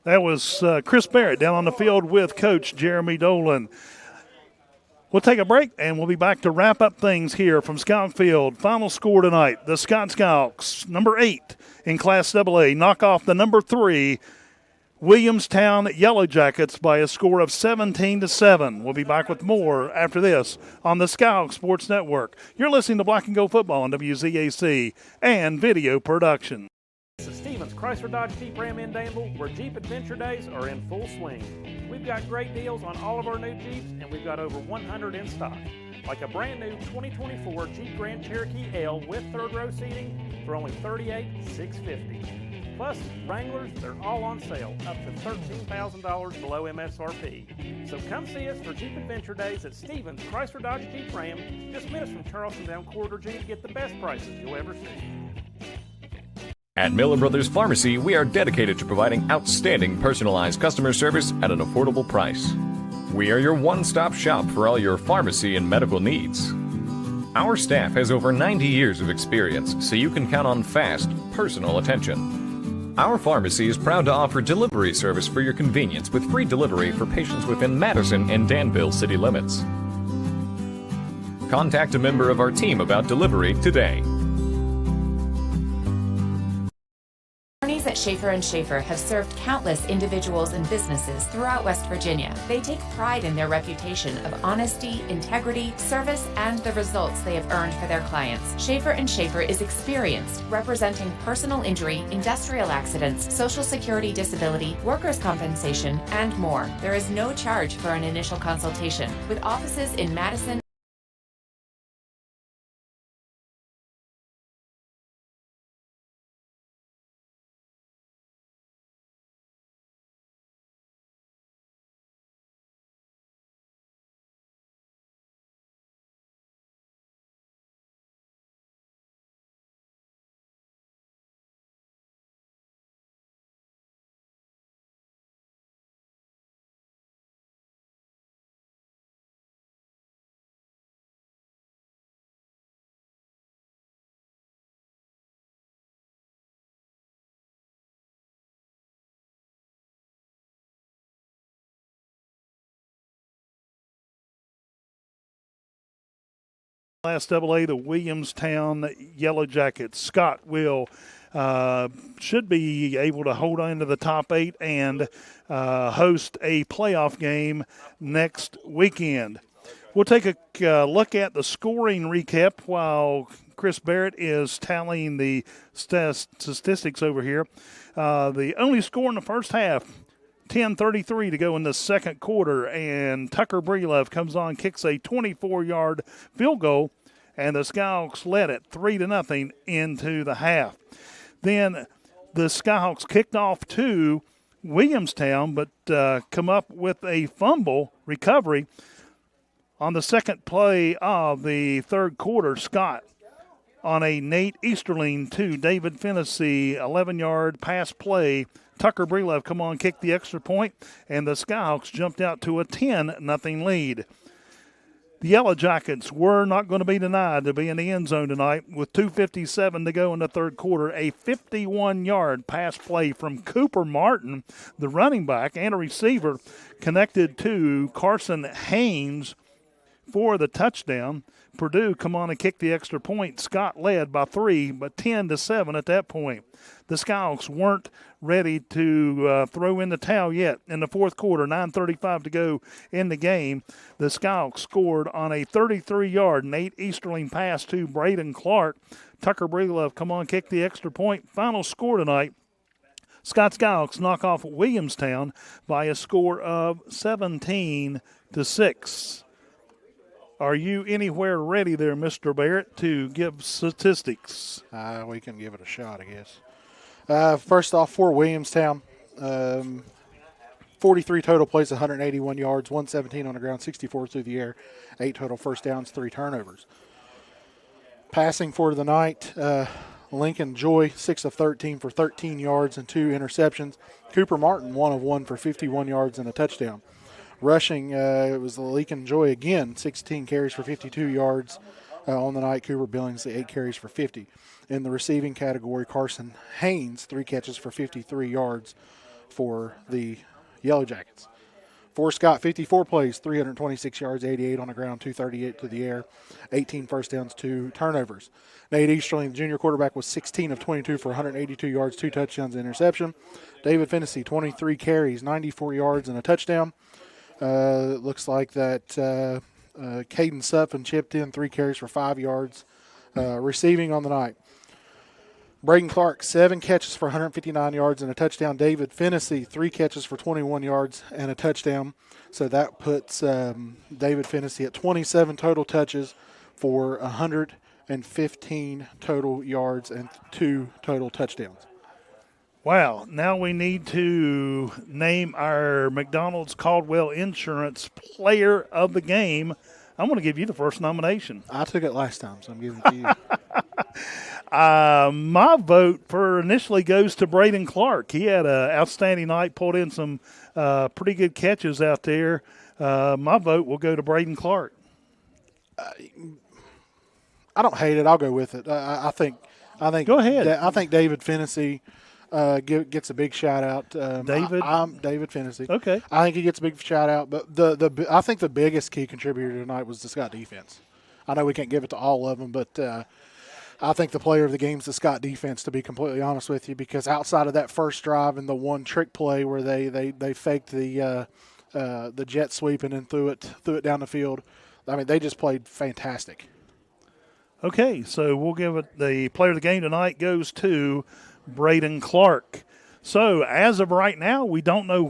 That was Chris Barrett down on the field with Coach Jeremy Dolan. We'll take a break, and we'll be back to wrap up things here from Scout Field. Final score tonight, the Skyhawks, number 8 in Class AA, knock off the number 3 Williamstown Yellow Jackets by a score of 17-7. We'll be back with more after this on the Skyhawks Sports Network. You're listening to Black and Gold Football on WZAC and video production. This is Stevens Chrysler Dodge Jeep Ram in Danville, where Jeep Adventure Days are in full swing. We've got great deals on all of our new Jeeps, and we've got over 100 in stock. Like a brand new 2024 Jeep Grand Cherokee L with third row seating for only $38,650. Plus, Wranglers, they're all on sale, up to $13,000 below MSRP. So come see us for Jeep Adventure Days at Stevens Chrysler Dodge Jeep Ram, just minutes from Charleston down Corridor G to get the best prices you'll ever see. At Miller Brothers Pharmacy, we are dedicated to providing outstanding personalized customer service at an affordable price. We are your one-stop shop for all your pharmacy and medical needs. Our staff has over 90 years of experience, so you can count on fast, personal attention. Our pharmacy is proud to offer delivery service for your convenience with free delivery for patients within Madison and Danville city limits. Contact a member of our team about delivery today. Attorneys at Schaefer & Schaefer have served countless individuals and businesses throughout West Virginia. They take pride in their reputation of honesty, integrity, service, and the results they have earned for their clients. Schaefer & Schaefer is experienced, representing personal injury, industrial accidents, Social Security disability, workers' compensation, and more. There is no charge for an initial consultation. With offices in Madison, Class AA, the Williamstown Yellow Jackets. Scott will should be able to hold on to the top 8 and host a playoff game next weekend. We'll take a look at the scoring recap while Chris Barrett is tallying the statistics over here. The only score in the first half, 10:33 to go in the second quarter, and Tucker Breelove comes on, kicks a 24-yard field goal, and the Skyhawks led it 3-0 into the half. Then the Skyhawks kicked off to Williamstown, but come up with a fumble recovery on the second play of the third quarter. Scott on a Nate Easterling to David Fennessy 11-yard pass play Tucker Breelove come on, kicked the extra point, and the Skyhawks jumped out to a 10-0 lead. The Yellow Jackets were not going to be denied to be in the end zone tonight with 2:57 to go in the third quarter. A 51-yard pass play from Cooper Martin, the running back and a receiver, connected to Carson Haynes for the touchdown. Purdue come on and kick the extra point. Scott led by 3, but 10-7 at that point. The Skyhawks weren't ready to throw in the towel yet. In the fourth quarter, 9:35 to go in the game, the Skyhawks scored on a 33-yard Nate Easterling pass to Braden Clark. Tucker Breelove come on, kick the extra point. Final score tonight, Scott Skyhawks knock off Williamstown by a score of 17-6. Are you anywhere ready there, Mr. Barrett, to give statistics? We can give it a shot, I guess. First off, for Williamstown, 43 total plays, 181 yards, 117 on the ground, 64 through the air, 8 total first downs, 3 turnovers. Passing for the night, Lincoln Joy, 6 of 13 for 13 yards and 2 interceptions. Cooper Martin, 1 of 1 for 51 yards and a touchdown. Rushing, it was Lincoln Joy again, 16 carries for 52 yards on the night. Cooper Billingsley, 8 carries for 50. In the receiving category, Carson Haynes, 3 catches for 53 yards for the Yellow Jackets. For Scott, 54 plays, 326 yards, 88 on the ground, 238 to the air, 18 first downs, 2 turnovers. Nate Easterling, the junior quarterback, was 16 of 22 for 182 yards, 2 touchdowns, and interception. David Fennessy, 23 carries, 94 yards, and a touchdown. Looks like that Caden Suffin chipped in 3 carries for 5 yards, receiving on the night. Braden Clark, 7 catches for 159 yards and a touchdown. David Fennessy, 3 catches for 21 yards and a touchdown. So that puts David Fennessy at 27 total touches for 115 total yards and 2 total touchdowns. Wow, now we need to name our McDonald's Caldwell Insurance Player of the Game. I'm going to give you the first nomination. I took it last time, so I'm giving it to you. My vote for initially goes to Braden Clark. He had an outstanding night, pulled in some pretty good catches out there. My vote will go to Braden Clark. I don't hate it. I'll go with it. I think. Go ahead. I think David Fennessy gets a big shout out. I'm David Fennessy. Okay. I think he gets a big shout out, but I think the biggest key contributor tonight was the Scott defense. I know we can't give it to all of them, but I think the player of the game is the Scott defense, to be completely honest with you, because outside of that first drive and the one trick play where they faked the jet sweep and then threw it down the field, I mean, they just played fantastic. Okay, so we'll give it the player of the game tonight goes to Braden Clark. So as of right now, we don't know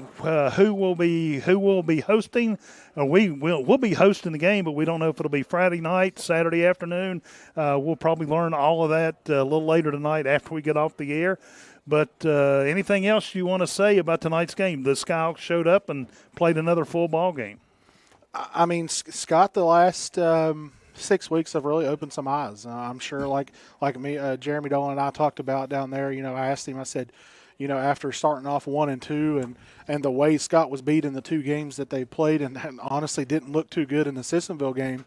who will be hosting. We'll be hosting the game, but we don't know if it'll be Friday night, Saturday afternoon. We'll probably learn all of that a little later tonight after we get off the air. But anything else you want to say about tonight's game? The Skyhawks showed up and played another full ball game. I mean, Scott, the last 6 weeks have really opened some eyes. I'm sure, like me, Jeremy Dolan and I talked about down there. You know, I asked him. I said, you know, after starting off 1-2 and the way Scott was beat in the 2 games that they played, and honestly didn't look too good in the Sissonville game,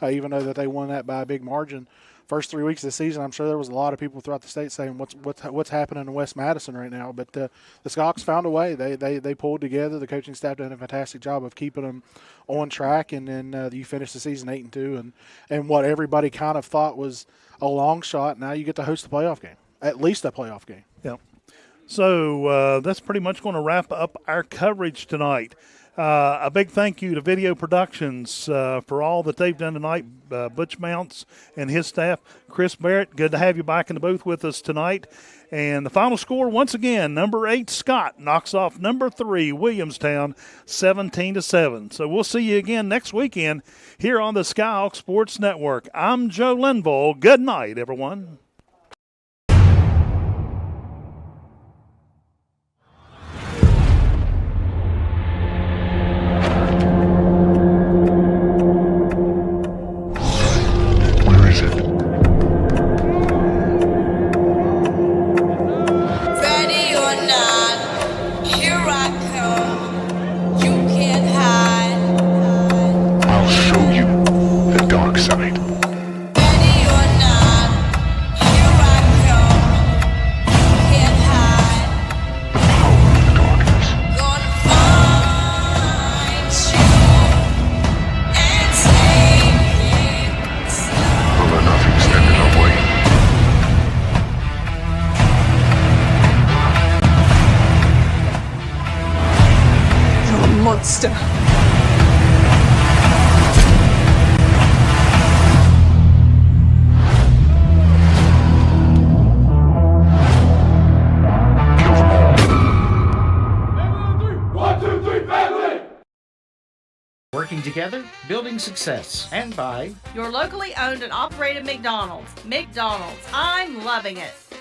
even though that they won that by a big margin. First 3 weeks of the season, I'm sure there was a lot of people throughout the state saying what's happening in West Madison right now. But the Skyhawks found a way. They pulled together. The coaching staff did a fantastic job of keeping them on track, and then you finish the season 8-2, and what everybody kind of thought was a long shot. Now you get to host the playoff game, at least a playoff game. Yeah. So that's pretty much going to wrap up our coverage tonight. A big thank you to Video Productions for all that they've done tonight. Butch Mounts and his staff. Chris Barrett, good to have you back in the booth with us tonight. And the final score, once again, number 8, Scott, knocks off number 3, Williamstown, 17-7. So we'll see you again next weekend here on the Skyhawk Sports Network. I'm Joe Linville. Good night, everyone. Ready or not. pasta. Working together, building success. And by Your locally owned and operated McDonald's. McDonald's. I'm loving it.